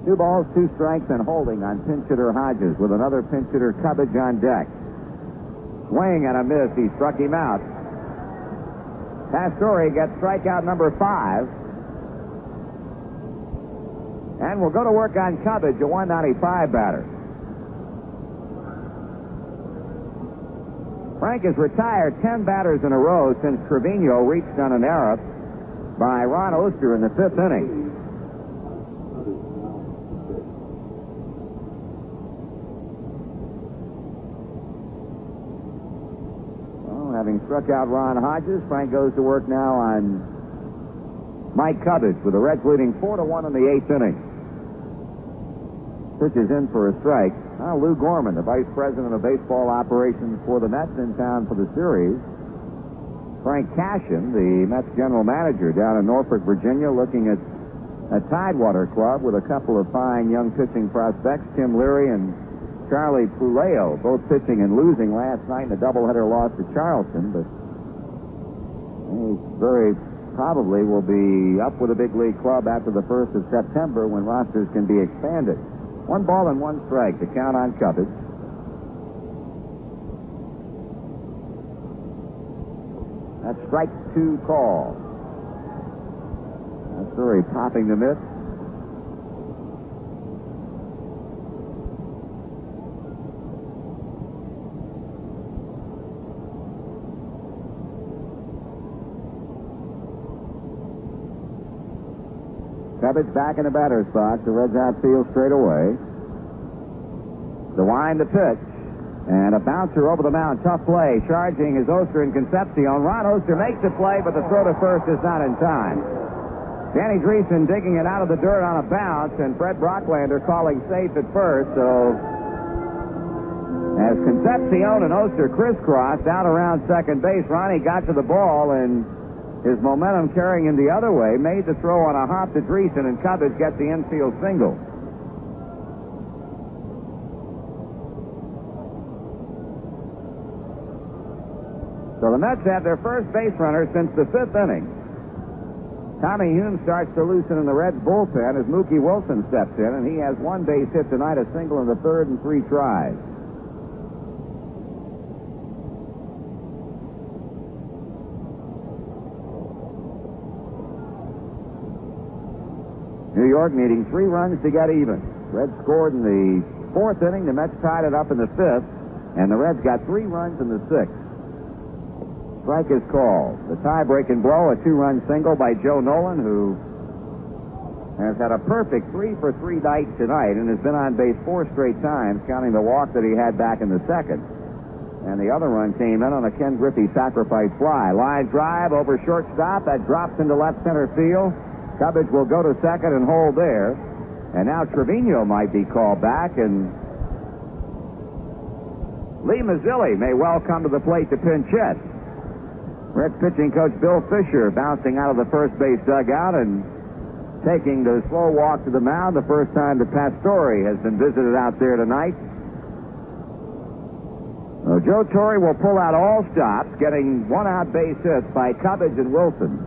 Two balls, 2 strikes, and holding on pinch hitter Hodges with another pinch hitter Cubbage on deck. Swing and a miss. He struck him out. Pastore gets strikeout number 5. And we'll go to work on Cubbage, a 195 batter. Frank has retired 10 batters in a row since Trevino reached on an error by Ron Oester in the 5th inning. Having struck out Ron Hodges, Frank goes to work now on Mike Cubbage, with the Reds leading 4-1 in the 8th inning. Pitch is in for a strike. Now Lou Gorman, the vice president of baseball operations for the Mets, in town for the series. Frank Cashin, the Mets general manager down in Norfolk, Virginia, looking at a Tidewater club with a couple of fine young pitching prospects, Tim Leary and Charlie Puleo, both pitching and losing last night in a doubleheader loss to Charleston, but he's very probably will be up with a big league club after the 1st of September when rosters can be expanded. 1 ball and 1 strike to count on Cubbage. That's strike 2 call. Pastore popping the mitt. Cubbage back in the batter's box. The Reds outfield straight away. The wind, the pitch, and a bouncer over the mound. Tough play. Charging is Oester and Concepcion. Ron Oester makes the play, but the throw to first is not in time. Dan Driessen digging it out of the dirt on a bounce, and Fred Brocklander calling safe at first. So as Concepcion and Oester crisscrossed out around second base, Ronnie got to the ball, and his momentum carrying him the other way made the throw on a hop to Driessen, and Cubbage gets the infield single. So the Mets have their first base runner since the 5th inning. Tommy Hume starts to loosen in the Reds bullpen as Mookie Wilson steps in, and he has 1 base hit tonight, a single in the 3rd and 3 tries. New York needing 3 runs to get even. Reds scored in the 4th inning. The Mets tied it up in the 5th, and the Reds got 3 runs in the 6th. Strike is called. The tie-breaking blow, a 2-run single by Joe Nolan, who has had a perfect 3-for-3 night tonight and has been on base 4 straight times, counting the walk that he had back in the 2nd. And the other run came in on a Ken Griffey sacrifice fly. Line drive over shortstop. That drops into left center field. Cubbage will go to second and hold there. And now Trevino might be called back, and Lee Mazzilli may well come to the plate to pinch hit. Reds pitching coach Bill Fisher bouncing out of the first base dugout and taking the slow walk to the mound. The first time that Pastore has been visited out there tonight. Joe Torre will pull out all stops, getting 1 out base hits by Cubbage and Wilson.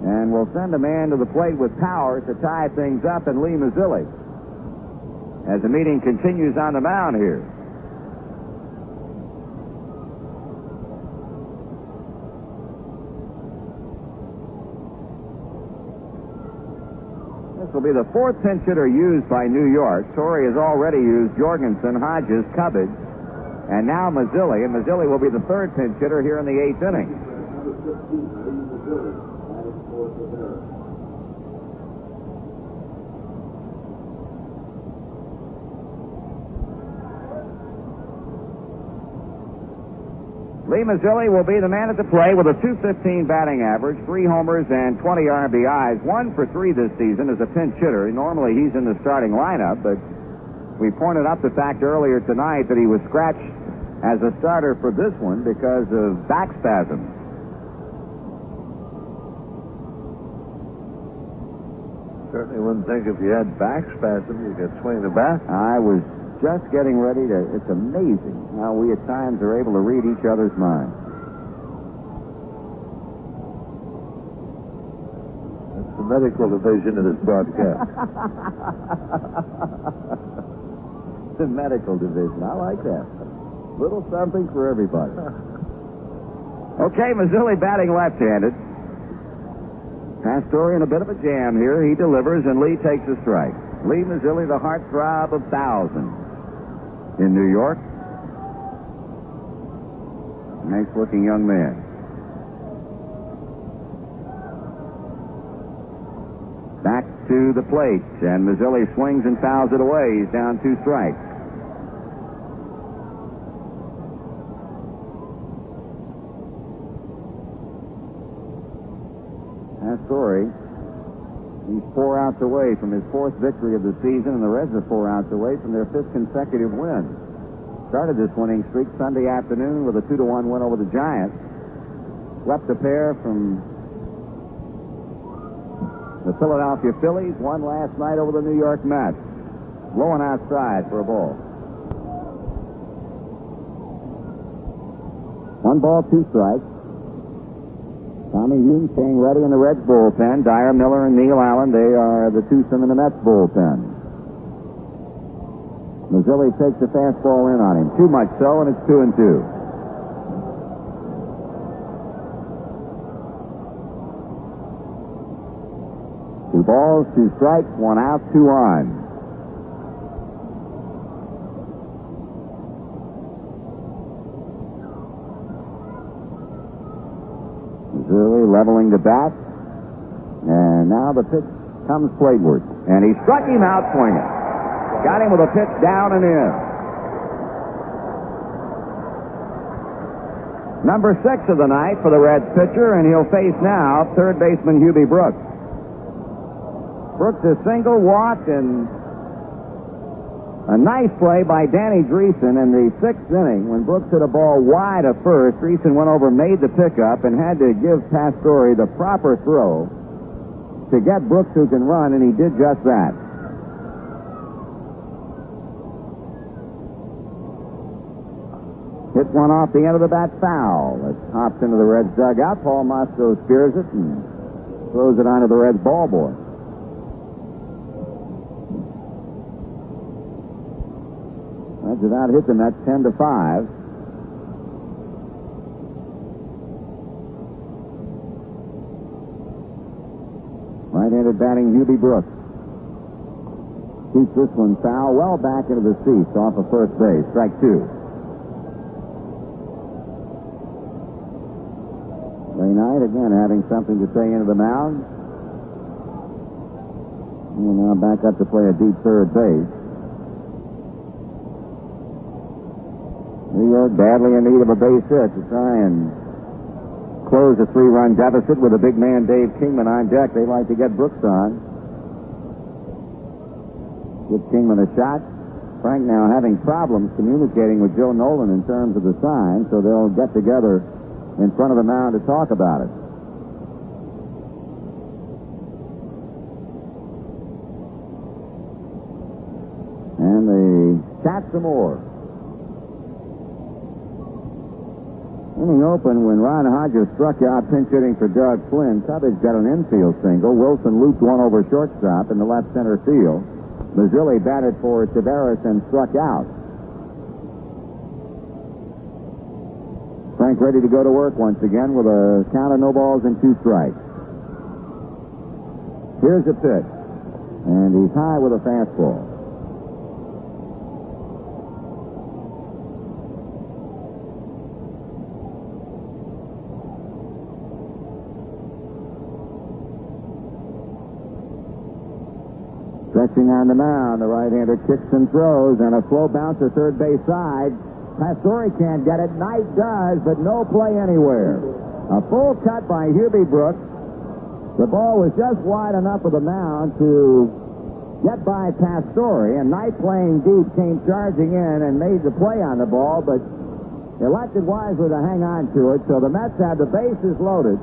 And will send a man to the plate with power to tie things up, and Lee Mazzilli, as the meeting continues on the mound here. This will be the 4th pinch hitter used by New York. Torre has already used Jorgensen, Hodges, Cubbage, and now Mazzilli. And Mazzilli will be the 3rd pinch hitter here in the 8th inning. Lee Mazzilli will be the man at the plate with a .215 batting average, 3 homers and 20 RBIs, 1 for 3 this season as a pinch hitter. Normally he's in the starting lineup, but we pointed out the fact earlier tonight that he was scratched as a starter for this one because of back spasms. Certainly wouldn't think if you had back spasm you could swing the bat. I was just getting ready to... It's amazing how we at times are able to read each other's minds. That's the medical division of this broadcast. The medical division. I like that. Little something for everybody. Okay, Mazzilli batting left-handed. Pastore in a bit of a jam here. He delivers, and Lee takes a strike. Lee Mazzilli, the heartthrob of thousands in New York. Nice-looking young man. Back to the plate, and Mazzilli swings and fouls it away. He's down 2 strikes. Pastore, he's 4 outs away from his 4th victory of the season, and the Reds are 4 outs away from their 5th consecutive win. Started this winning streak Sunday afternoon with a 2-1 win over the Giants. Swept a pair from the Philadelphia Phillies, won last night over the New York Mets. Blowing outside for a ball. 1 ball, 2 strikes. Tommy Hughes staying ready in the Reds bullpen. Dyer, Miller, and Neil Allen, they are the twosome in the Mets bullpen. Mazzilli takes the fastball in on him. Too much so, and it's 2-2. 2 balls, 2 strikes, 1 out, 2 on. Mazzilli leveling the bat. And now the pitch comes plateward. And he struck him out swinging. Got him with a pitch down and in. Number 6 of the night for the Reds pitcher, and he'll face now third baseman Hubie Brooks. Brooks a single, walked, and a nice play by Danny Driessen in the 6th inning when Brooks hit a ball wide of first. Driessen went over, made the pickup, and had to give Pastore the proper throw to get Brooks who can run, and he did just that. Hit one off the end of the bat foul. It hops into the Reds dugout. Paul Mosco spears it and throws it onto the Reds ball boy. Reds have out hit the Mets 10-5. Right-handed batting Hubie Brooks. Keeps this one foul well back into the seats off of first base. Strike 2. Ray Knight again having something to say into the mound. And now back up to play a deep third base. New York badly in need of a base hit to try and close a 3-run deficit with a big man Dave Kingman on deck. They like to get Brooks on. Give Kingman a shot. Frank now having problems communicating with Joe Nolan in terms of the sign, so they'll get together in front of the mound to talk about it. And they chat some more. Inning open when Ron Hodges struck out pinch hitting for Doug Flynn. Taveras got an infield single. Wilson looped one over shortstop in the left center field. Mazzilli batted for Taveras and struck out. Frank ready to go to work once again with a count of no balls and 2 strikes. Here's a pitch. And he's high with a fastball. Stretching on the mound, the right-hander kicks and throws, and a slow bounce to third base side. Pastore can't get it. Knight does, but no play anywhere. A full cut by Hubie Brooks. The ball was just wide enough of the mound to get by Pastore, and Knight playing deep came charging in and made the play on the ball, but elected wisely to hang on to it, so the Mets have the bases loaded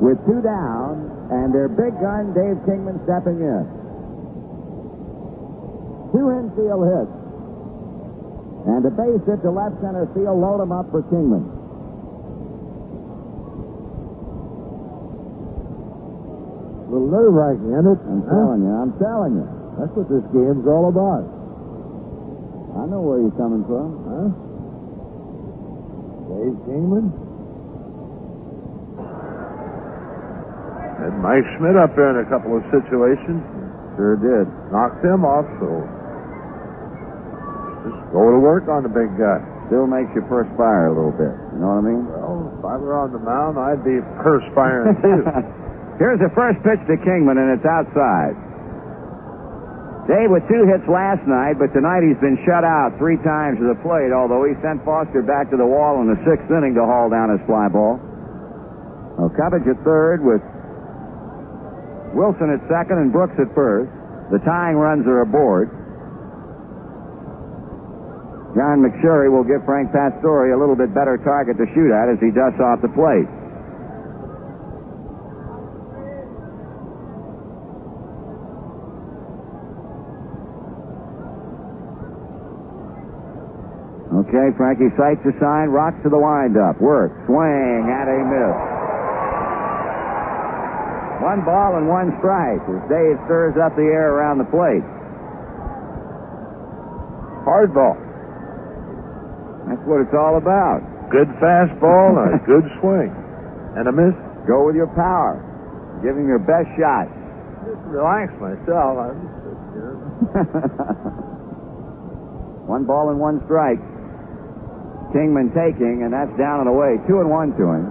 with 2 down, and their big gun, Dave Kingman, stepping in. 2 infield hits. And a base hit to left center field. Load him up for Kingman. A little nerve-wracking, isn't it? I'm telling you. That's what this game's all about. I know where you're coming from. Huh? Dave Kingman? Had Mike Schmidt up there in a couple of situations. Sure did. Knocked him off, so just go to work on the big guy. Still makes you perspire a little bit. You know what I mean? Well, if I were on the mound, I'd be perspiring too. Here's the first pitch to Kingman, and it's outside. Dave with 2 hits last night, but tonight he's been shut out 3 times to the plate, although he sent Foster back to the wall in the 6th inning to haul down his fly ball. Coverage at third with Wilson at second and Brooks at first. The tying runs are aboard. John McSherry will give Frank Pastore a little bit better target to shoot at as he dusts off the plate. Okay, Frankie sights the sign, rocks to the windup, works, swing, and a miss. 1 ball and 1 strike as Dave stirs up the air around the plate. Hard ball. That's what it's all about. Good fastball and a good swing. And a miss. Go with your power. Give him your best shot. Just relax myself. 1 ball and 1 strike. Kingman taking, and that's down and away. 2-1 to him.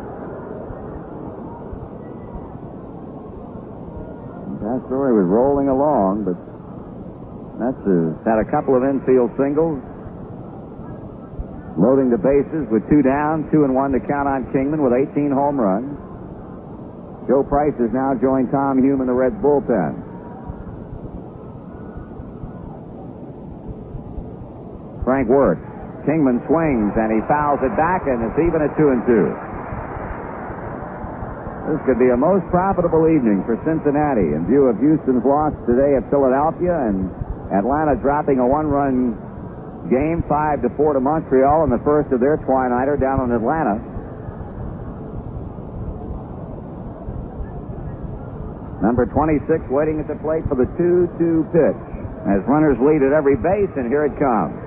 Pastore was rolling along, but that's had a couple of infield singles. Loading the bases with 2 down, 2-1 to count on Kingman with 18 home runs. Joe Price has now joined Tom Hume in the Reds bullpen. Frank works. Kingman swings, and he fouls it back, and it's even at 2-2. This could be a most profitable evening for Cincinnati in view of Houston's loss today at Philadelphia and Atlanta dropping a 1-run game 5-4 to Montreal in the first of their twilighter down in Atlanta. Number 26 waiting at the plate for the 2-2 pitch as runners lead at every base, and here it comes.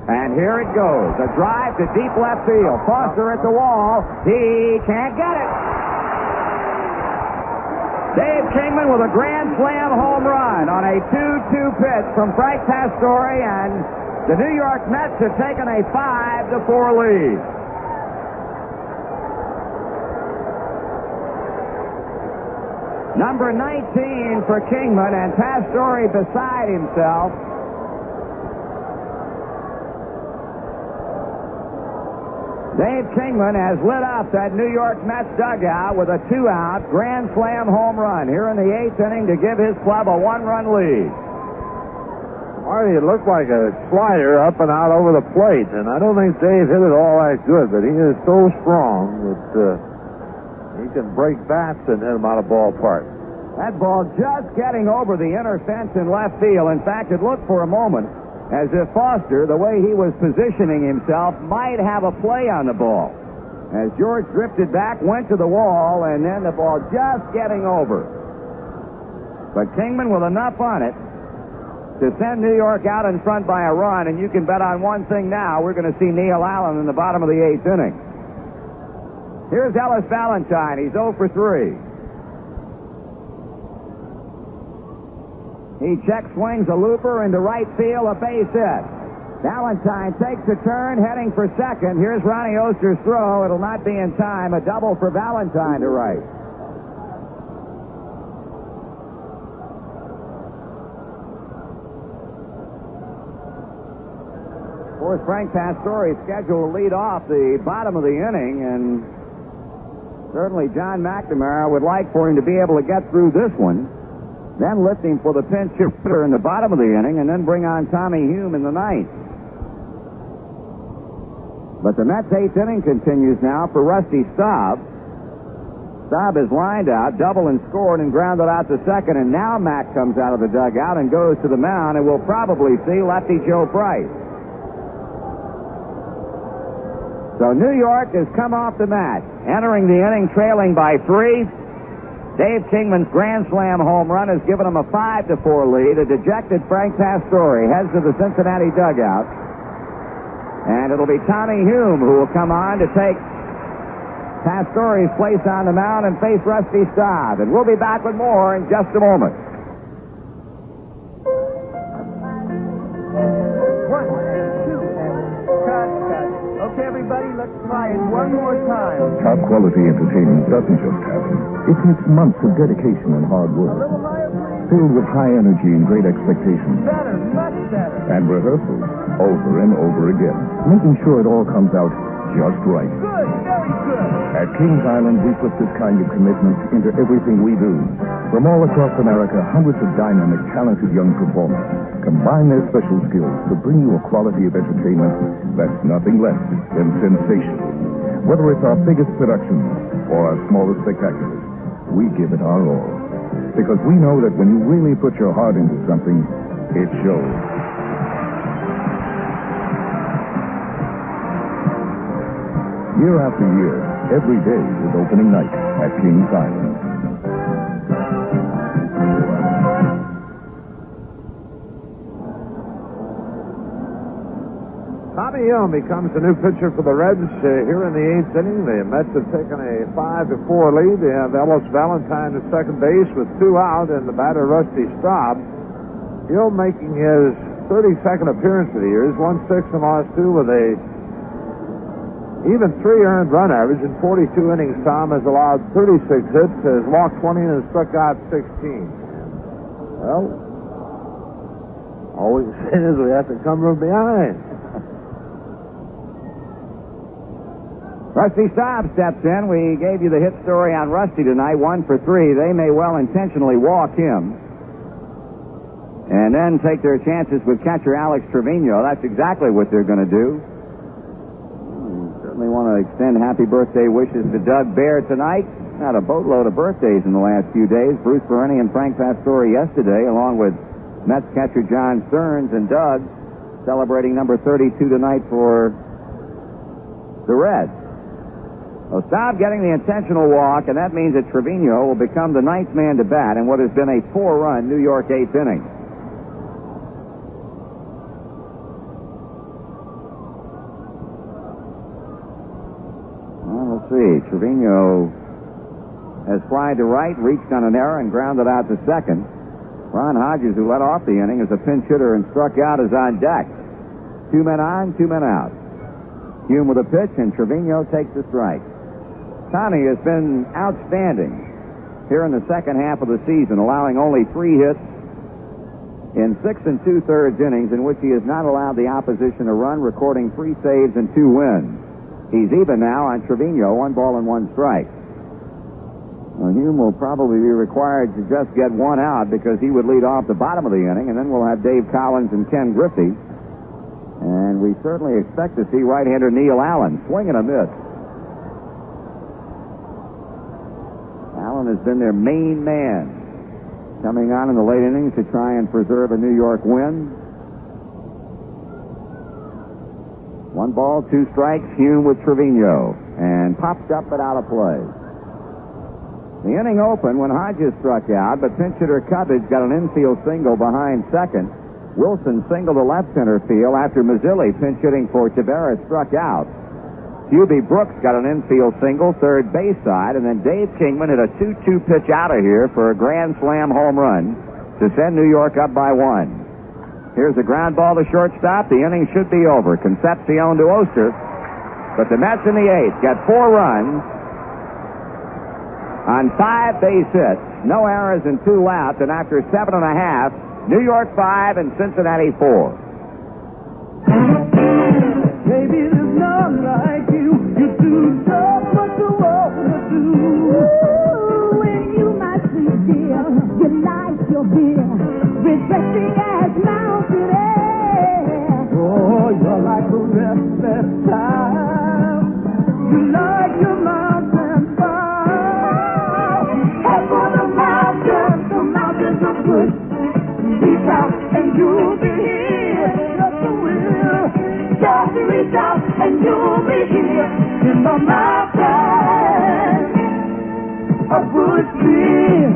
And here it goes. A drive to deep left field. Foster at the wall. He can't get it. Dave Kingman with a grand slam home run on a 2-2 pitch from Frank Pastore, and the New York Mets have taken a 5-4 lead. Number 19 for Kingman, and Pastore beside himself. Dave Kingman has lit up that New York Mets dugout with a 2-out grand slam home run here in the 8th inning to give his club a 1-run lead. Marty, it looked like a slider up and out over the plate, and I don't think Dave hit it all that good, but he is so strong that he can break bats and hit them out of ballpark. That ball just getting over the inner fence in left field. In fact, it looked for a moment as if Foster, the way he was positioning himself, might have a play on the ball. As George drifted back, went to the wall, and then the ball just getting over. But Kingman with enough on it to send New York out in front by a run, and you can bet on one thing now, we're going to see Neil Allen in the bottom of the 8th inning. Here's Ellis Valentine. He's 0 for 3. He check swings a looper into right field, a base hit. Valentine takes a turn, heading for second. Here's Ron Oester's throw. It'll not be in time. A double for Valentine to right. Of course, Frank Pastore is scheduled to lead off the bottom of the inning, and certainly John McNamara would like for him to be able to get through this one. Then lift him for the pinch hitter in the bottom of the inning, and then bring on Tommy Hume in the 9th. But the Mets' 8th inning continues now for Rusty Staub. Staub is lined out, double and scored, and grounded out to second, and now Mac comes out of the dugout and goes to the mound, and we'll probably see lefty Joe Price. So New York has come off the mat, entering the inning trailing by 3. Dave Kingman's grand slam home run has given him a 5-4 lead. A dejected Frank Pastore heads to the Cincinnati dugout. And it'll be Tommy Hume who will come on to take Pastore's place on the mound and face Rusty Staub. And we'll be back with more in just a moment. 1, 2, cut. Okay, everybody, let's try it one more time. Top quality entertainment doesn't just happen. It takes months of dedication and hard work, filled with high energy and great expectations. Better, much better. And rehearsals over and over again, making sure it all comes out just right. Good, very good. At Kings Island, we put this kind of commitment into everything we do. From all across America, hundreds of dynamic, talented young performers combine their special skills to bring you a quality of entertainment that's nothing less than sensational. Whether it's our biggest productions or our smallest spectaculars, we give it our all. Because we know that when you really put your heart into something, it shows. Year after year, every day is opening night at Kings Island. Tommy Hume becomes the new pitcher for the Reds here in the 8th inning. The Mets have taken a 5-4 lead. They have Ellis Valentine at second base with 2 out, and the batter Rusty Staub. Hume making his 32nd appearance of the year. He's won 6 and lost 2 with a even 3 earned run average. In 42 innings, Tom has allowed 36 hits, has walked 20, and has struck out 16. Well, all we can say is we have to come from behind. Rusty Staub steps in. We gave you the hit story on Rusty tonight, 1 for 3. They may well intentionally walk him and then take their chances with catcher Alex Trevino. That's exactly what they're going to do. We certainly want to extend happy birthday wishes to Doug Baer tonight. Had a boatload of birthdays in the last few days. Bruce Bereni and Frank Pastore yesterday, along with Mets catcher John Stearns and Doug, celebrating number 32 tonight for the Reds. Well, Staub getting the intentional walk, and that means that Trevino will become the 9th man to bat in what has been a 4-run New York 8th inning. Well, let's see. Trevino has flied to right, reached on an error, and grounded out to second. Ron Hodges, who led off the inning as a pinch hitter and struck out, is on deck. 2 men on, 2 men out. Hume with a pitch, and Trevino takes the strike. Tommy has been outstanding here in the second half of the season, allowing only 3 hits in 6 2/3 innings, in which he has not allowed the opposition a run, recording 3 saves and 2 wins. He's even now on Trevino, 1 ball and 1 strike. Well, Hume will probably be required to just get 1 out because he would lead off the bottom of the inning, and then we'll have Dave Collins and Ken Griffey. And we certainly expect to see right-hander Neil Allen swing and a miss. Allen has been their main man, coming on in the late innings to try and preserve a New York win. 1 ball, 2 strikes, Hume with Trevino, and popped up but out of play. The inning opened when Hodges struck out, but pinch hitter Cubbage got an infield single behind second. Wilson singled to left center field after Mazzilli, pinch hitting for Taveras, struck out. Hubie Brooks got an infield single, third base side, and then Dave Kingman hit a 2-2 pitch out of here for a grand slam home run to send New York up by 1. Here's a ground ball to shortstop. The inning should be over. Concepcion to Oester. But the Mets in the 8th get 4 runs on 5 base hits, no errors and 2 outs, and after 7.5, New York 5 and Cincinnati 4. Baby, there's none like you. You do just what you want to do. Ooh, when you my sweet dear, you like your beer, refreshing as mountain air. Oh, you're like a restless time. You like your mountain fire. Head for the mountains are good. Reach out and you'll be here. Just a will. Just reach out and you'll be here in the mountains of Woodfield.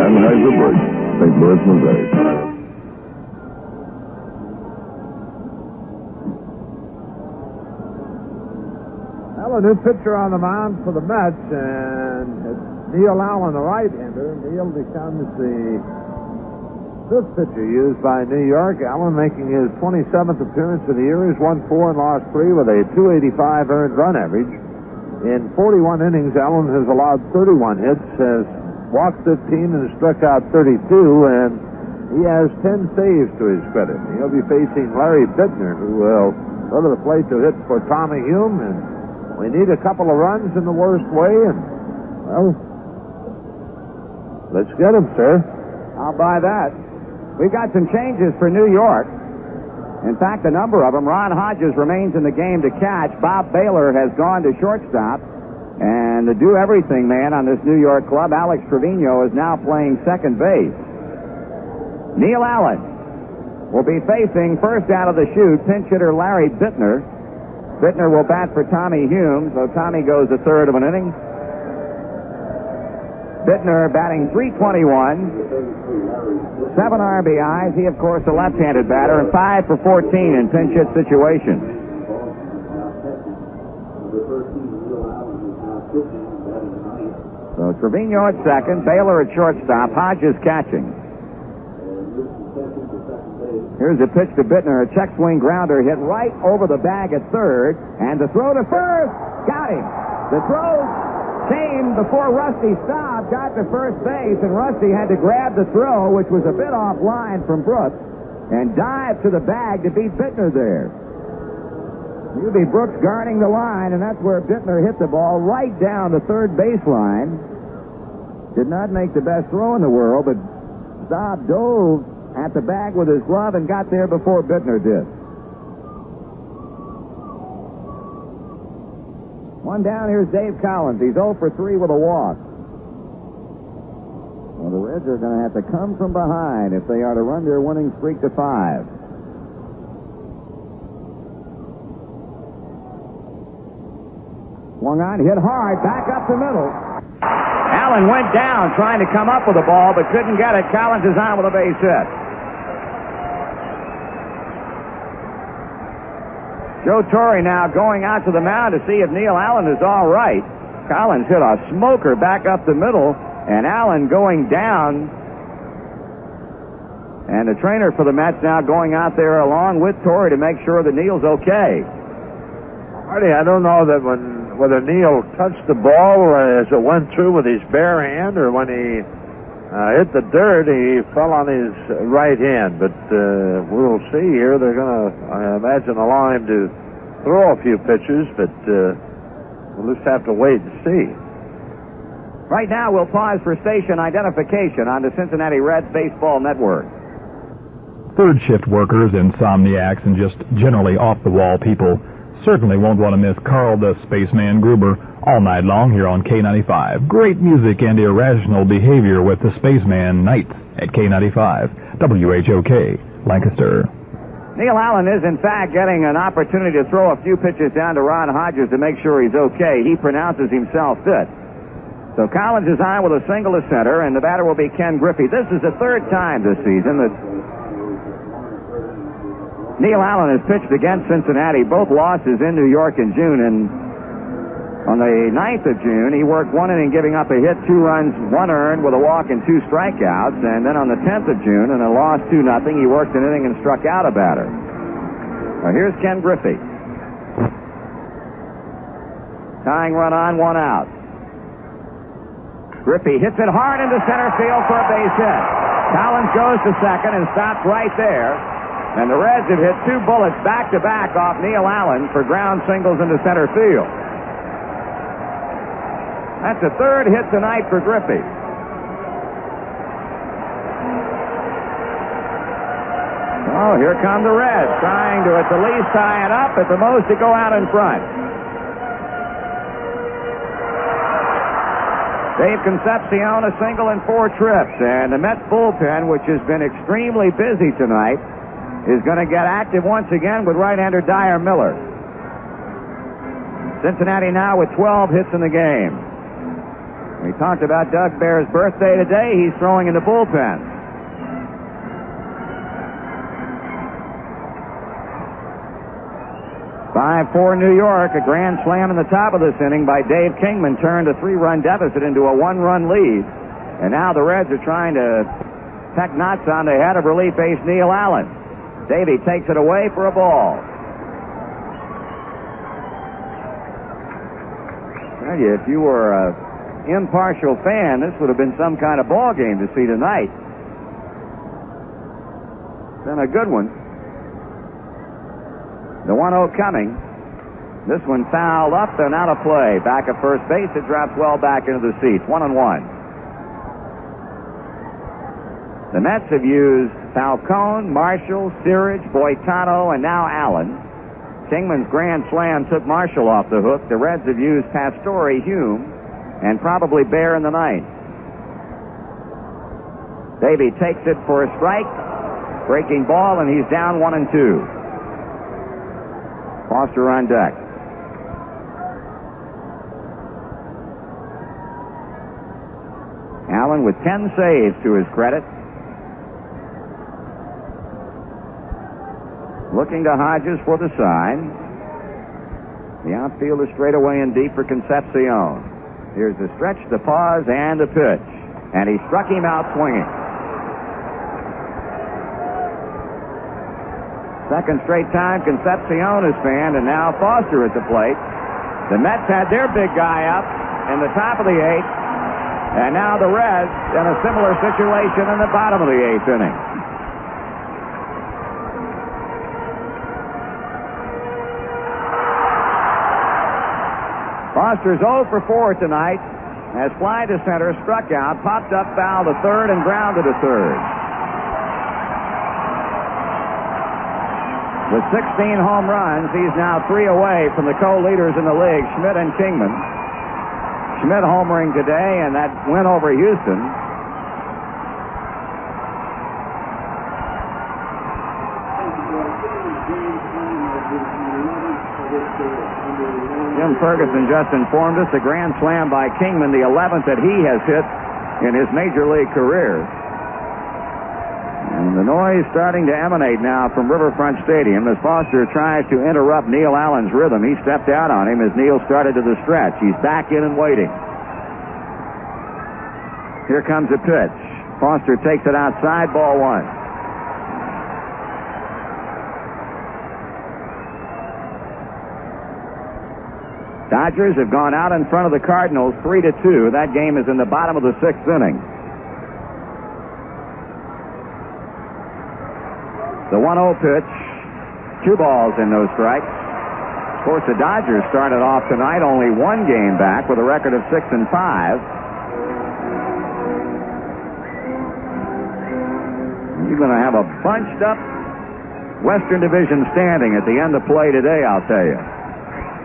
Anheuser-Busch, St. Louis, Missouri. Well, a new pitcher on the mound for the Mets, and it's Neil Allen, the right-hander. Neil becomes the 5th pitcher used by New York. Allen making his 27th appearance of the year. He's won 4 and lost 3 with a .285 earned run average. In 41 innings, Allen has allowed 31 hits, has walked 15 and struck out 32, and he has 10 saves to his credit. He'll be facing Larry Bittner, who will go to the plate to hit for Tommy Hume, and we need a couple of runs in the worst way, and, well, let's get him, sir. I'll buy that. We've got some changes for New York. In fact, a number of them. Ron Hodges remains in the game to catch. Bob Baylor has gone to shortstop. And the do-everything man on this New York club, Alex Trevino, is now playing second base. Neil Allen will be facing first out of the chute pinch hitter Larry Bittner. Bittner will bat for Tommy Humes, so Tommy goes a third of an inning. Bittner batting .321, 7 RBIs. He, of course, a left-handed batter, and 5 for 14 in pinch hit situations. So Trevino at second, Baylor at shortstop, Hodges catching. Here's a pitch to Bittner, a check swing grounder hit right over the bag at third, and the throw to first, got him. The throw came before Rusty Staub got to first base, and Rusty had to grab the throw, which was a bit offline from Brooks, and dive to the bag to beat Bittner there. Hubie Brooks guarding the line, and that's where Bittner hit the ball right down the third baseline. Did not make the best throw in the world, but Staub dove at the bag with his glove and got there before Bittner did. One down, here's Dave Collins. He's 0 for 3 with a walk. Well, the Reds are going to have to come from behind if they are to run their winning streak to 5. Swung on, hit hard, back up the middle. Allen went down trying to come up with the ball, but couldn't get it. Collins is on with a base hit. Joe Torre now going out to the mound to see if Neil Allen is all right. Collins hit a smoker back up the middle, and Allen going down. And the trainer for the Mets now going out there along with Torre to make sure that Neil's okay. Marty, I don't know that whether Neil touched the ball as it went through with his bare hand, or when he hit the dirt, he fell on his right hand. But we'll see here. They're going to, I imagine, allow him to throw a few pitches, but we'll just have to wait and see. Right now, we'll pause for station identification on the Cincinnati Reds Baseball Network. Third shift workers, insomniacs, and just generally off-the-wall people certainly won't want to miss Carl the Spaceman Gruber all night long here on K95. Great music and irrational behavior with the Spaceman nights at K95. WHOK, Lancaster. Neil Allen is, in fact, getting an opportunity to throw a few pitches down to Ron Hodges to make sure he's okay. He pronounces himself fit. So Collins is on with a single to center, and the batter will be Ken Griffey. This is the third time this season that Neil Allen has pitched against Cincinnati. Both losses in New York in June, and on the 9th of June, he worked 1 inning giving up a hit, 2 runs, 1 earned with a walk and 2 strikeouts. And then on the 10th of June, in a loss 2-0, he worked an inning and struck out a batter. Now here's Ken Griffey. Tying run on, 1 out. Griffey hits it hard into center field for a base hit. Collins goes to second and stops right there. And the Reds have hit 2 bullets back-to-back off Neil Allen for ground singles into center field. That's the third hit tonight for Griffey. Oh, here come the Reds, trying to at the least tie it up, at the most to go out in front. Dave Concepcion a single and 4 trips, and the Mets bullpen, which has been extremely busy tonight, is going to get active once again with right-hander Dyer Miller. Cincinnati now with 12 hits in the game. We talked about Doug Bear's birthday today. He's throwing in the bullpen. "5-4 New York. A grand slam in the top of this inning by Dave Kingman turned a 3-run deficit into a 1-run lead. And now the Reds are trying to peck knots on the head of relief ace Neil Allen. Davey takes it away for a ball. I tell you, if you were an impartial fan, this would have been some kind of ball game to see tonight. Been a good one. The 1-0 coming. This one fouled up and out of play. Back at first base, it drops well back into the seats. 1-1. The Mets have used Falcone, Marshall, Searage, Boitano, and now Allen. Kingman's grand slam took Marshall off the hook. The Reds have used Pastore, Hume, and probably Bear in the ninth. Davey takes it for a strike, Breaking ball, and he's down 1-2. Foster on deck. Allen with 10 saves to his credit. Looking to Hodges for the side. The outfield is straight away and deep for Concepcion. Here's the stretch, the pause, and the pitch. And he struck him out swinging. Second straight time Concepcion is fanned, and now Foster at the plate. The Mets had their big guy up in the top of the eighth, and now the Reds in a similar situation in the bottom of the eighth inning. Foster's 0 for 4 tonight, as fly to center, struck out, popped up foul to third, and grounded to third. With 16 home runs, he's now 3 away from the co-leaders in the league, Schmidt and Kingman. Schmidt homering today, and that win over Houston. Jim Ferguson just informed us a grand slam by Kingman, the 11th that he has hit in his major league career. And the noise starting to emanate now from Riverfront Stadium as Foster tries to interrupt Neil Allen's rhythm. He stepped out on him as Neil started to the stretch. He's back in and waiting. Here comes a pitch. Foster takes it outside, ball 1. Dodgers have gone out in front of the Cardinals 3-2. That game is in the bottom of the 6th inning. The 1-0 pitch, 2 balls and no strikes. Of course, the Dodgers started off tonight only 1 game back with a record of 6-5. You're going to have a bunched up Western Division standing at the end of play today, I'll tell you.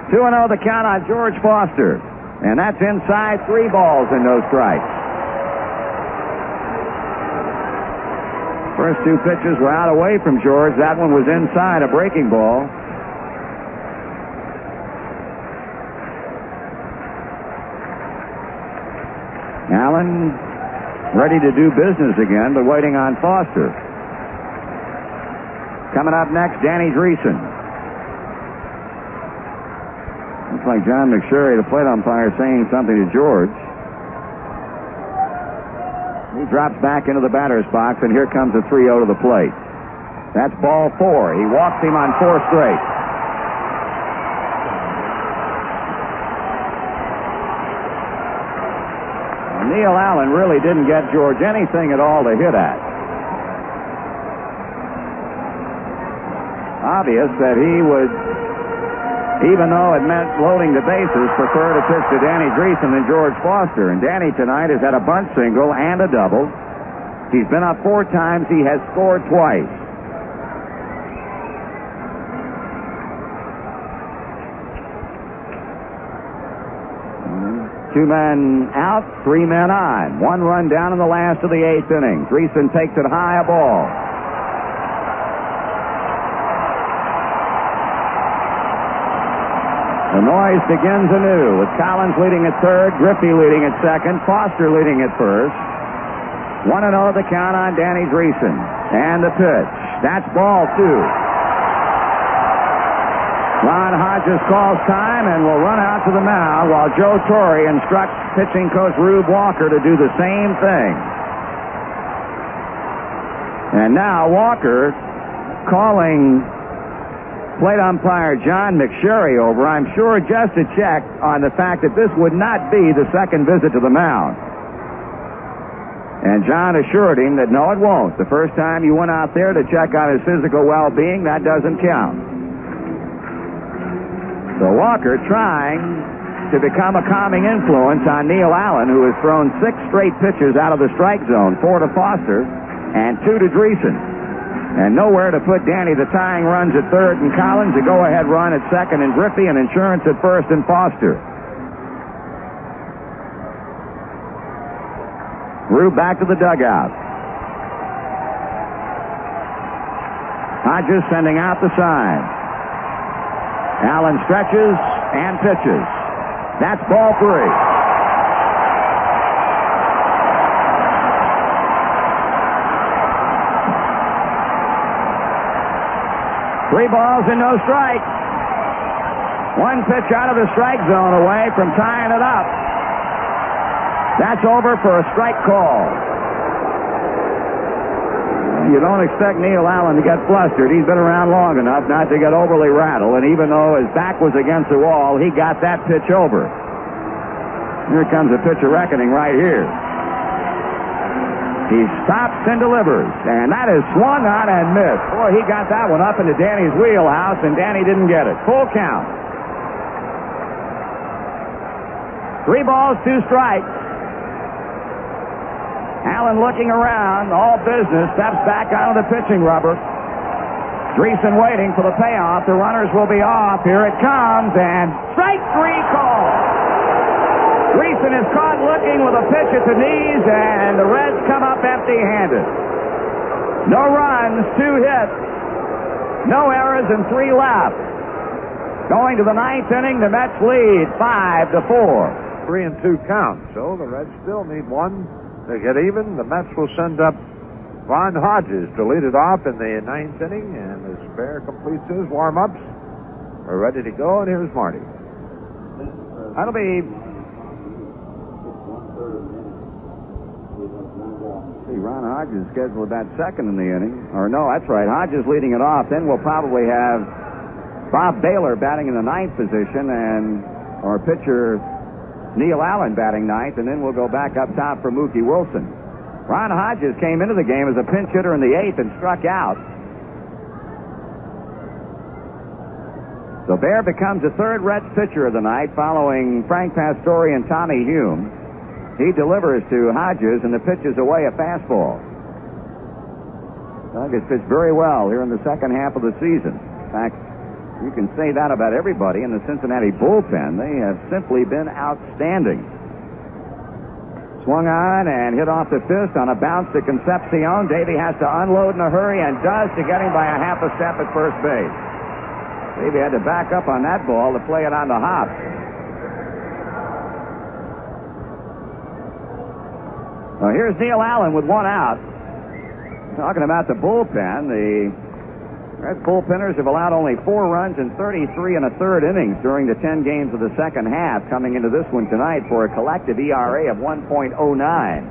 2-0 the count on George Foster. And that's inside, 3 balls and no strikes. First 2 pitches were out away from George. That one was inside, a breaking ball. Allen ready to do business again, but waiting on Foster. Coming up next, Danny Driessen. Looks like John McSherry, the plate umpire, saying something to George. He drops back into the batter's box, and here comes a 3-0 to the plate. That's ball 4. He walks him on 4 straight. Well, Neil Allen really didn't get George anything at all to hit at. Obvious that he would, even though it meant loading the bases, prefer to pitch to Danny Driessen than George Foster. And Danny tonight has had a bunt single and a double. He's been up 4 times. He has scored twice. Two men out, 3 men on. 1 run down in the last of the 8th inning. Driessen takes it high, a ball. The noise begins anew with Collins leading at third, Griffey leading at second, Foster leading at first. 1-0 the count on Danny Driessen. And the pitch. That's ball 2. Ron Hodges calls time and will run out to the mound while Joe Torre instructs pitching coach Rube Walker to do the same thing. And now Walker calling plate umpire John McSherry over, I'm sure just to check on the fact that this would not be the second visit to the mound. And John assured him that no, it won't. The first time you went out there to check on his physical well-being, that doesn't count. So Walker trying to become a calming influence on Neil Allen, who has thrown 6 straight pitches out of the strike zone, 4 to Foster and 2 to Driessen. And nowhere to put Danny. The tying runs at third and Collins, a go-ahead run at second and Griffey, and insurance at first and Foster. Rube back to the dugout. Hodges sending out the sign. Allen stretches and pitches. That's ball 3. Three balls and no strikes. One pitch out of the strike zone away from tying it up. That's over for a strike call. You don't expect Neil Allen to get flustered. He's been around long enough not to get overly rattled, and even though his back was against the wall, he got that pitch over. Here comes a pitch of reckoning right here. He stops and delivers, and that is swung on and missed. Boy, he got that one up into Danny's wheelhouse, and Danny didn't get it. Full count. 3 balls, 2 strikes. Allen looking around, all business, steps back onto the pitching rubber. Driessen waiting for the payoff. The runners will be off. Here it comes, and strike 3 call. Driessen is caught looking with a pitch at the knees, and the Reds come up empty-handed. No runs, 2 hits, no errors, and 3 left. Going to the 9th inning, the Mets lead 5-4. 3 and 2 count, so the Reds still need one to get even. The Mets will send up Ron Hodges to lead it off in the 9th inning, and as Bear completes his warm-ups, we're ready to go, and here's Marty. That'll be... Ron Hodges scheduled that second in the inning. Or no, that's right. Hodges leading it off. Then we'll probably have Bob Baylor batting in the 9th position, and our pitcher Neil Allen batting 9th, and then we'll go back up top for Mookie Wilson. Ron Hodges came into the game as a pinch hitter in the 8th and struck out. So Bear becomes the 3rd Reds pitcher of the night, following Frank Pastore and Tommy Hume. He delivers to Hodges, and the pitch is away, a fastball. Doug has pitched very well here in the second half of the season. In fact, you can say that about everybody in the Cincinnati bullpen. They have simply been outstanding. Swung on and hit off the fist on a bounce to Concepcion. Davey has to unload in a hurry, and does, to get him by a half a step at first base. Davey had to back up on that ball to play it on the hop. Well, here's Neil Allen with 1 out. Talking about the bullpen, the Reds bullpenners have allowed only 4 runs in 33 1/3 innings during the 10 games of the second half, coming into this one tonight for a collective ERA of 1.09.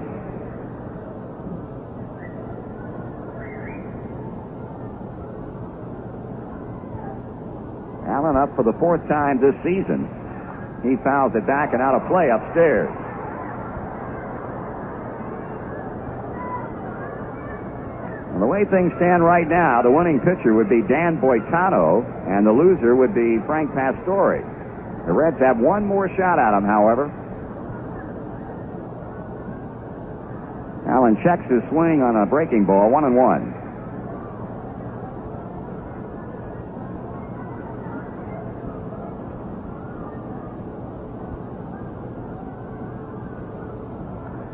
Allen up for the 4th time this season. He fouls it back and out of play upstairs. Well, the way things stand right now, the winning pitcher would be Dan Boitano, and the loser would be Frank Pastore. The Reds have one more shot at him, however. Allen checks his swing on a breaking ball, 1-1.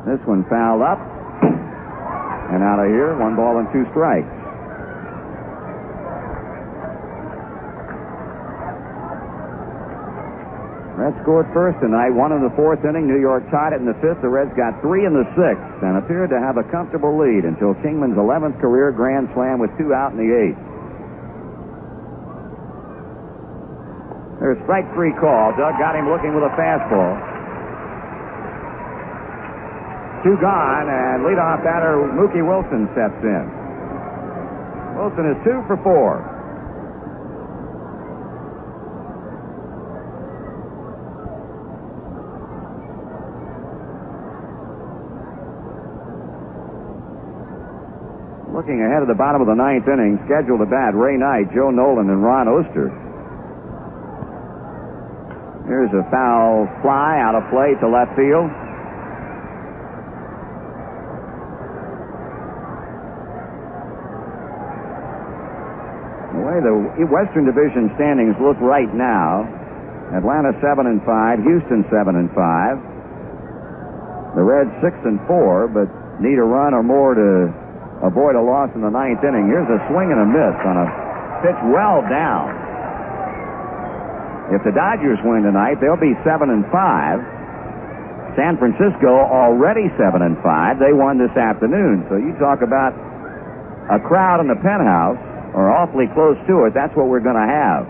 This one fouled up and out of here. 1 ball and 2 strikes. Reds scored first tonight, 1 in the 4th inning. New York tied it in the 5th. The Reds got 3 in the 6th and appeared to have a comfortable lead until Kingman's 11th career grand slam with 2 out in the 8th. There's strike 3 call. Doug got him looking with a fastball. 2 gone, and leadoff batter Mookie Wilson steps in. Wilson is 2 for 4. Looking ahead of the bottom of the 9th inning, scheduled to bat Ray Knight, Joe Nolan, and Ron Oester. Here's a foul fly out of play to left field. The way the Western Division standings look right now, Atlanta 7-5, Houston 7-5. The Reds 6-4, but need a run or more to avoid a loss in the ninth inning. Here's a swing and a miss on a pitch well down. If the Dodgers win tonight, they'll be 7-5. San Francisco already 7-5. They won this afternoon. So you talk about a crowd in the penthouse, or awfully close to it. That's what we're going to have.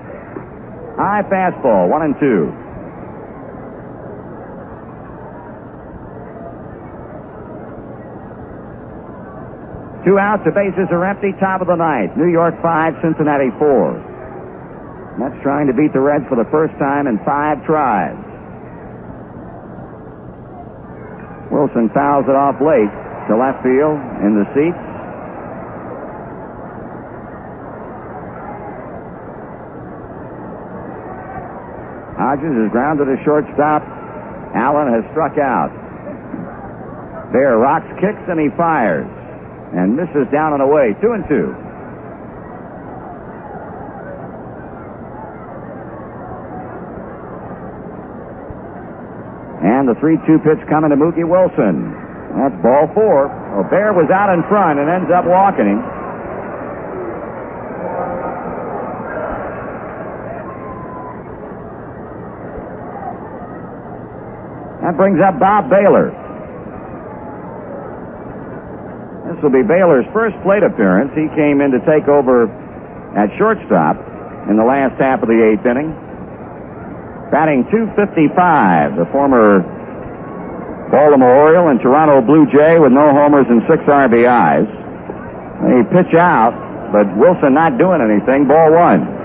High fastball, 1-2. Two outs, the bases are empty, top of the ninth. New York 5, Cincinnati 4. Mets trying to beat the Reds for the first time in 5 tries. Wilson fouls it off late to left field in the seats. Hodges is grounded to shortstop. Allen has struck out. Bear rocks, kicks, and he fires. And misses down and away. 2-2. And the 3-2 pitch coming to Mookie Wilson. That's ball 4. Well, Bear was out in front and ends up walking him. That brings up Bob Baylor. This will be Baylor's first plate appearance. He came in to take over at shortstop in the last half of the 8th inning. Batting .255, the former Baltimore Oriole and Toronto Blue Jay with no homers and 6 RBIs. They pitch out, but Wilson not doing anything. Ball 1.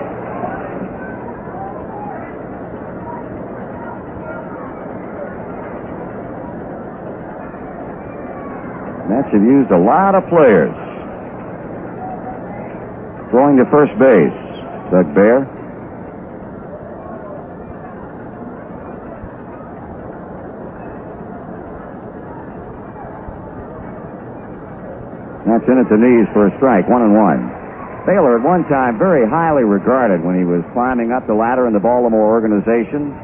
Mets have used a lot of players. Throwing to first base, Doug Bear. That's in at the knees for a strike, 1-1. Baylor at one time very highly regarded when he was climbing up the ladder in the Baltimore organization,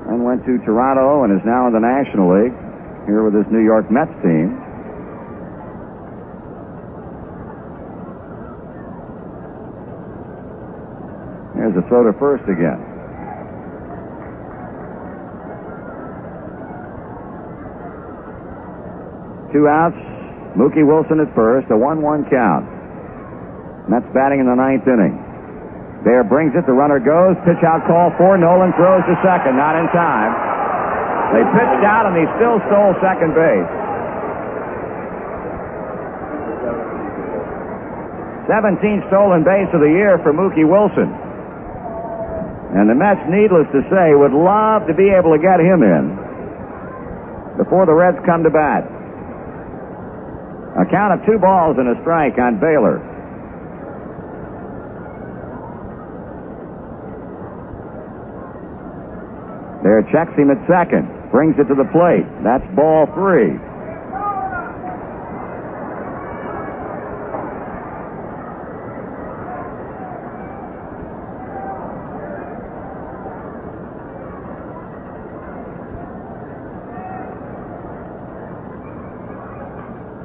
and went to Toronto and is now in the National League here with his New York Mets team. There's a throw to first again. Two outs. Mookie Wilson at first. A 1-1 count. Mets batting in the 9th inning. Bear brings it. The runner goes. Pitch out call for. Nolan throws to second. Not in time. They pitched out and he still stole second base. 17th stolen base of the year for Mookie Wilson. And the Mets, needless to say, would love to be able to get him in before the Reds come to bat. A count of 2 balls and a strike on Baylor. There checks him at second. Brings it to the plate. That's ball 3.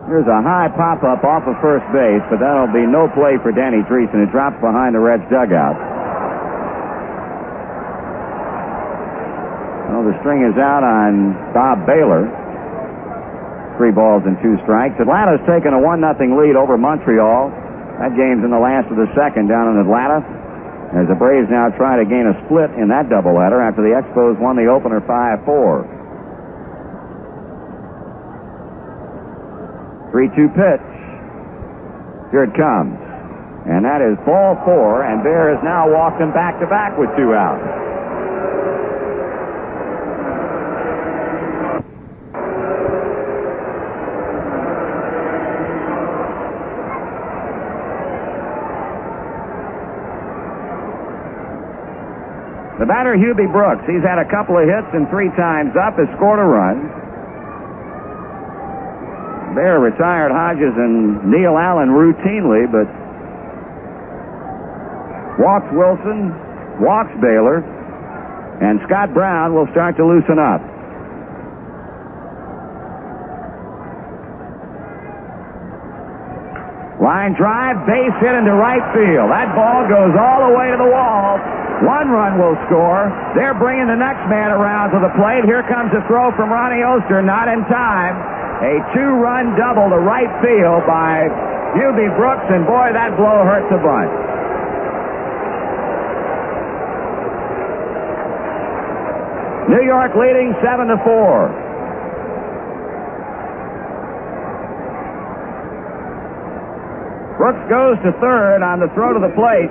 Here's a high pop-up off of first base, but that'll be no play for Danny Driessen. It drops behind the Reds' dugout. Well, the string is out on Bob Baylor. 3 balls and 2 strikes. Atlanta's taken a 1-0 lead over Montreal. That game's in the last of the second down in Atlanta, as the Braves now try to gain a split in that doubleheader after the Expos won the opener 5-4. 3-2 pitch. Here it comes. And that is ball 4, and Bear has now walked him back-to-back with 2 outs. The batter, Hubie Brooks, he's had a couple of hits and 3 times up, has scored a run. Bear retired Hodges and Neil Allen routinely, but walks Wilson, walks Baylor, and Scott Brown will start to loosen up. Line drive, base hit into right field. That ball goes all the way to the wall. 1 run will score. They're bringing the next man around to the plate. Here comes a throw from Ronnie Oester, not in time. A 2-run double to right field by Hubie Brooks, and boy, that blow hurts a bunch. New York leading 7-4. Brooks goes to third on the throw to the plate.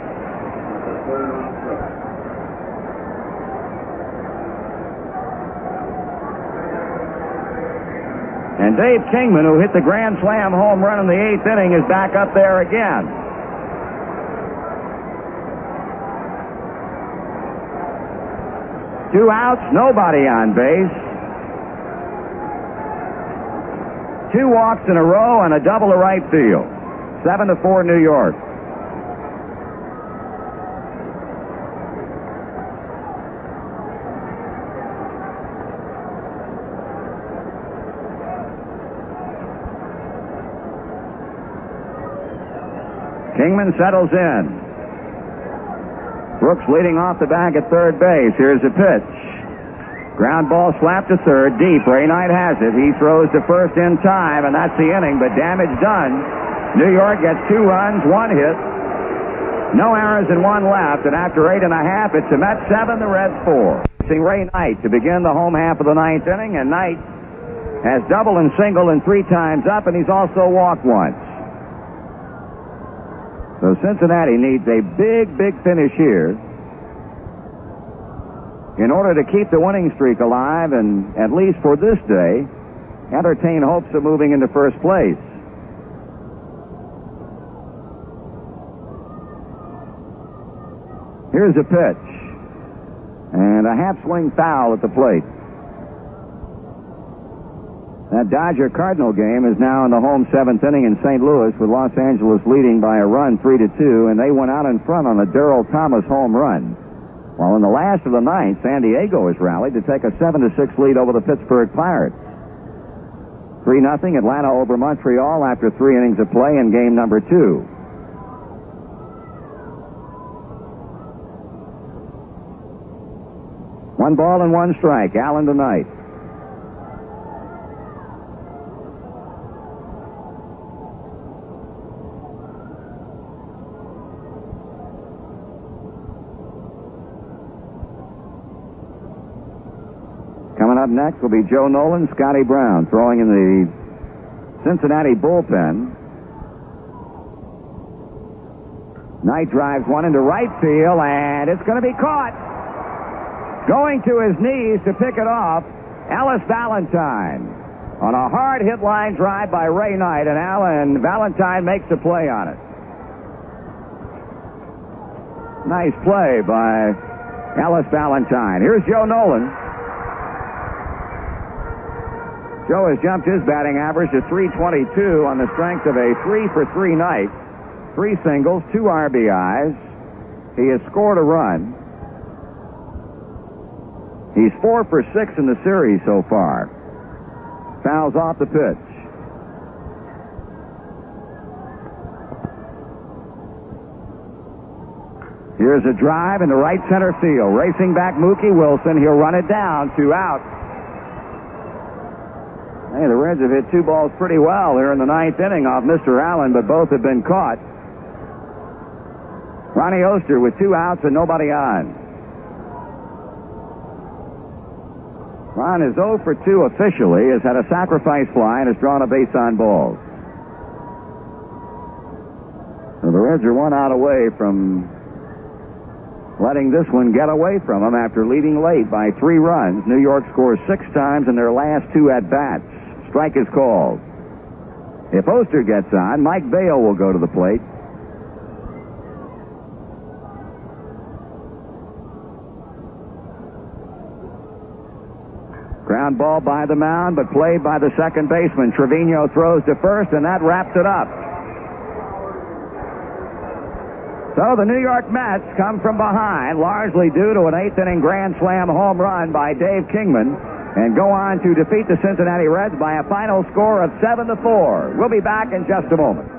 And Dave Kingman, who hit the grand slam home run in the 8th inning, is back up there again. Two outs, nobody on base. 2 walks in a row and a double to right field. 7-4 New York. Kingman settles in. Brooks leading off the bag at third base. Here's a pitch. Ground ball slapped to third, deep. Ray Knight has it. He throws to first in time, and that's the inning, but damage done. New York gets 2 runs, 1 hit. No errors and 1 left, and after 8.5, it's the Mets 7, the Reds 4. Facing Ray Knight to begin the home half of the 9th inning, and Knight has double and single and 3 times up, and he's also walked once. So Cincinnati needs a big, big finish here in order to keep the winning streak alive and, at least for this day, entertain hopes of moving into first place. Here's a pitch. And a half-swing foul at the plate. That Dodger-Cardinal game is now in the home 7th inning in St. Louis, with Los Angeles leading by a run 3-2, and they went out in front on a Darrell Thomas home run. While in the last of the 9th, San Diego has rallied to take a 7-6 lead over the Pittsburgh Pirates. 3-0 Atlanta over Montreal after 3 innings of play in game number 2. One ball and 1 strike. Allen tonight. Coming up next will be Joe Nolan, Scotty Brown, throwing in the Cincinnati bullpen. Knight drives one into right field, and it's going to be caught. Going to his knees to pick it off, Ellis Valentine on a hard hit line drive by Ray Knight, and Valentine makes a play on it. Nice play by Ellis Valentine. Here's Joe Nolan. Joe has jumped his batting average to .322 on the strength of a 3-for-3 night. 3 singles, 2 RBIs. He has scored a run. He's 4 for 6 in the series so far. Fouls off the pitch. Here's a drive into right center field. Racing back Mookie Wilson. He'll run it down. 2 out. Hey, the Reds have hit 2 balls pretty well here in the 9th inning off Mr. Allen, but both have been caught. Ronnie Oester with 2 outs and nobody on. Ron is 0 for 2 officially, has had a sacrifice fly, and has drawn a base on balls. So the Reds are 1 out away from letting this one get away from them after leading late by 3 runs. New York scores 6 times in their last 2 at-bats. Strike is called. If Oester gets on, Mike Bale will go to the plate. Ground ball by the mound, but played by the second baseman. Trevino throws to first, and that wraps it up. So the New York Mets come from behind, largely due to an 8th inning grand slam home run by Dave Kingman, and go on to defeat the Cincinnati Reds by a final score of 7-4. We'll be back in just a moment.